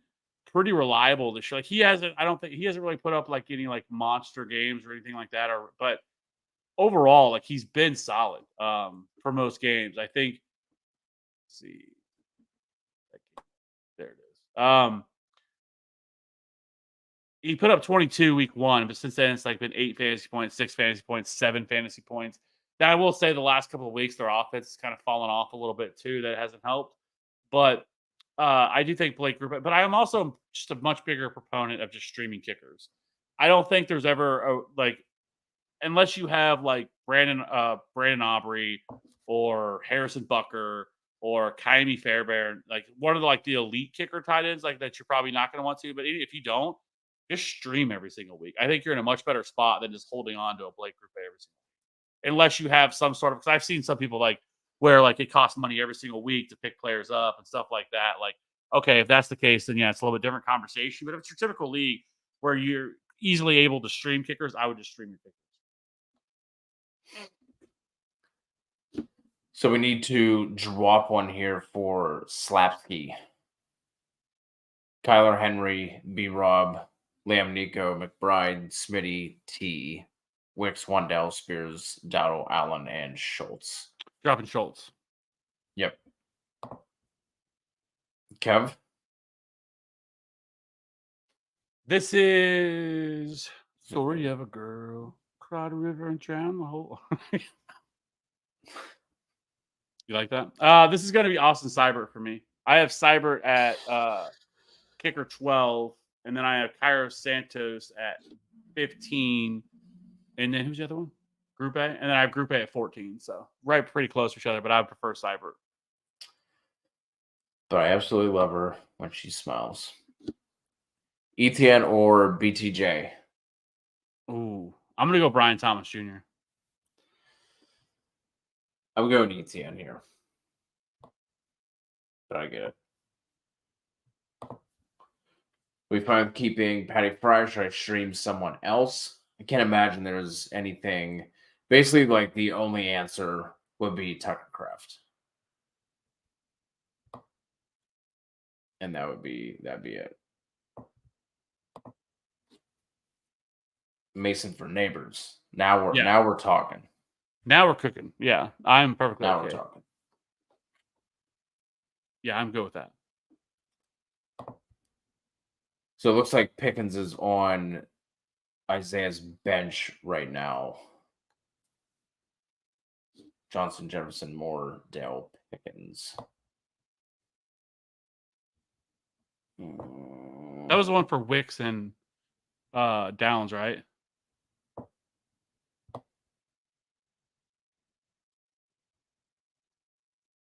pretty reliable this year. Like he hasn't really put up like any like monster games or anything like that. But overall, like he's been solid for most games. I think. Let's see, there it is. He put up 22 week 1, but since then it's like been 8 fantasy points, 6 fantasy points, 7 fantasy points. Now I will say the last couple of weeks their offense has kind of fallen off a little bit too. That hasn't helped, but I do think Blake Griffin. But I am also just a much bigger proponent of just streaming kickers. I don't think there's ever unless you have like Brandon Aubrey or Harrison Butker or Kaimi Fairbairn, like one of the elite kicker tight ends like that you're probably not going to want to. But if you don't, just stream every single week. I think you're in a much better spot than just holding on to a Blake Griffin every single week. Unless you have some sort of, because I've seen some people where it costs money every single week to pick players up and stuff like that. Like, okay, if that's the case, then yeah, it's a little bit different conversation. But if it's your typical league where you're easily able to stream kickers, I would just stream your kickers. So we need to drop one here for Slapsky. Kyler Henry, B-Rob, Liam Nico, McBride, Smitty, T, Wicks, Wandell, Spears, Dowdle, Allen, and Schultz. Dropping Schultz. Yep. Kev? This is story of a girl cried a river and drowned the whole. You like that? This is gonna be Austin Seibert for me. I have Seibert at kicker 12, and then I have Cairo Santos at 15, and then who's the other one? Group A, and then I have Group A at 14. So right, pretty close to each other, but I would prefer Seibert. But I absolutely love her when she smiles. ETN or BTJ? Ooh, I'm gonna go Brian Thomas Jr. I'm going ETN here. But I get it. We find keeping Patty Fry. Should I stream someone else? I can't imagine there's anything. Basically, like the only answer would be Tucker Craft. And that'd be it. Mason for Neighbors. Now we're talking. Now we're cooking. Yeah, I'm perfectly Now okay. we're talking. Yeah, I'm good with that. So it looks like Pickens is on Isaiah's bench right now. Johnson, Jefferson, Moore, Dale, Pickens. That was the one for Wicks and Downs, right?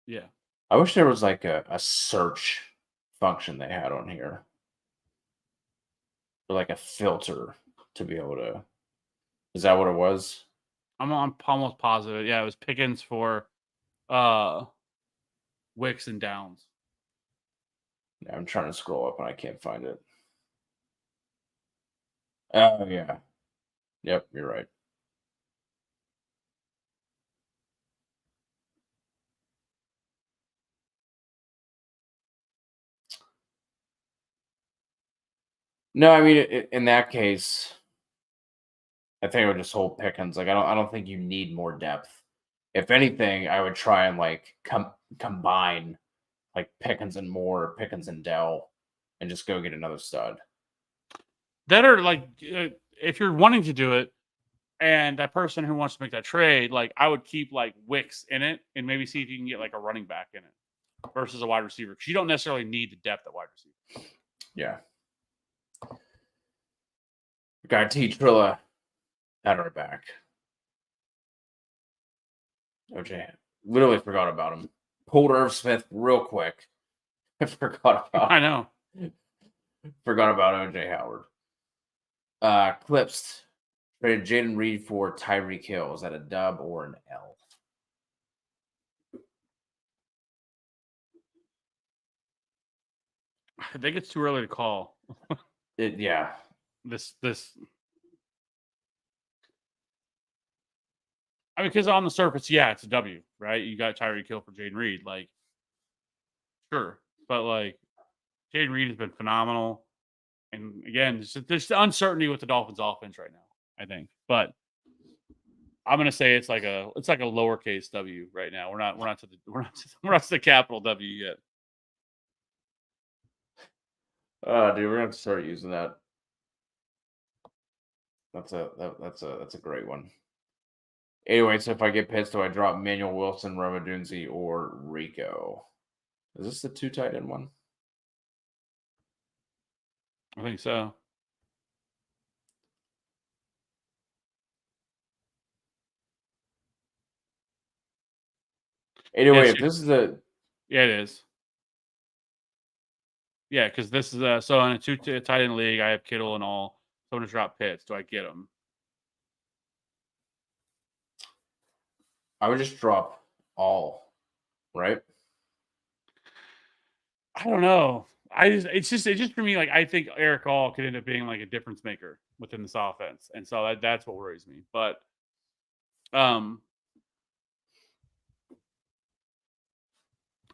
Yeah. I wish there was like a search function they had on here. Or like a filter to be able to. Is that what it was? I'm almost positive. Yeah, it was Pickens for Wicks and Downs. Yeah, I'm trying to scroll up and I can't find it. Oh, yeah. Yep, you're right. No, I mean, in that case, I think I would just hold Pickens. Like, I don't think you need more depth. If anything, I would try and like combine like Pickens and Moore, Pickens and Dell, and just go get another stud. That are like, if you're wanting to do it, and that person who wants to make that trade, like I would keep like Wicks in it, and maybe see if you can get like a running back in it versus a wide receiver, because you don't necessarily need the depth at wide receiver. Yeah. We got T Trilla at our back. OJ, literally forgot about him. Pulled Irv Smith real quick. I forgot about. I know. Forgot about OJ Howard. Clips traded Jaden Reed for Tyreek Hill. Is that a dub or an L? I think it's too early to call. Yeah. This. I mean, because on the surface, yeah, it's a W, right? You got Tyreek Hill for Jaden Reed, like, sure, but like, Jaden Reed has been phenomenal, and again, there's the uncertainty with the Dolphins' offense right now, I think, but I'm gonna say it's like a lowercase W right now. We're not to the capital W yet. Dude, we're gonna have to start using that. That's a great one. Anyway, so if I get pissed, do I drop Manuel Wilson, Roma Dunzi, or Rico? Is this the 2 tight end one? I think so. Anyway, Yes, if this is the yeah, it is. Yeah, because this is so in a tight end league, I have Kittle and all. So I'm gonna drop Pitts. Do I get him? I would just drop all, right? I don't know. It's just for me, like I think Eric All could end up being like a difference maker within this offense, and so that's what worries me. But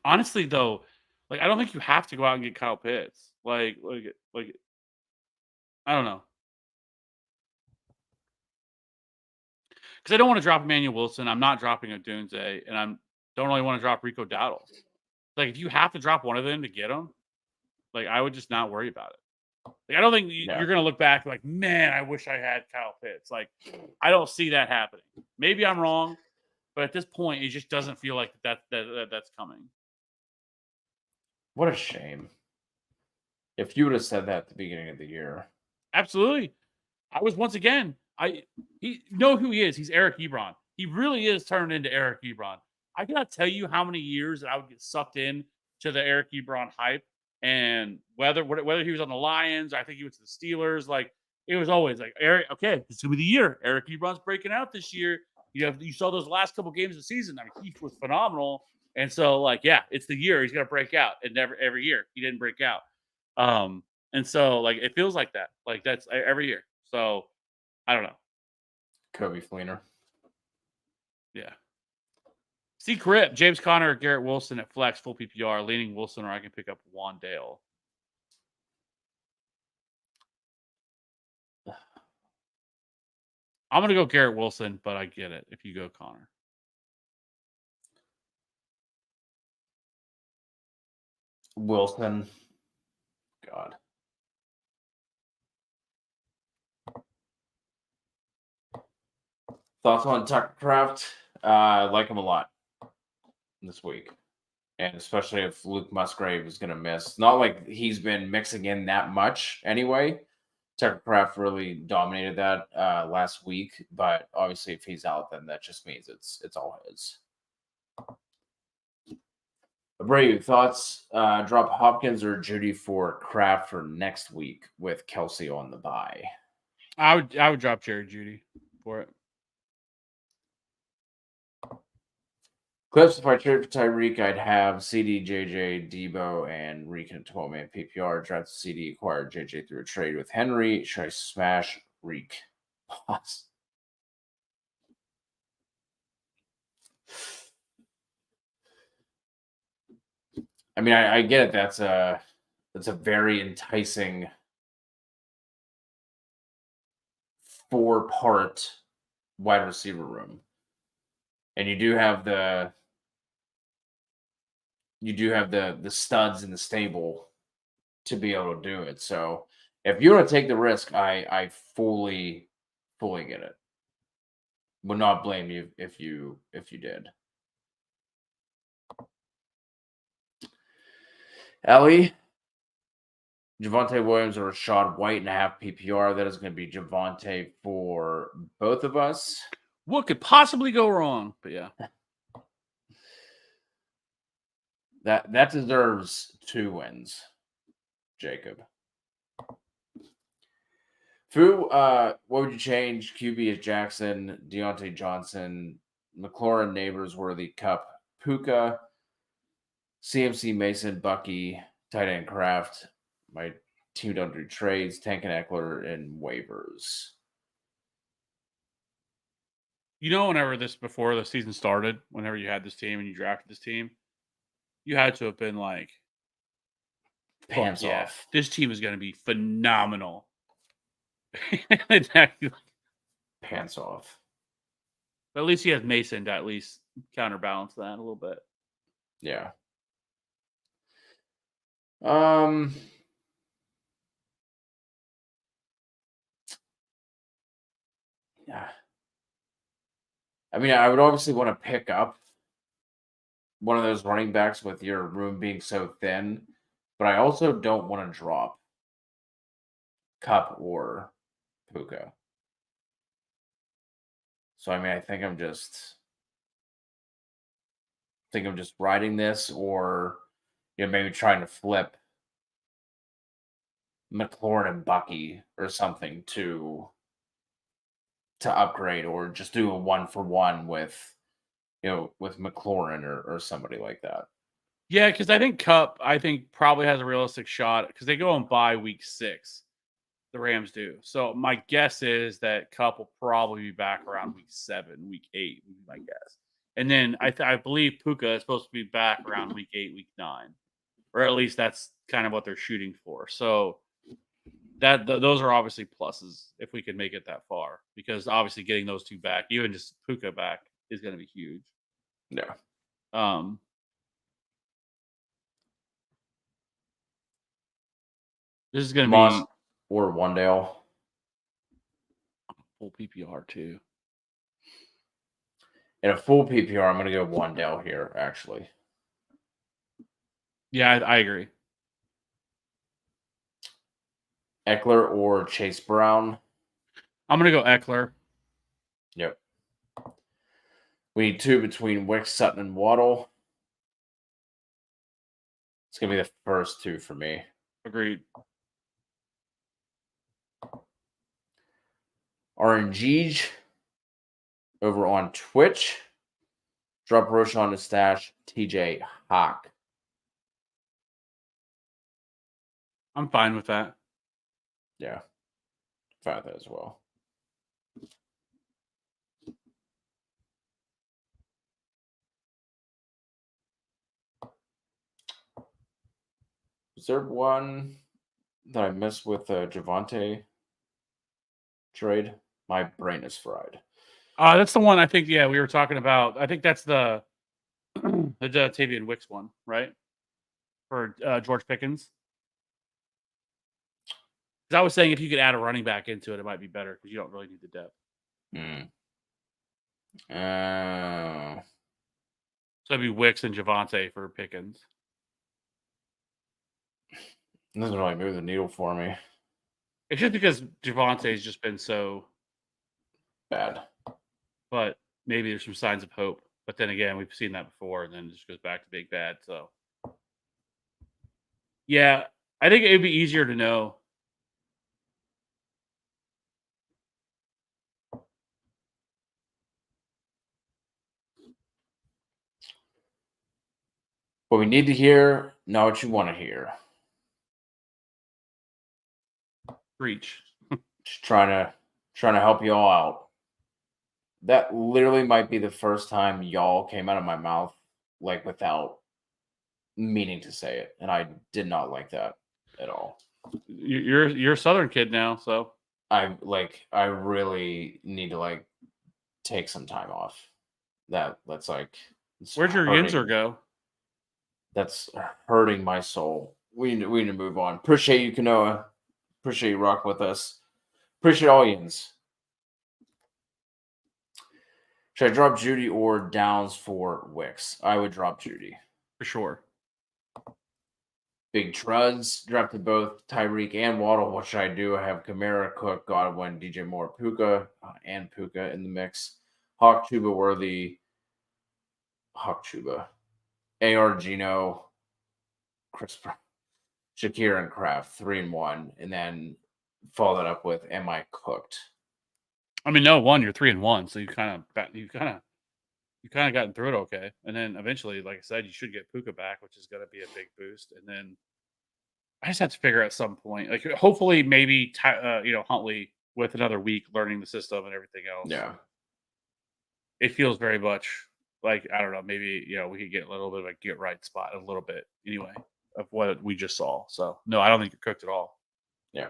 honestly, though, like I don't think you have to go out and get Kyle Pitts. Like I don't know, because I don't want to drop Emmanuel Wilson. I'm not dropping a Dunze, and don't really want to drop Rico Dowdle. Like if you have to drop one of them to get him, like I would just not worry about it. Like, I don't think Yeah. you're going to look back like, man, I wish I had Kyle Pitts. Like, I don't see that happening. Maybe I'm wrong, but at this point, it just doesn't feel like that's coming. What a shame. If you would have said that at the beginning of the year. Absolutely. I was once again, he know who he is. He's Eric Ebron. He really is turned into Eric Ebron. I cannot tell you how many years that I would get sucked in to the Eric Ebron hype, and whether he was on the Lions, I think he was to the Steelers. Like, it was always like, Eric. Okay, this is gonna be the year. Eric Ebron's breaking out this year. You saw those last couple games of the season. I mean, he was phenomenal. And so, like, yeah, it's the year he's gonna break out. And never every year he didn't break out. Um, and so, like, it feels like that. Like, that's every year. So I don't know. Kobe Fleener. Yeah. See Crip, James Conner, or Garrett Wilson at flex, full PPR, leaning Wilson, or I can pick up Wandale. I'm gonna go Garrett Wilson, but I get it if you go Connor. Wilson. God. Thoughts on Tucker Craft? I like him a lot this week. And especially if Luke Musgrave is going to miss. Not like he's been mixing in that much anyway. Tucker Craft really dominated that last week. But obviously, if he's out, then that just means it's all his. Abreu, thoughts? Drop Hopkins or Judy for Kraft for next week with Kelsey on the bye? I would drop Jerry Judy for it. Clips, if I trade for Tyreek, I'd have CD, JJ, Debo, and Reek in a 12-man PPR. Draft CD, acquire JJ through a trade with Henry. Should I smash Reek? Pause. I mean, I get it. That's a very enticing 4-part wide receiver room, and you do have the studs in the stable to be able to do it. So if you want to take the risk, I fully get it. Would not blame you if you did. Ellie, Javonte Williams or Rashad White and a half PPR. That is going to be Javonte for both of us. What could possibly go wrong? But yeah. That deserves 2 wins, Jacob. Fu, what would you change? QB is Jackson, Deontay Johnson, McLaurin, Neighbors, Worthy, Cup, Puka, CMC, Mason, Bucky, tight end Kraft. My team don't do trades, Tank and Eckler, and waivers. You know, before the season started, whenever you had this team and you drafted this team, you had to have been like, Pants off. This team is going to be phenomenal. Pants off. But at least he has Mason to at least counterbalance that a little bit. Yeah. Yeah. I mean, I would obviously want to pick up one of those running backs with your room being so thin, but I also don't want to drop Cup or Puka. So I mean, I think I'm just riding this, or maybe trying to flip McLaurin and Bucky or something to upgrade, or just do a 1-for-1 with McLaurin or somebody like that. Yeah, because I think Cup, probably has a realistic shot because they go on bye week 6. The Rams do. So my guess is that Cup will probably be back around week 7, week 8, would be my guess. And then I believe Puka is supposed to be back around week 8, week 9. Or at least that's kind of what they're shooting for. So those are obviously pluses if we could make it that far. Because obviously getting those 2 back, even just Puka back, is going to be huge. Yeah. This is going to be or Wandale. Full PPR too. In a full PPR, I'm going to go Wandale here, actually. Yeah, I agree. Eckler or Chase Brown. I'm gonna go Eckler. Yep. We need 2 between Wicks, Sutton, and Waddle. It's going to be the first 2 for me. Agreed. RNG over on Twitch. Drop Roshan to stash TJ Hawk. I'm fine with that. Yeah. Fine with that as well. Is there one that I missed with Javante trade? My brain is fried. That's the one I think. Yeah, we were talking about. I think that's the the Tavian Wicks one, right? For George Pickens. 'Cause I was saying if you could add a running back into it, it might be better because you don't really need the depth. So it'd be Wicks and Javante for Pickens. It doesn't really move the needle for me. It's just because Javante's just been so Bad. but maybe there's some signs of hope. But then again, we've seen that before, and then it just goes back to big bad. So, yeah, I think it would be easier to know. What we need to hear, not what you want to hear. Preach. Just trying to help you all out. That literally might be the first time y'all came out of my mouth like without meaning to say it, and I did not like that at all. You're a Southern kid now, so I really need to like take some time off. That's like where'd your Yinzer go? That's hurting my soul. We need to move on. Appreciate you, Kanoa. Appreciate you rocking with us. Appreciate all yins. Should I drop Judy or Downs for Wicks? I would drop Judy. For sure. Big Truds drafted both Tyreek and Waddle. What should I do? I have Kamara, Cook, Godwin, DJ Moore, Puka, and Puka in the mix. Hawk Chuba Worthy. Hawk Chuba. AR Gino. Chris Brown. Shakir and Kraft, 3-1. And then follow that up with Am I Cooked? I mean, no, you're 3-1, so you kind of gotten through it okay. And then eventually, like I said, you should get Puka back, which is going to be a big boost. And then I just have to figure at some point, like hopefully, maybe Huntley with another week learning the system and everything else. Yeah, it feels very much like I don't know. Maybe we could get a little bit of a get right spot a little bit anyway of what we just saw. So no, I don't think you're cooked at all. Yeah.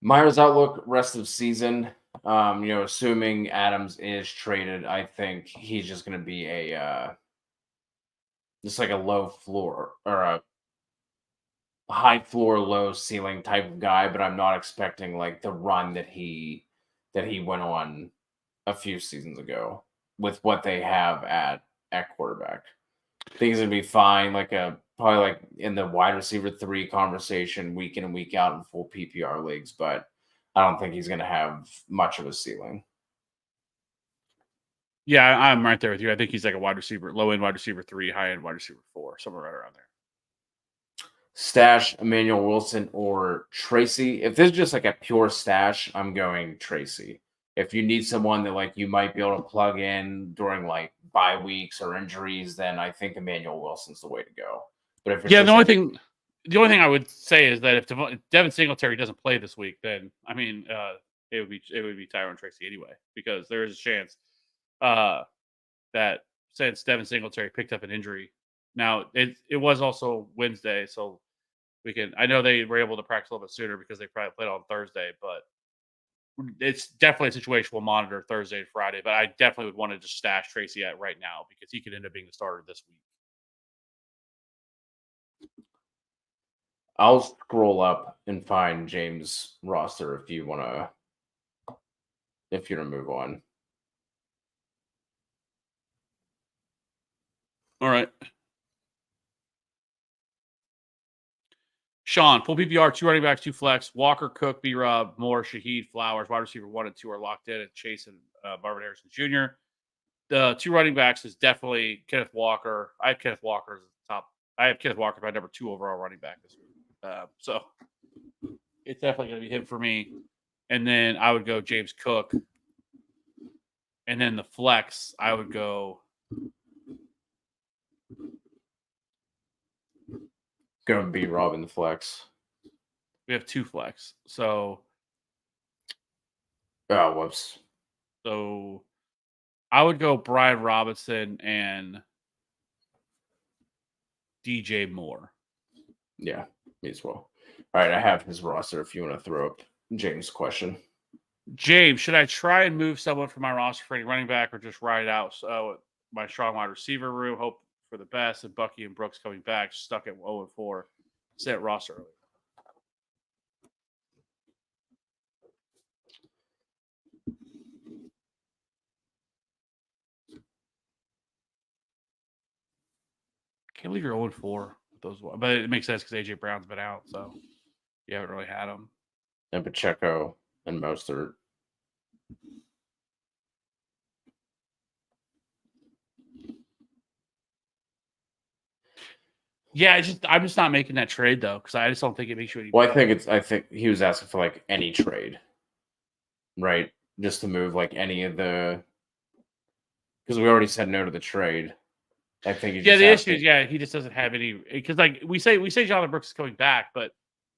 Myers outlook rest of season. Assuming Adams is traded, I think he's just going to be a just like a low floor or a high floor, low ceiling type of guy. But I'm not expecting like the run that he went on a few seasons ago with what they have at quarterback. Things gonna be fine. Probably like in the wide receiver 3 conversation week in and week out in full PPR leagues, but I don't think he's going to have much of a ceiling. Yeah, I'm right there with you. I think he's like a wide receiver, low end wide receiver 3, high end wide receiver 4, somewhere right around there. Stash Emmanuel Wilson or Tracy. If this is just like a pure stash, I'm going Tracy. If you need someone that like you might be able to plug in during like bye weeks or injuries, then I think Emmanuel Wilson's the way to go. But if it's the only thing I would say is that if Devin Singletary doesn't play this week, then I mean it would be Tyrone Tracy anyway, because there is a chance that since Devin Singletary picked up an injury, now it was also Wednesday, so I know they were able to practice a little bit sooner because they probably played on Thursday, but it's definitely a situation we'll monitor Thursday and Friday. But I definitely would want to just stash Tracy at right now because he could end up being the starter this week. I'll scroll up and find James' roster if you wanna move on. All right. Sean, full PPR, 2 running backs, 2 flex. Walker, Cook, B Rob, Moore, Shaheed, Flowers, wide receiver 1 and 2 are locked in, and Chase and Marvin Harrison Jr. The 2 running backs is definitely Kenneth Walker. I have Kenneth Walker as the top. I have Kenneth Walker my number 2 overall running back this week. So it's definitely going to be him for me. And then I would go James Cook. And then the flex, I would go. Gonna be Robin the flex. We have 2 flex. So. Oh, whoops. So I would go Brian Robinson and DJ Moore. Yeah, me as well. All right, I have his roster if you want to throw up James' question. James, should I try and move someone from my roster for any running back or just ride it out? So my strong wide receiver room, hope for the best, and Bucky and Brooks coming back, stuck at 0-4, set roster early. Can't believe you're 0-4 with those, but it makes sense because AJ Brown's been out, so you haven't really had him. And Pacheco and Mostert. Yeah, I'm just not making that trade though because I just don't think it makes you any. Well, I think he was asking for like any trade, right? Just to move like any of the, because we already said no to the trade. I think he's the issue is he just doesn't have any, because like we say Jonathan Brooks is coming back, but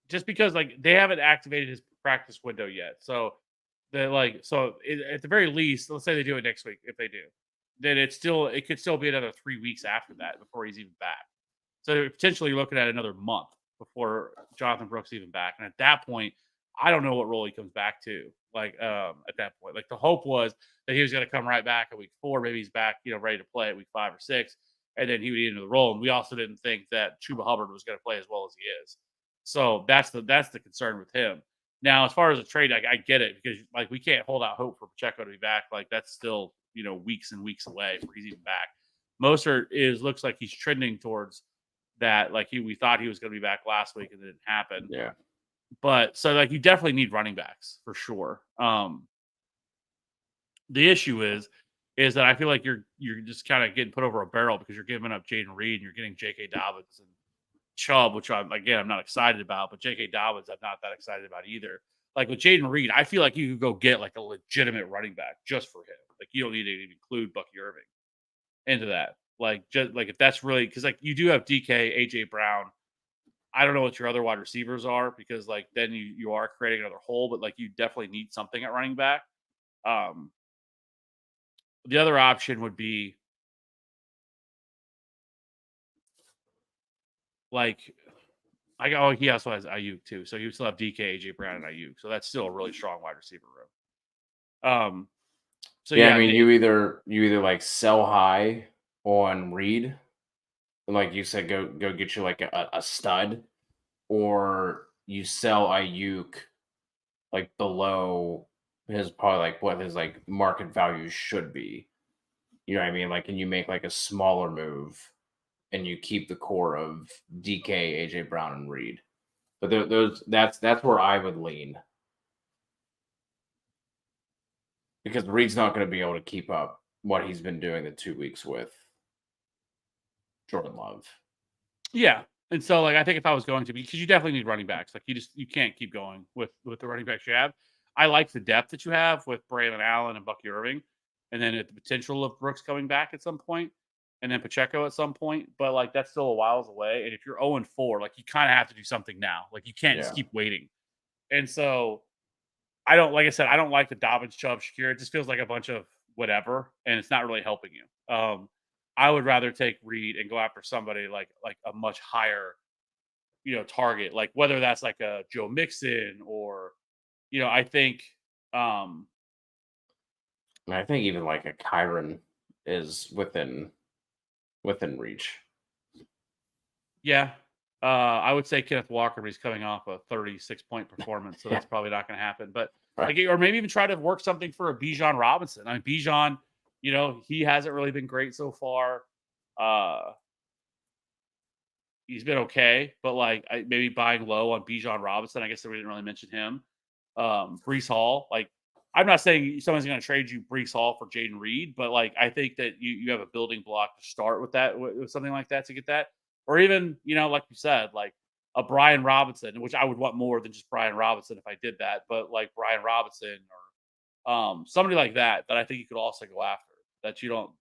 just because like they haven't activated his practice window yet, so at the very least, let's say they do it next week. If they do, then it could still be another 3 weeks after that before he's even back. So potentially you're looking at another month before Jonathan Brooks even back, and at that point, I don't know what role he comes back to. Like at that point, like the hope was that he was going to come right back at week 4. Maybe he's back, ready to play at week 5 or 6, and then he would get into the role. And we also didn't think that Chuba Hubbard was going to play as well as he is. So that's the concern with him. Now, as far as a trade, I get it because like we can't hold out hope for Pacheco to be back. Like that's still weeks and weeks away before he's even back. Mostert looks like he's trending towards that. Like we thought he was going to be back last week and it didn't happen. Yeah. But so like you definitely need running backs for sure. The issue is that I feel like you're just kind of getting put over a barrel because you're giving up Jaden Reed and you're getting J.K. Dobbins and Chubb, which I'm not excited about, but J.K. Dobbins I'm not that excited about either. Like with Jaden Reed, I feel like you could go get like a legitimate running back just for him. Like you don't need to even include Bucky Irving into that. Like just like if that's really because like you do have DK, AJ Brown. I don't know what your other wide receivers are because like then you are creating another hole, but like you definitely need something at running back. The other option would be like he also has Ayuk too, so you still have DK, AJ Brown, and Ayuk, so that's still a really strong wide receiver room. So yeah, I mean, you either like sell high on Reed, like you said, go get you like a stud, or you sell Ayuk like below his probably like what his like market value should be. You know what I mean? Like, can you make like a smaller move and you keep the core of DK, AJ Brown, and Reed? But that's where I would lean. Because Reed's not going to be able to keep up what he's been doing the 2 weeks with Jordan Love. Yeah. And so, like, I think if I was going to be, because you definitely need running backs. Like, you can't keep going with the running backs you have. I like the depth that you have with Braylon Allen and Bucky Irving, and then the potential of Brooks coming back at some point, and then Pacheco at some point. But like, that's still a whiles away. And if you're 0-4, like, you kind of have to do something now. Like, you can't just keep waiting. And so, I don't like the Dobbins, Chubb, Shakir. It just feels like a bunch of whatever, and it's not really helping you. I would rather take Reed and go after somebody like a much higher, target, like whether that's like a Joe Mixon or, I think, I think even like a Kyron is within reach. Yeah, I would say Kenneth Walker, but he's coming off a 36-point performance, so Yeah. that's probably not going to happen. But Right. like, or maybe even try to work something for a Bijan Robinson. I mean, Bijan, he hasn't really been great so far. Uh, he's been okay, but like maybe buying low on Bijan Robinson. I guess we didn't really mention him. Brees Hall, like I'm not saying someone's going to trade you Brees Hall for Jaden Reed, but like I think that you have a building block to start with that with something like that to get that, or even like you said, like a Brian Robinson, which I would want more than just Brian Robinson if I did that, but like Brian Robinson or somebody like that I think you could also go after that you don't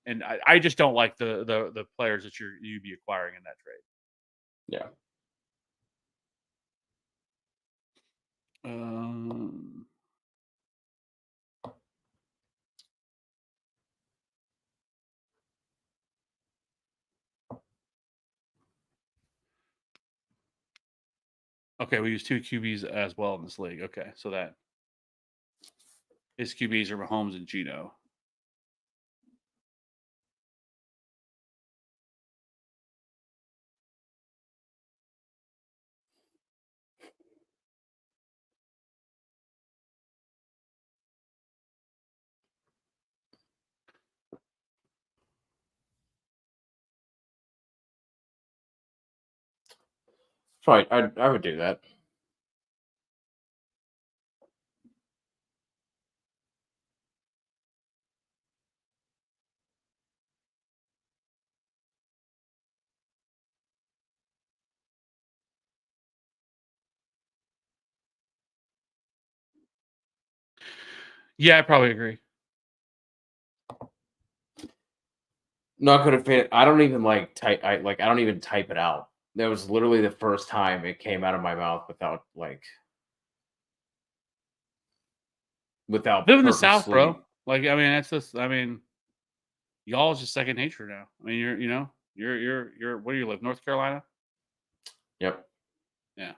and I just don't like the players that you'd be acquiring in that trade. Yeah. Um, okay, we use two QBs as well in this league. Okay, so that his QBs are Mahomes and Gino. Fine. I would do that. Yeah, I probably agree. Not gonna fit. I don't even like type. I don't even type it out. That was literally the first time it came out of my mouth without Live in the South, purposely. bro. Like, I mean, that's just. I mean, y'all is just second nature now. I mean, you're. Where do you live? North Carolina. Yep. Yeah,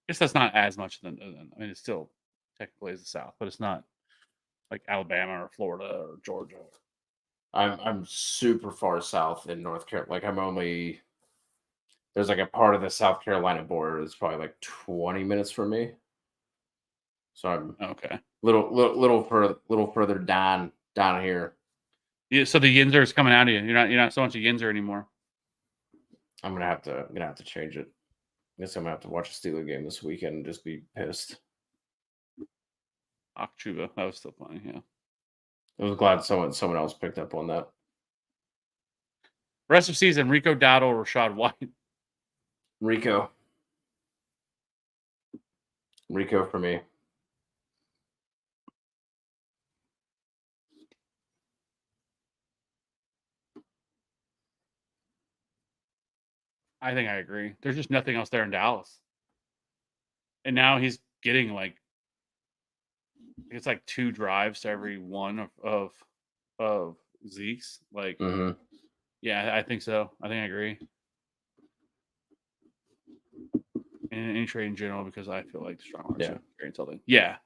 guess that's not as much I mean, it's still technically is the South, but it's not like Alabama or Florida or Georgia. I'm super far south in North Carolina. Like I'm only there's like a part of the South Carolina border that's probably like 20 minutes from me. So I'm Okay. little further down here. Yeah, so the Yinzer is coming out of you. You're not so much a Yinzer anymore. I'm gonna have to change it. I guess I'm gonna have to watch a Steeler game this weekend and just be pissed. Akchuba, that was still playing. Yeah. I was glad someone else picked up on that. Rest of season: Rico Dowdle, Rashad White. Rico for me. I think I agree. There's just nothing else there in Dallas, and now he's getting like it's like 2 drives to every one of Zeke's. Like, Hmm. yeah, I think so. I think I agree. And any trade in general because I feel like the strong arm Yeah. should carry until then. Yeah,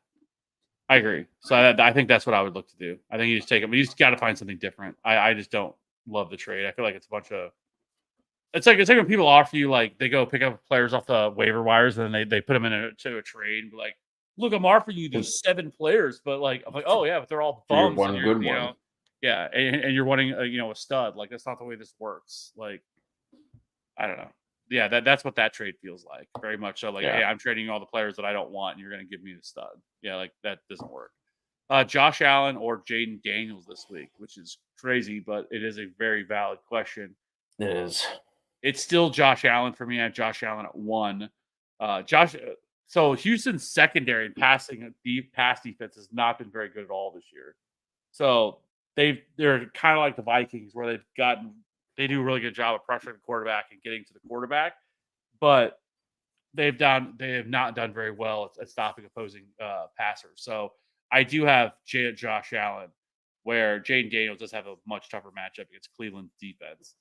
I agree. So I think that's what I would look to do. I think you just take it, but you just got to find something different. I just don't love the trade. I feel like it's a bunch of. It's like when people offer you like they go pick up players off the waiver wires and then they put them to a trade and be like, look, I'm offering you these 7 players, but like I'm like, oh yeah, but they're all For your bums and one you're good one. yeah, and you're wanting a stud. Like that's not the way this works. Like I don't know. Yeah, that's what that trade feels like. Very much so. Like, hey, Yeah. I'm trading you all the players that I don't want, and you're going to give me the stud. Yeah, like that doesn't work. Josh Allen or Jaden Daniels this week, which is crazy, but it is a very valid question. It is. It's still Josh Allen for me. I have Josh Allen at 1. Josh. So Houston's secondary and passing deep pass defense has not been very good at all this year. So they're kind of like the Vikings where they do a really good job of pressuring the quarterback and getting to the quarterback, but they have not done very well at stopping opposing passers. So I do have Josh Allen, where Jaden Daniels does have a much tougher matchup against Cleveland's defense.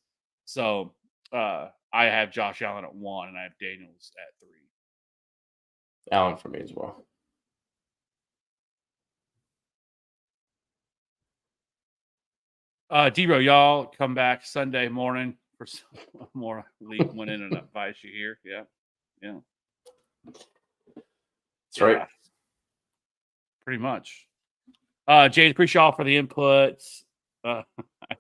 So I have Josh Allen at 1, and I have Daniels at 3. Allen for me as well. Dero, y'all come back Sunday morning for some more league winning and advice you hear. Yeah. That's right. Pretty much. James, appreciate y'all for the inputs. I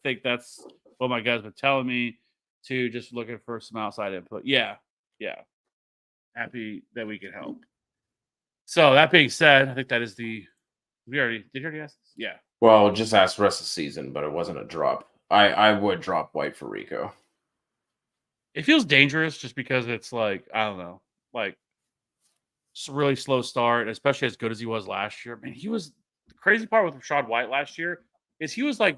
think that's what my guys been telling me too. Just looking for some outside input. Yeah. Happy that we can help. So that being said, I think that is did you already ask this? Yeah. Well, just asked rest of the season, but it wasn't a drop. I would drop White for Rico. It feels dangerous just because it's like, I don't know, like it's a really slow start, especially as good as he was last year. Man, the crazy part with Rashad White last year is he was like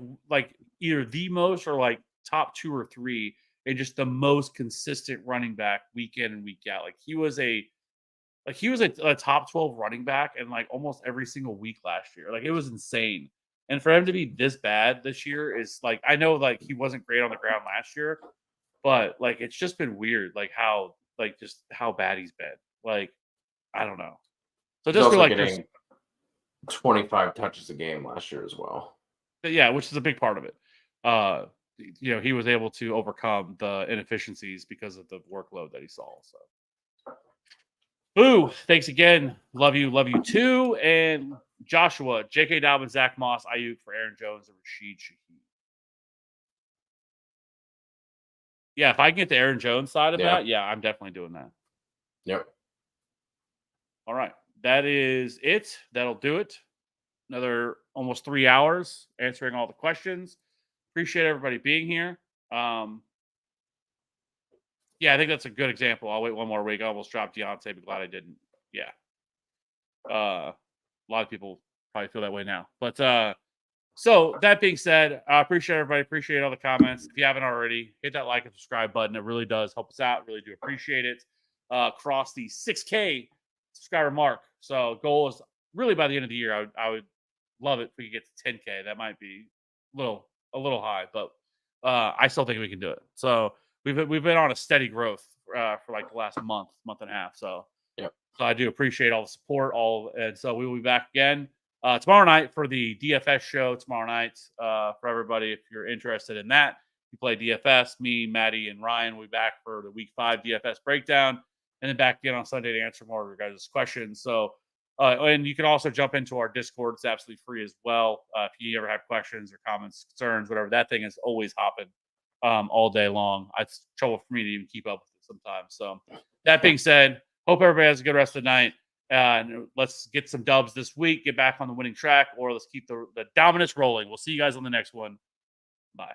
either the most or like top 2 or 3 and just the most consistent running back week in and week out. Like he was a top 12 running back in like almost every single week last year. Like it was insane. And for him to be this bad this year is like, I know like he wasn't great on the ground last year, but like it's just been weird, like how bad he's been. Like, I don't know. So He's just feel also like getting 25 touches a game last year as well. yeah, which is a big part of it. He was able to overcome the inefficiencies because of the workload that he saw. So Boo, thanks again. Love you too. And Joshua, J.K. Dobbins, Zach Moss, Ayuk for Aaron Jones, and Rashid Shaheed. Yeah, if I can get the Aaron Jones side of that, yeah, I'm definitely doing that. Yep. All right. That is it. That'll do it. Another almost 3 hours answering all the questions. Appreciate everybody being here. Yeah, I think that's a good example. I'll wait one more week. I almost dropped Deontay, but glad I didn't. Yeah. A lot of people probably feel that way now. But so that being said, I appreciate everybody. Appreciate all the comments. If you haven't already, hit that like and subscribe button. It really does help us out. Really do appreciate it. Cross the 6K subscriber mark. So goal is really by the end of the year. I would love it if we could get to 10K. That might be a little high, but I still think we can do it. So we've been on a steady growth for like the last month and a half. So yep. So I do appreciate all the support. And so we will be back again tomorrow night for the DFS show. Tomorrow night for everybody, if you're interested in that, you play DFS. Me, Maddie, and Ryan will be back for the Week 5 DFS breakdown, and then back again on Sunday to answer more of your guys' questions. So, and you can also jump into our Discord. It's absolutely free as well. If you ever have questions or comments, concerns, whatever, that thing is always hopping all day long. It's trouble for me to even keep up with it sometimes. So that being said, hope everybody has a good rest of the night. And let's get some dubs this week, get back on the winning track, or let's keep the dominance rolling. We'll see you guys on the next one. Bye.